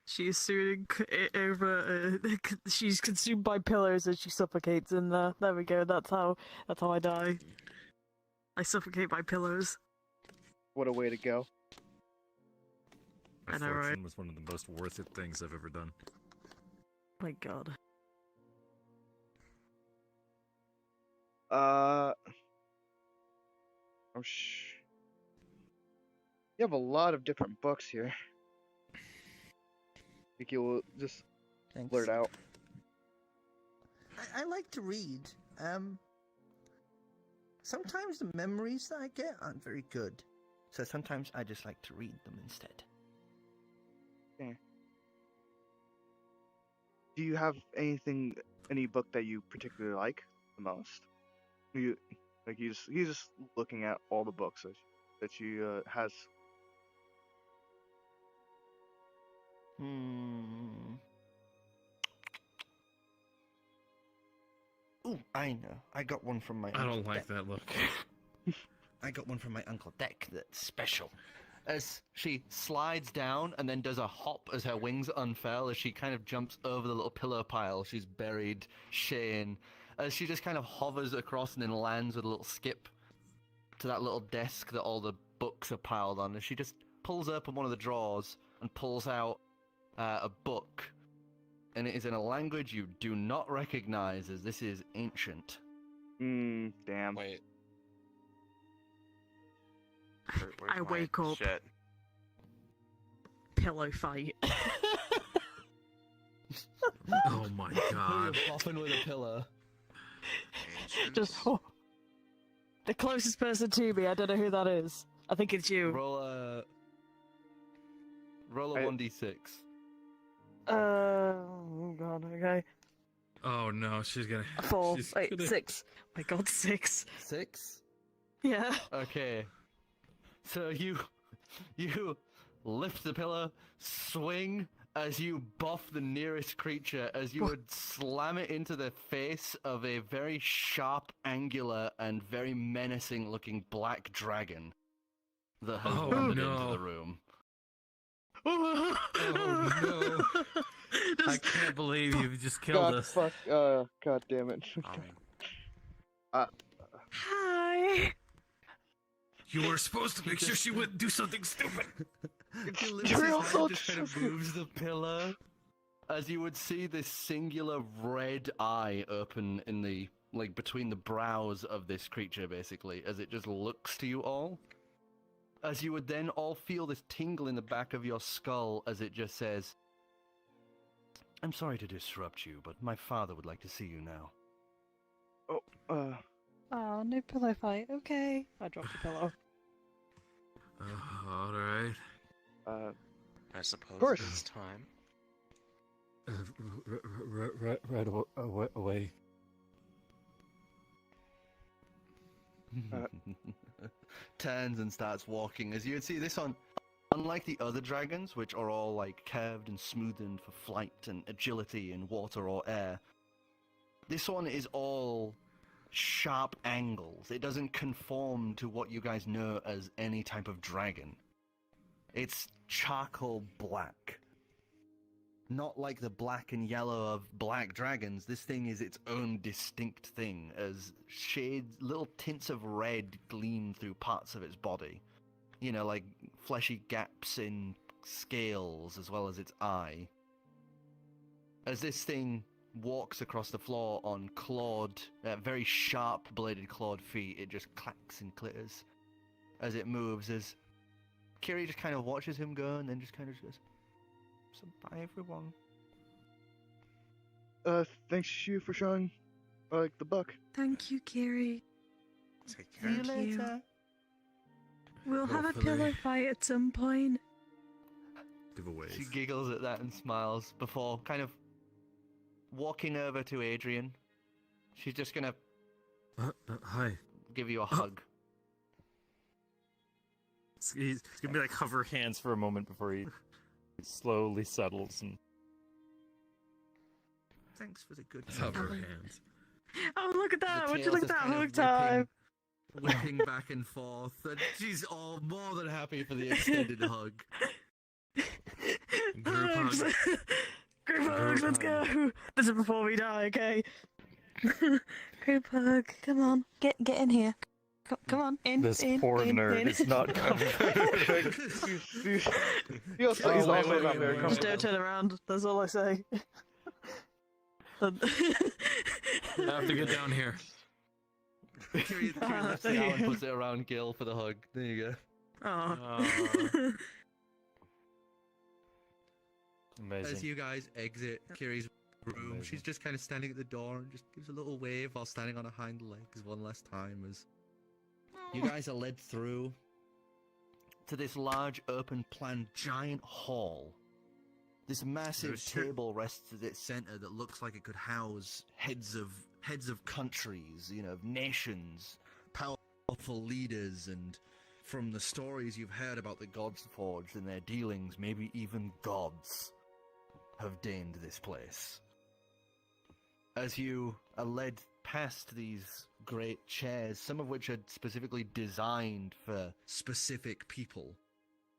She's soothing over. She's consumed by pillars as she suffocates in there. There we go. That's how I die. I suffocate by pillows. What a way to go. My I know, right? fortune was one of the most worth it things I've ever done. My God. You have a lot of different books here. I think you'll just Thanks. blurt out. I like to read. Sometimes the memories that I get aren't very good. So sometimes I just like to read them instead. Okay. Do you have any book that you particularly like the most? He's just looking at all the books that she has. Ooh, I know. I got one from my I Uncle don't like Deck. that look. I got one from my Uncle Deck that's special. As she slides down and then does a hop as her wings unfurl, as she kind of jumps over the little pillow pile she's buried Shane, as she just kind of hovers across and then lands with a little skip to that little desk that all the books are piled on, as she just pulls open one of the drawers and pulls out a book. And it is in a language you do not recognize, as this is ancient. Damn. Wait. I wake up. Shit. Pillow fight. Oh my god. You're bopping with a pillow. Just the closest person to me. I don't know who that is. I think it's you. Roll a 1d6. Oh God. Okay. Oh no, she's gonna. 4. she's Wait, gonna- 6. My God, 6. 6? Yeah. Okay. So you lift the pillow, swing as you buff the nearest creature, as you would slam it into the face of a very sharp, angular, and very menacing-looking black dragon that has Oh, wandered no. into the room. Oh no! I can't believe you just killed us. Fuck. God damn it. Hi. You were supposed to make sure she wouldn't do something stupid. He lifts his hand, just kind of moves the pillow, as you would see this singular red eye open in the, like, between the brows of this creature, basically, as it just looks to you all. As you would then all feel this tingle in the back of your skull as it just says, "I'm sorry to disrupt you, but my father would like to see you now." Oh, no pillow fight. Okay. I dropped the pillow. Alright. I suppose course. it's time. Right away. Turns and starts walking. As you would see, this one, unlike the other dragons, which are all like curved and smoothened for flight and agility in water or air, this one is all sharp angles. It doesn't conform to what you guys know as any type of dragon. It's charcoal black. Not like the black and yellow of black dragons. This thing is its own distinct thing, as shades, little tints of red gleam through parts of its body. You know, like fleshy gaps in scales as well as its eye. As this thing walks across the floor on clawed, very sharp-bladed clawed feet, it just clacks and clitters as it moves, as Kiri just kind of watches him go and then just kind of goes, "So bye, everyone." Thanks you for showing, the book. Thank you, Kiri. See Thank you you. later. We'll have a Hopefully. pillow fight at some point. Give a She wave. giggles at that and smiles before kind of walking over to Adrian. She's just gonna Hi. give you a hug. He's gonna be like hover hands for a moment before he slowly settles and Thanks for the good Hover time. hands. Oh, look at that! The Would you tails look at just that kind of hug time? whipping back and forth, and she's all more than happy for the extended hug. Group Hugs! hug. Group hugs, let's go! This is before we die, okay? Group hug. Come on, get in here. Come on, in. this in, poor in, nerd in. is not coming. He's Oh, also wait, not very wait. Just comfortable. don't turn around, that's all I say. I have to get down here. Kiri lifts it out and puts it around Gill for the hug. There you go. Oh. Amazing. As you guys exit Kiri's room, Amazing. she's just kind of standing at the door and just gives a little wave while standing on her hind legs one last time as you guys are led through to this large open plan giant hall. This massive table rests at its center that looks like it could house heads of countries, you know, of nations, powerful leaders, and from the stories you've heard about the Gods Forged and their dealings, maybe even gods have deigned this place. As you are led past these great chairs, some of which are specifically designed for specific people,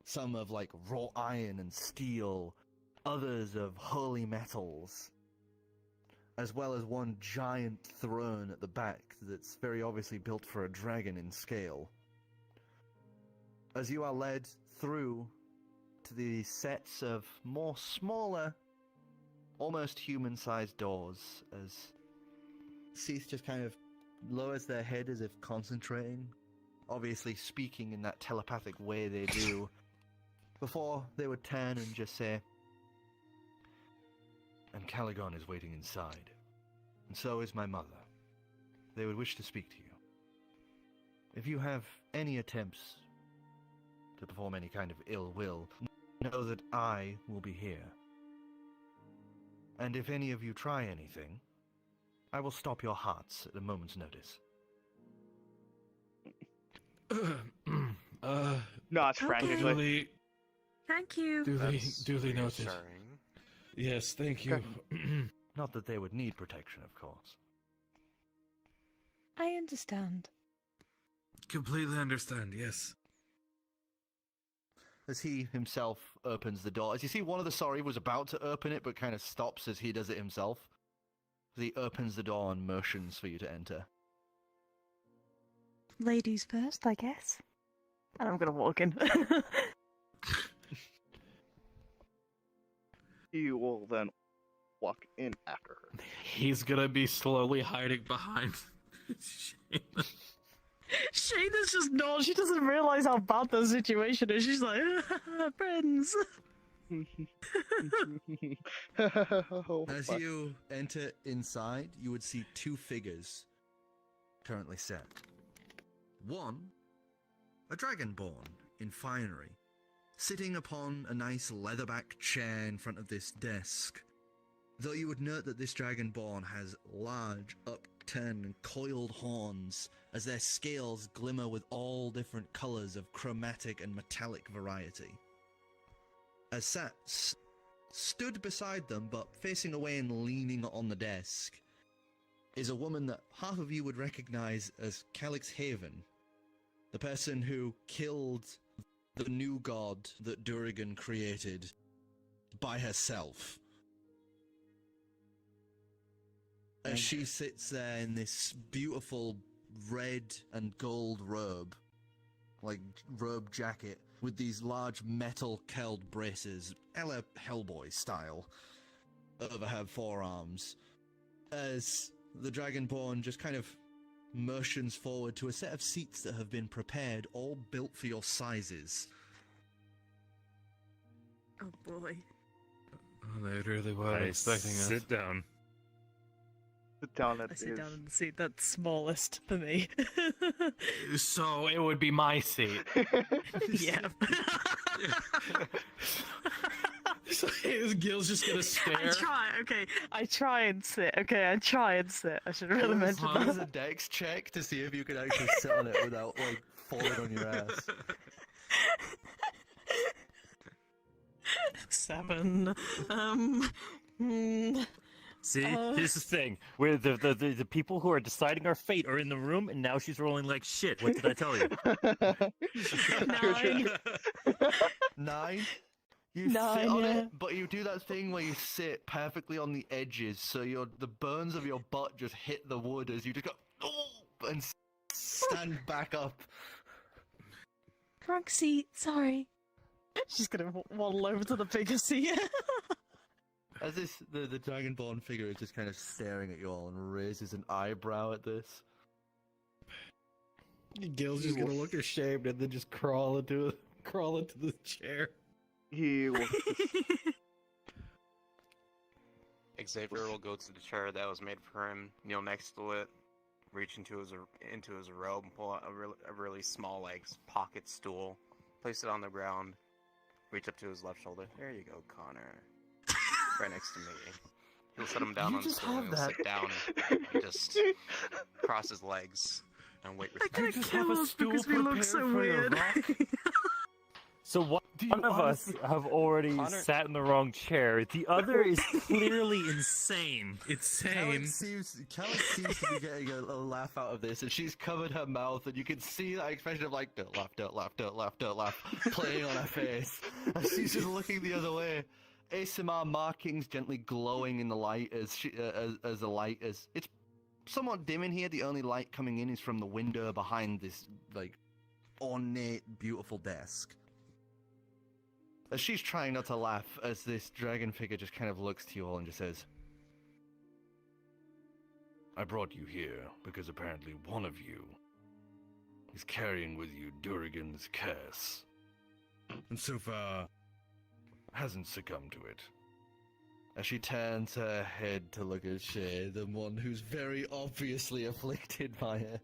some of like raw iron and steel, others of holy metals, as well as one giant throne at the back that's very obviously built for a dragon in scale. As you are led through to the sets of more smaller, almost human-sized doors, as Seath just kind of lowers their head as if concentrating, obviously speaking in that telepathic way they do, before they would turn and just say, "And Caligon is waiting inside, and so is my mother. They would wish to speak to you. If you have any attempts to perform any kind of ill will, know that I will be here. And if any of you try anything, I will stop your hearts at a moment's notice." Nods frantically. Duly, Thank you. duly noted. Reassuring. Yes, thank you. Not that they would need protection, of course. I understand. Completely understand, yes. As he himself opens the door, as you see, one of the Sorry was about to open it, but kind of stops as he does it himself. As he opens the door and motions for you to enter. Ladies first, I guess. And I'm gonna walk in. You will then walk in after her. He's gonna be slowly hiding behind Shaena. Shayna's just not, she doesn't realise how bad the situation is. She's like, friends. As you enter inside, you would see two figures currently set. One, a dragonborn in finery, sitting upon a nice leatherback chair in front of this desk. Though you would note that this dragonborn has large, upturned and coiled horns as their scales glimmer with all different colors of chromatic and metallic variety. As stood beside them, but facing away and leaning on the desk, is a woman that half of you would recognize as Calix Haven, the person who killed the new god that Durigan created by herself. As she sits there in this beautiful red and gold robe, like robe jacket, with these large metal curled braces, a la Hellboy style, over her forearms, as the Dragonborn just kind of motions forward to a set of seats that have been prepared, all built for your sizes. Oh boy. Oh, they really were I expecting us. sit down. Sit down at I sit his. down in the seat that's smallest for me. So it would be my seat. Yeah. So Gil's just gonna stare. I try and sit. Okay, I try and sit. I should really mention Give us that. a dex check to see if you can actually sit on it without, like, falling on your ass. 7. See, here's the thing: where the people who are deciding our fate are in the room, and now she's rolling like shit. What did I tell you? 9. 9? You 9, sit on yeah. it, but you do that thing where you sit perfectly on the edges, so the bones of your butt just hit the wood as you just go, oh, and stand back up. Wrong seat, sorry. She's gonna waddle over to the bigger seat. As the Dragonborn figure is just kind of staring at you all and raises an eyebrow at this. Gil's just gonna look ashamed and then just crawl into the chair. He will. Xavier will go to the chair that was made for him, kneel next to it, reach into his robe, and pull out a really small like pocket stool, place it on the ground, reach up to his left shoulder. There you go, Connor. Right next to me. He'll set him down You on the just stool. have He'll that. sit down and just cross his legs and wait. I respectfully. can't kill us because we look so weird. So one of us have already sat in the wrong chair. The other is clearly insane. Insane. Calix seems to be getting a laugh out of this, and she's covered her mouth, and you can see that expression of like, don't laugh, don't laugh, don't laugh, don't laugh, playing on her face. And she's just looking the other way. ASMR markings gently glowing in the light as the light is. It's somewhat dim in here. The only light coming in is from the window behind this, like, ornate, beautiful desk. As she's trying not to laugh, as this dragon figure just kind of looks to you all and just says, I brought you here because apparently one of you is carrying with you Durigan's curse, and so far hasn't succumbed to it. as she turns her head to look at Shay, the one who's very obviously afflicted by it.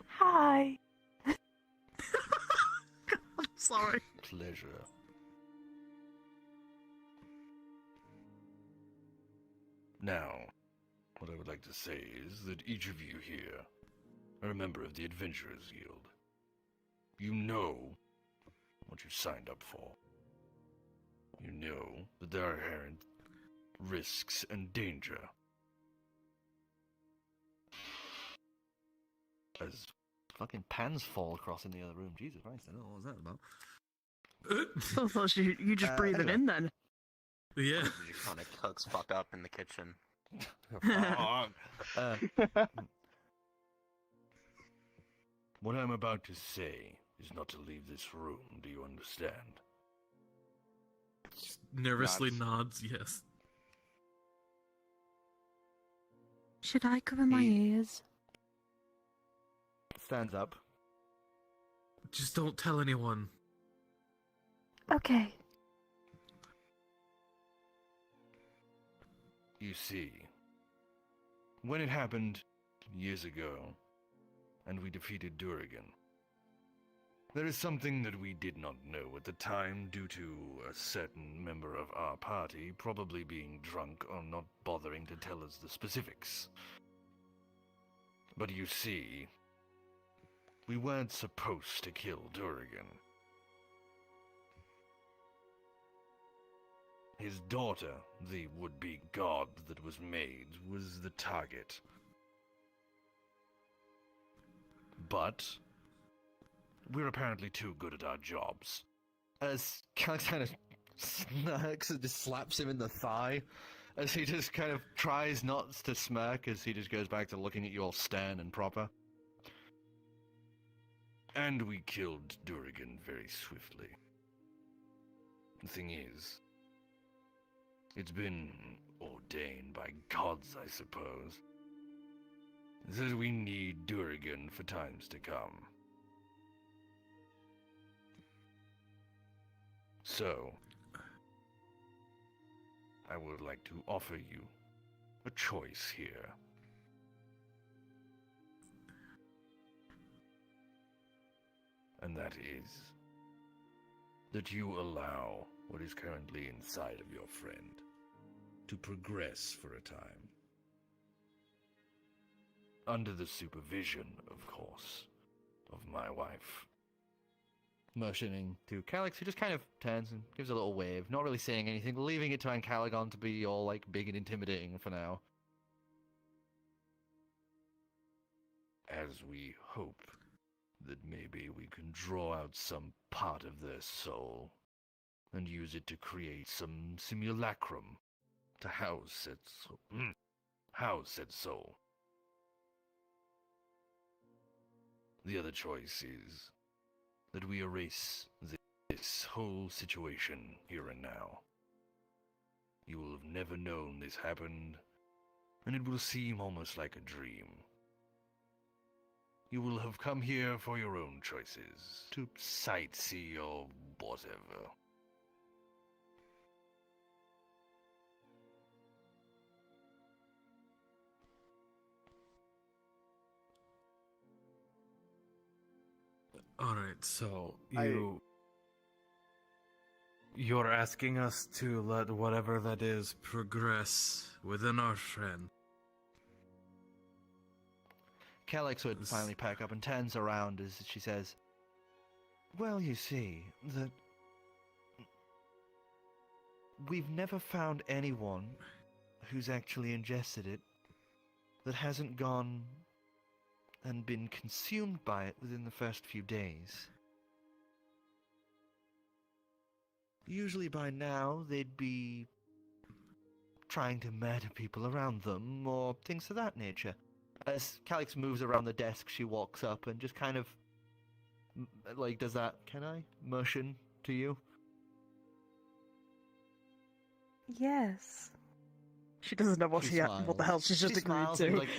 Hi. I'm sorry. Pleasure. Now, what I would like to say is that each of you here are a member of the Adventurers Guild. You know what you signed up for. You know that there are inherent risks and danger. As fucking pans fall across in the other room. Jesus Christ, I don't know what was that about. I thought you just breathe it in then. Yeah. You kind of cooks fucked up in the kitchen. What I'm about to say is not to leave this room, do you understand? Nervously nods, yes. Should I cover my ears? Stands up. Just don't tell anyone. Okay. You see, when it happened years ago, and we defeated Durigan, there is something that we did not know at the time due to a certain member of our party probably being drunk or not bothering to tell us the specifics. But you see, we weren't supposed to kill Durigan. His daughter, the would-be god that was made, was the target. But we're apparently too good at our jobs. As Calix kind of smirks and just slaps him in the thigh, as he just kind of tries not to smirk, as he just goes back to looking at you all stern and proper. And we killed Durigan very swiftly. The thing is, it's been ordained by gods, I suppose, that we need Durigan for times to come. So, I would like to offer you a choice here. And that is that you allow what is currently inside of your friend to progress for a time. Under the supervision, of course, of my wife. Motioning to Calix, who just kind of turns and gives a little wave, not really saying anything, leaving it to Ancalagon to be all, like, big and intimidating for now. As we hope that maybe we can draw out some part of their soul and use it to create some simulacrum to house said soul. The other choice is that we erase this whole situation here and now. You will have never known this happened, and it will seem almost like a dream. You will have come here for your own choices, to sightsee or whatever. Alright, so you're asking us to let whatever that is progress within our friend. Calix would finally pack up and turns around as she says, well, you see, that we've never found anyone who's actually ingested it that hasn't gone and been consumed by it within the first few days. Usually by now, they'd be trying to murder people around them, or things of that nature. As Calix moves around the desk, she walks up and just kind of, like, does that, can I, motion to you? Yes. She doesn't know what what the hell she's just She agreed smiles to. and, like,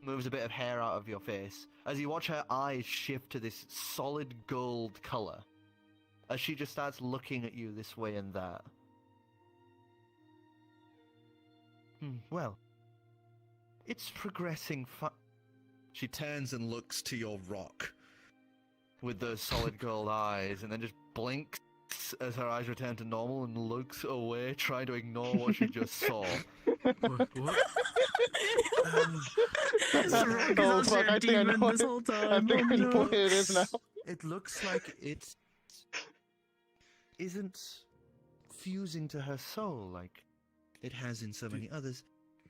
moves a bit of hair out of your face as you watch her eyes shift to this solid gold color as she just starts looking at you this way and that. Well, it's progressing She turns and looks to your rock with those solid gold eyes and then just blinks as her eyes return to normal and looks away, trying to ignore what she just saw. What? Oh fuck! I think I know this whole time. I think I know what it is now. It looks like it isn't fusing to her soul like it has in so many others.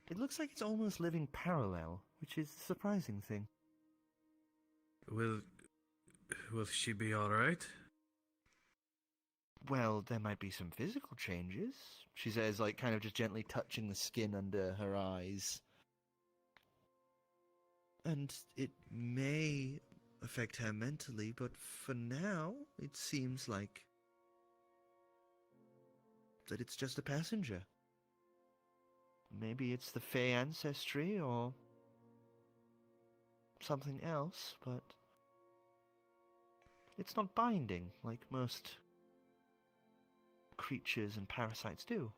It looks like it's almost living parallel, which is a surprising thing. Will she be alright? Well, there might be some physical changes, she says, like, kind of just gently touching the skin under her eyes. And it may affect her mentally, but for now, it seems like that it's just a passenger. Maybe it's the Fey ancestry or something else, but it's not binding like most creatures and parasites do.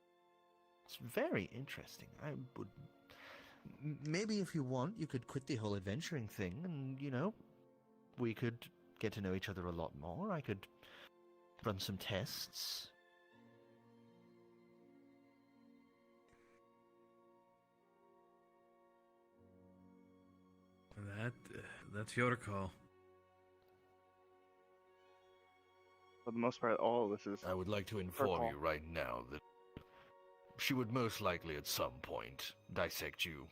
It's very interesting. I would... Maybe if you want, you could quit the whole adventuring thing and, you know, we could get to know each other a lot more. I could run some tests. That's your call. For the most part, all of this is. I would like to her inform call. you right now that she would most likely at some point dissect you.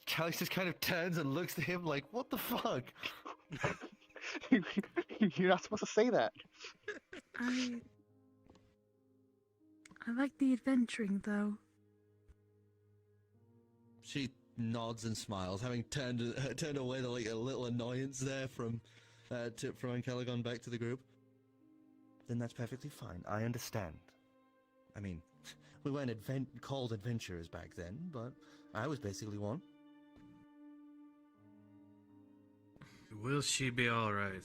Calix just kind of turns and looks at him like, what the fuck? You're not supposed to say that. I like the adventuring, though. She nods and smiles, having turned away the, like, a little annoyance there from Ankelagon back to the group. Then that's perfectly fine. I understand. I mean, we weren't called adventurers back then, but I was basically one. Will she be alright?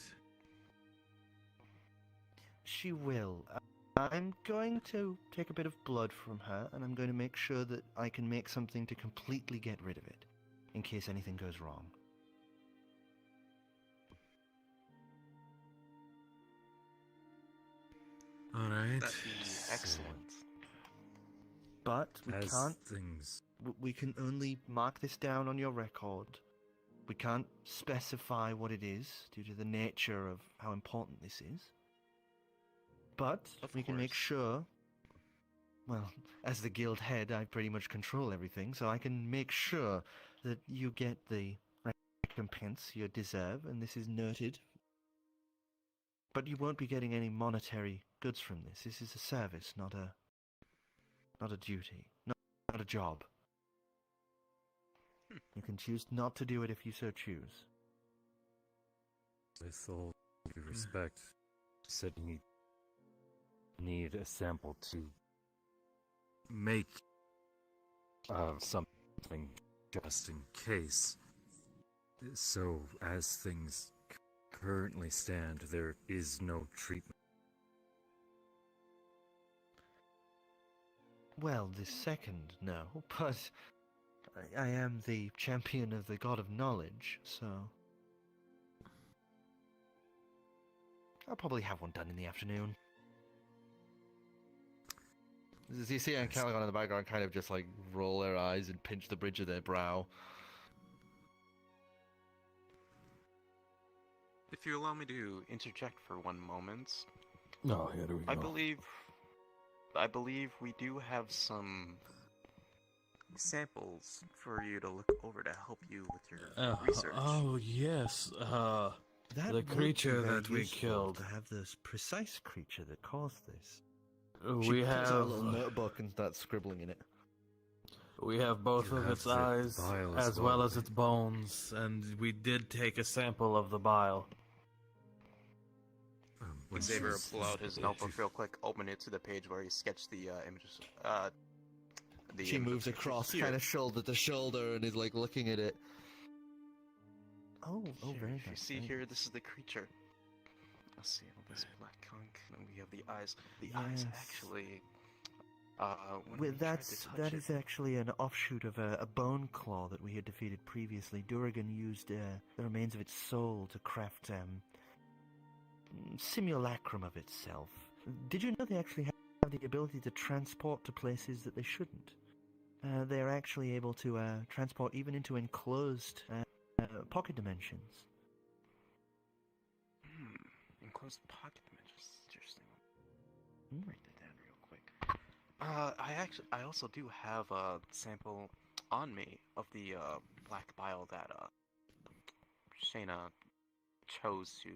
She will. I'm going to take a bit of blood from her, and I'm going to make sure that I can make something to completely get rid of it, in case anything goes wrong. Alright. That'd be excellent. But we As can't. things. We can only mark this down on your record. We can't specify what it is due to the nature of how important this is. But we can make sure. Well, as the guild head, I pretty much control everything, so I can make sure that you get the recompense you deserve, and this is noted. But you won't be getting any monetary goods from this. This is a service, not a duty, not a job. You can choose not to do it if you so choose. With all due respect, said you need a sample to make something just in case. So, as things currently stand, there is no treatment. Well, this second, no, but I am the champion of the god of knowledge, so I'll probably have one done in the afternoon. As you see Ankelagon in the background kind of just like roll their eyes and pinch the bridge of their brow. If you allow me to interject for one moment, Oh, here we go. I believe we do have some samples for you to look over to help you with your research. Oh, yes. That The would be creature very that we useful killed. to have this precise creature that caused this. We She pulls out a have little notebook and starts scribbling in it. we have both You of have its the eyes bile as as well well, as its bones, and we did take a sample of the bile. Xavier will pull out his notebook real quick, open it to the page where he sketched the images. She moves across, kind of shoulder to shoulder, and is like looking at it. Oh, very If you nice. see very here, nice. this is the creature. Let's see, all this black conch, and we have the eyes. The eyes Yes. actually. When Well, we tried to touch that it- is actually an offshoot of a bone claw that we had defeated previously. Durigan used the remains of its soul to craft simulacrum of itself. Did you know they actually have the ability to transport to places that they shouldn't? They are actually able to transport even into enclosed pocket dimensions. Enclosed pocket dimensions. Interesting. Hmm. Write that down real quick. I also do have a sample on me of the black bile that Shaena chose to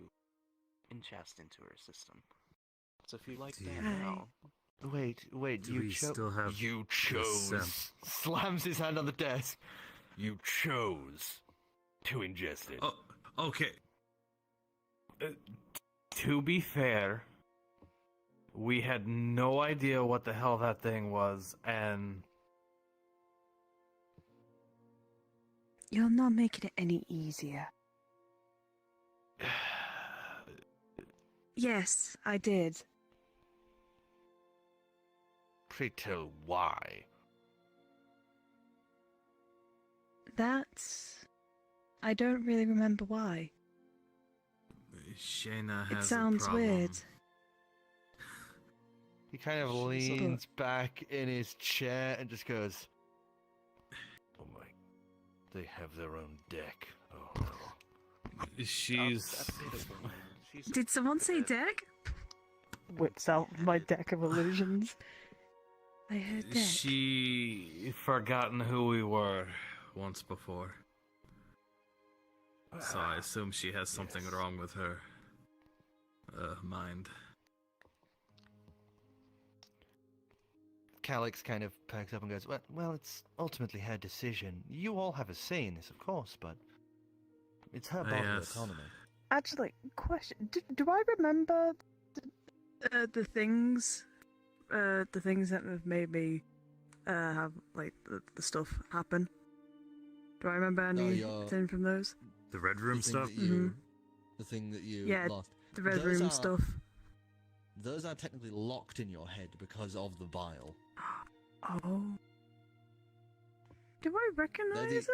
ingest into her system. So if you like that now. Wait, Do you we still have You the sample? chose. Slams his hand on the desk. You chose to ingest it. Oh, okay. To be fair, we had no idea what the hell that thing was, and You're not making it any easier. Yes, I did. Pray tell why. That's... I don't really remember why. Shaena has It sounds a problem. weird. He kind of leans back in his chair and just goes, They have their own deck. Oh no. She's. Did someone say deck? Whips out my deck of illusions. I heard deck. She forgotten who we were once before. So I assume she has something wrong with her mind. Calix kind of perks up and goes, well, it's ultimately her decision. You all have a say in this, of course, but it's her bodily autonomy. Actually, question: do I remember the things that have made me have like the stuff happen? Do I remember anything from those? The Red Room stuff? The thing that you Yeah, lost. the Red Those Room are- stuff. Those are technically locked in your head because of the bile. Oh. Do I recognize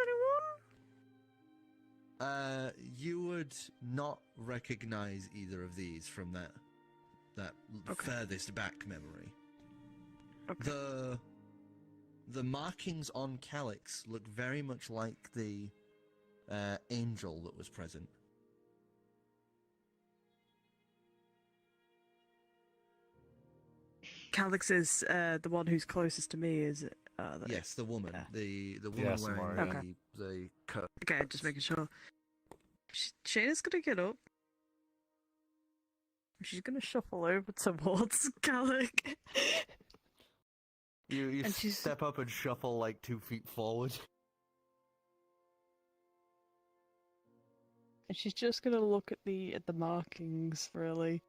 anyone? You would not recognize either of these from that furthest back memory. Okay. The markings on Calix look very much like the angel that was present. Calix is the one who's closest to me. Is it? Yes, the woman. The woman Yeah, wearing Samara. Okay. the coat. Okay, just making sure. Shaena's gonna get up. She's gonna shuffle over towards Calix. You And she's- step up and shuffle like 2 feet forward. And she's just gonna look at the markings, really,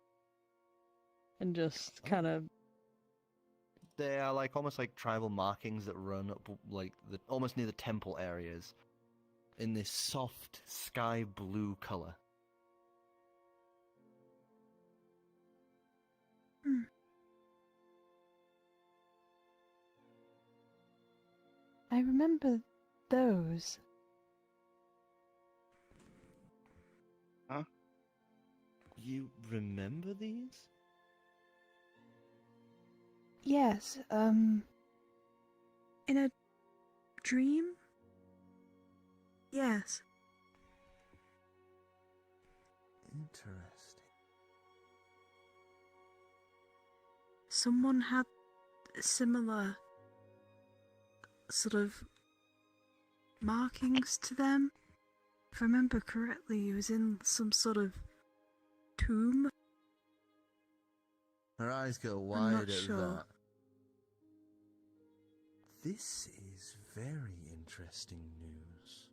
and just kind of. They are like almost like tribal markings that run up like almost near the temple areas, in this soft sky blue color. I remember those. Huh? You remember these? Yes, In a dream? Yes. Interesting. Someone had similar sort of markings to them. If I remember correctly, he was in some sort of tomb. Her eyes go I'm wide not at sure. that. This is very interesting news.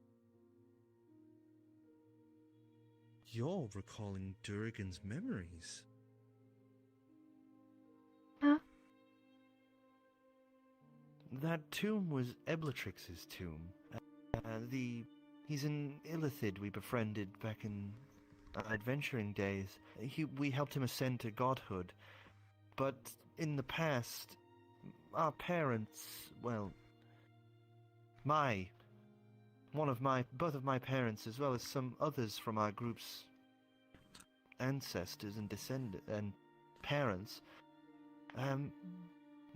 You're recalling Durrigan's memories. Huh? That tomb was Eblatrix's tomb. He's an Illithid we befriended back in our adventuring days. We helped him ascend to godhood. But in the past, our parents, well, both of my parents, as well as some others from our group's ancestors and parents,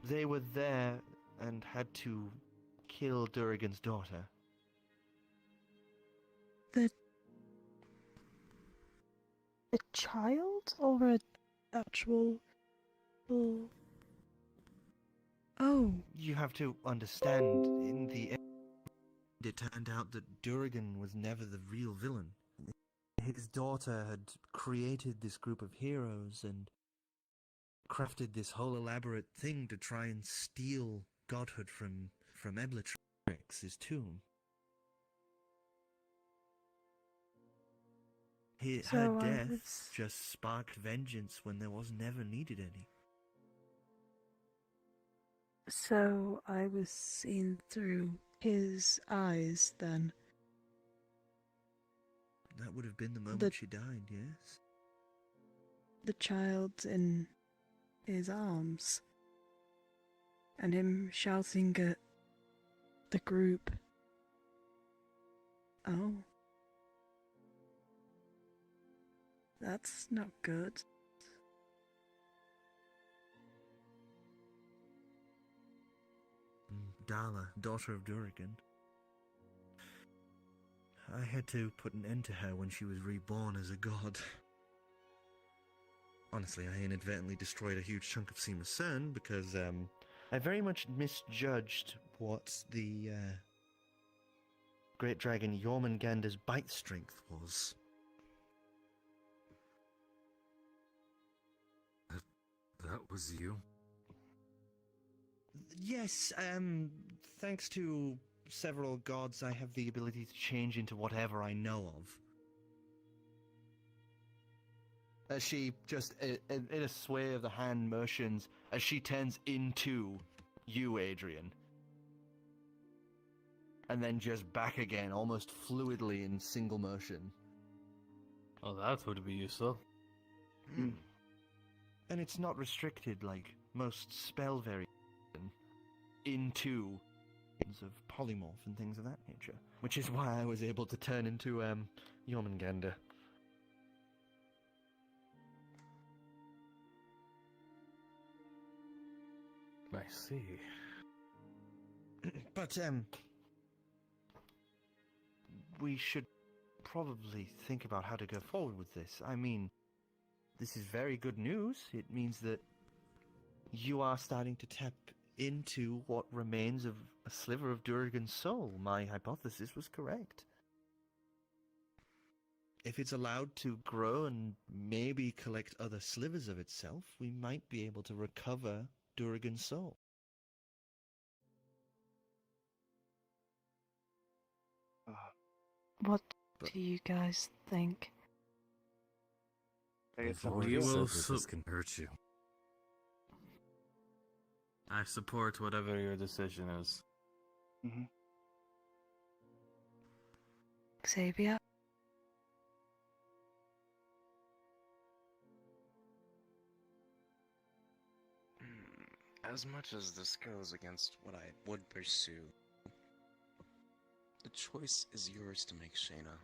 they were there and had to kill Durrigan's daughter. A child or an actual? Oh. You have to understand, in the end, it turned out that Durrigan was never the real villain. His daughter had created this group of heroes and crafted this whole elaborate thing to try and steal godhood from Eblatrix's tomb. Her So I death was- just sparked vengeance when there was never needed any. So I was seeing through his eyes then. That would have been the moment she died, yes? The child in his arms. And him shouting at the group. Oh. That's not good. Dala, daughter of Durrigan. I had to put an end to her when she was reborn as a god. Honestly, I inadvertently destroyed a huge chunk of Seema Cern because, I very much misjudged what the, Great Dragon Jormungandr's bite strength was. That was you? Yes, thanks to several gods, I have the ability to change into whatever I know of. As she just, in a sway of the hand, motions as she turns into you, Adrian. And then just back again, almost fluidly in single motion. Oh, that would be useful. And it's not restricted like most spell variation into of polymorph and things of that nature. Which is why I was able to turn into, Jormungandr. I see. But, we should probably think about how to go forward with this. I mean, this is very good news. It means that you are starting to tap into what remains of a sliver of Durgan's soul. My hypothesis was correct. If it's allowed to grow and maybe collect other slivers of itself, we might be able to recover Durgan's soul. What do you guys think? I've We already will said that this can hurt you. I support whatever your decision is. Xavier? As much as this goes against what I would pursue, the choice is yours to make, Shaena.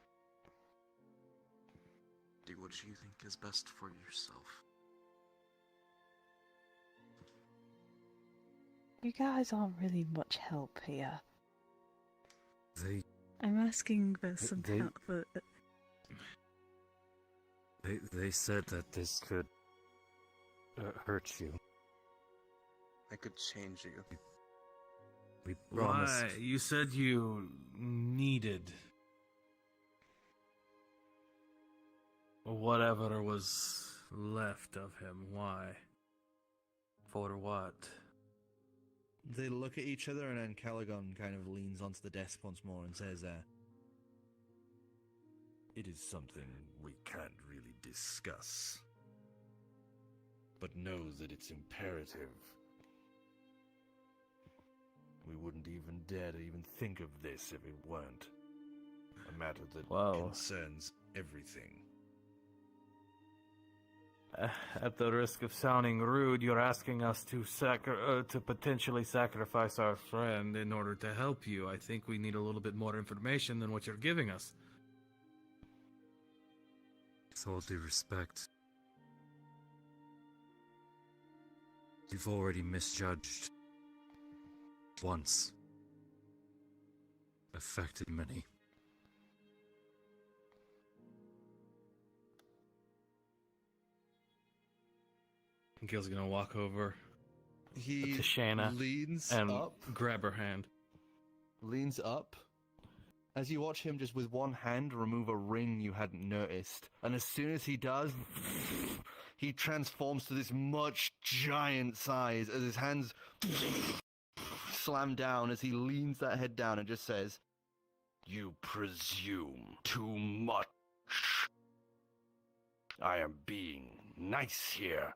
Do what you think is best for yourself. You guys aren't really much help here. I'm asking for some help. They said that this could hurt you. I could change you. We promised. Why? You said you needed whatever was left of him. Why? For what? They look at each other, and then Caligon kind of leans onto the desk once more and says, It is something we can't really discuss. But know that it's imperative. We wouldn't even dare to even think of this if it weren't a matter that concerns everything. At the risk of sounding rude, you're asking us to potentially sacrifice our friend in order to help you. I think we need a little bit more information than what you're giving us. With all due respect, you've already misjudged once. Affected many. Gill's gonna walk over He to Shaena leans and up. grab her hand. Leans up. As you watch him just with one hand remove a ring you hadn't noticed. And as soon as he does, he transforms to this much giant size as his hands slam down as he leans that head down and just says, You presume too much. I am being nice here.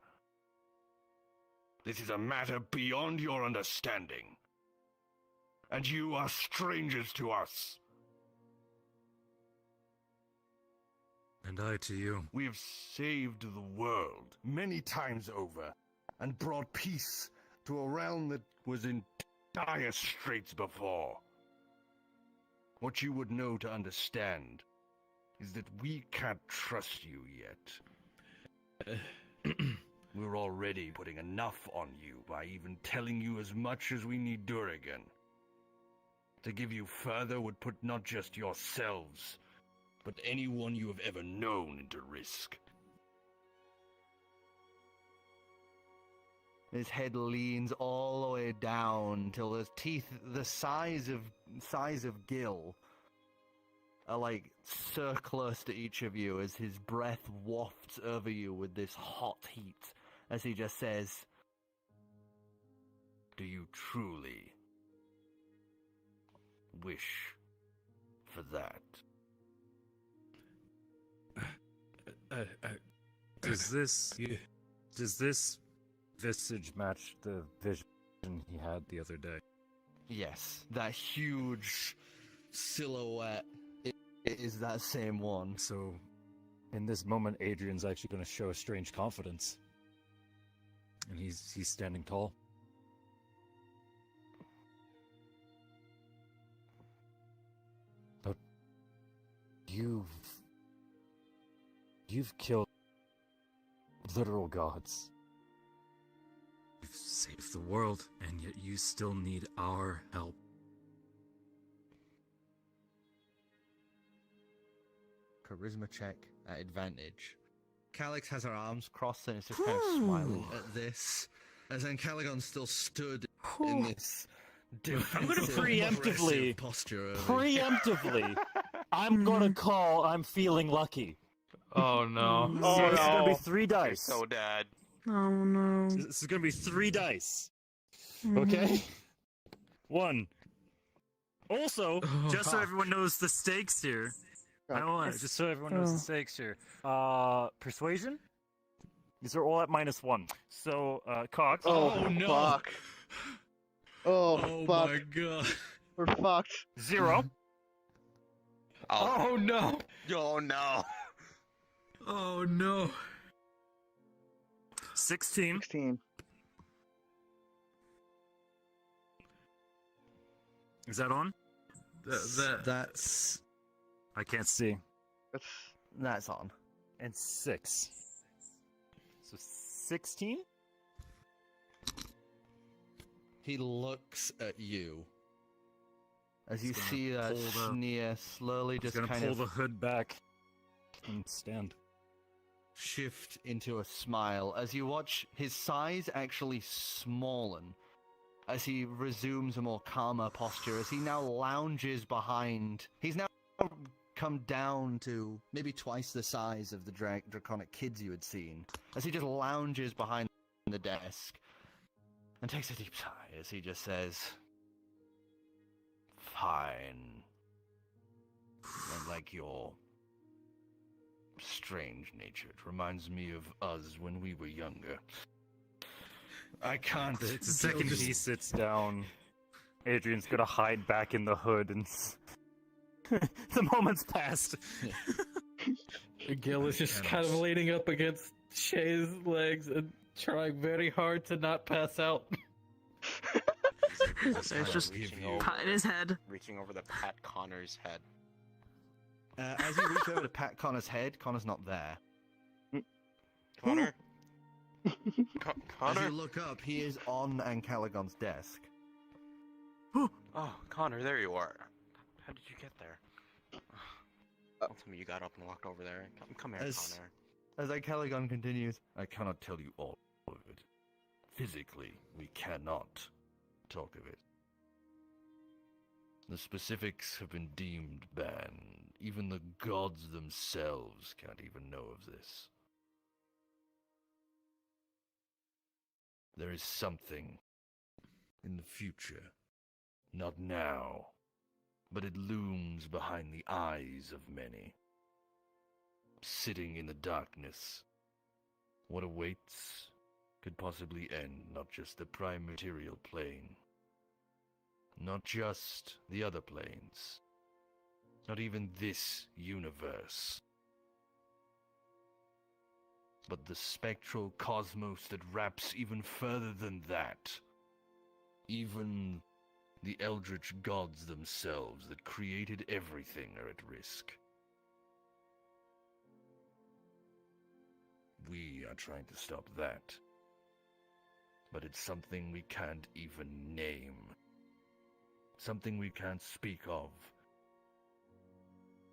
This is a matter beyond your understanding. And you are strangers to us. And I to you. We have saved the world many times over and brought peace to a realm that was in dire straits before. What you would know to understand is that we can't trust you yet. We're already putting enough on you by even telling you as much as we need Durgan. To give you further would put not just yourselves, but anyone you have ever known into risk. His head leans all the way down till his teeth, the size of Gill, are like so close to each of you as his breath wafts over you with this hot heat. As he just says, Do you truly wish for that? Does this visage match the vision he had the other day? yes, that huge silhouette is that same one. So, in this moment, Adrian's actually going to show a strange confidence. And he's standing tall. But you've killed literal gods. You've saved the world, and yet you still need our help. Charisma check at advantage. Calyx has her arms crossed and is just kind of smiling at this. As then Caligon still stood in this I'm going to defensive, preemptively, aggressive posture. I'm going to call I'm feeling lucky. Oh no. So it's going to be 3 dice. So dead. Oh no. This is going to be 3 dice. Mhm. Okay? 1. Also, Just so everyone knows the stakes here. I don't want just so everyone knows the stakes here. Persuasion? These are all at -1. So, Cox. Oh, no. fuck. Oh, fuck. my god. We're fucked. 0. Oh no. Oh no. Oh no. 16. 16. Is that on? That's I can't see. That's on. And 6. So 16? He looks at you. As you He's gonna see that pull the- sneer slowly He's just gonna kind pull of the hood back and stand. shift into a smile as you watch his size actually smallen as he resumes a more calmer posture, as he now lounges behind. He's now come down to maybe twice the size of the draconic kids you had seen, as he just lounges behind the desk and takes a deep sigh as he just says, "Fine. I like your strange nature. It reminds me of us when we were younger. I can't." The second he sits down, Adrian's gonna hide back in the hood and the moment's passed. Gill is just kind of leaning up against Shay's legs and trying very hard to not pass out. So it's just patting his head. Reaching over to pat Connor's head. As you reach over to pat Connor's head, Connor's not there. Connor? As Connor? you look up, he is on Ancalagon's desk. Oh, Connor, there you are. How did you get there? Don't tell me you got up and walked over there. Come here, Connor. As Ancalagon continues, I cannot tell you all of it. Physically, we cannot talk of it. The specifics have been deemed banned. Even the gods themselves can't even know of this. There is something in the future. Not now, but it looms behind the eyes of many. Sitting in the darkness, what awaits could possibly end not just the prime material plane, not just the other planes, not even this universe, but the spectral cosmos that wraps even further than that. Even the eldritch gods themselves that created everything are at risk. We are trying to stop that. But it's something we can't even name. something we can't speak of,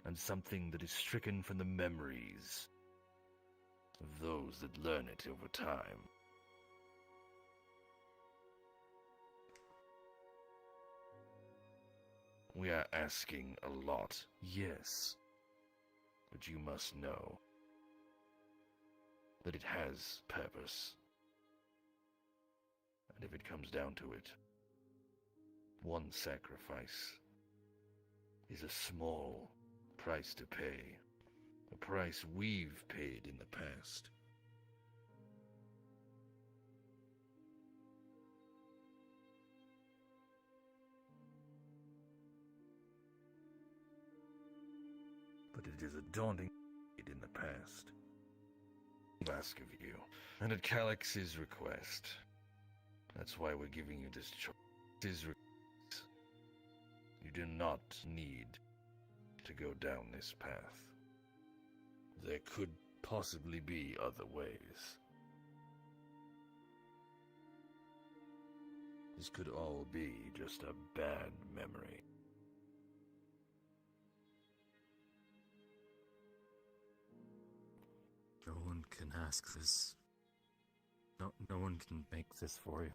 and something that is stricken from the memories of those that learn it over time. We are asking a lot, yes, but you must know that it has purpose. And if it comes down to it, one sacrifice is a small price to pay, a price we've paid in the past. But it is a daunting feat in the past. I ask of you, and at Calix's request. That's why we're giving you this choice. His request. You do not need to go down this path. There could possibly be other ways. This could all be just a bad memory. No one can ask this. No one can make this for you.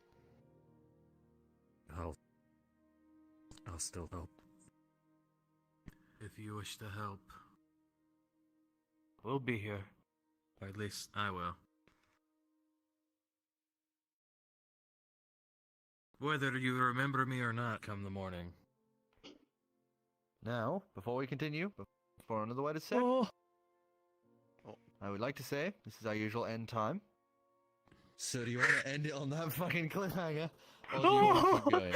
I'll still help. If you wish to help. We'll be here. Or at least I will. Whether you remember me or not come the morning. Now, before we continue, before another word is said, I would like to say this is our usual end time. So do you want to end it on that fucking cliffhanger? Or do you want to keep going?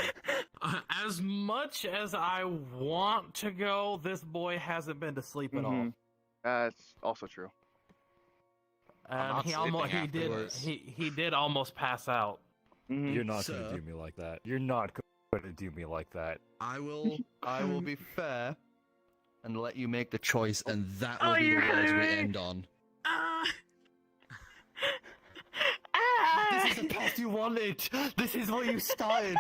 As much as I want to go, this boy hasn't been to sleep at all. That's also true. And he did almost pass out. You're not going to do me like that. You're not going to do me like that. I will be fair and let you make the choice, and that will be the words we end on. This is the path you wanted. This is what you started.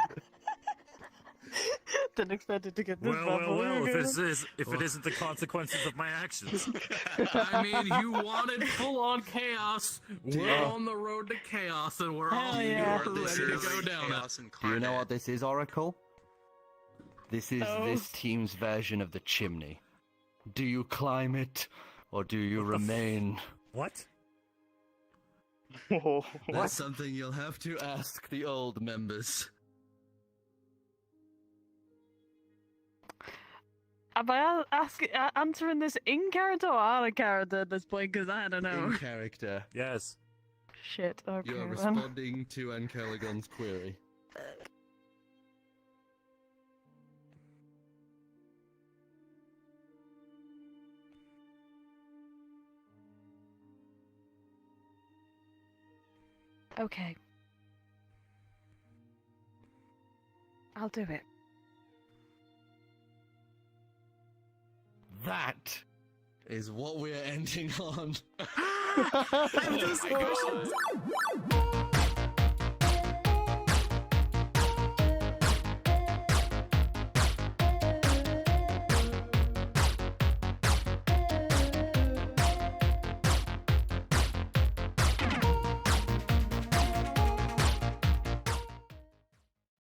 Didn't expect it to get this bad. Well, if it isn't the consequences of my actions. I mean, you wanted full-on chaos. We're on the road to chaos, and we're all ready to go down it. Do you know what this is, Oracle? This is this team's version of the chimney. Do you climb it, or do you remain? What? That's something you'll have to ask the old members. Am I answering this in character or out of character at this point? Because I don't know. In character. Yes. Shit, okay. You are responding to Ancalagon's query. Okay. I'll do it. That is what we're ending on. Oh my God.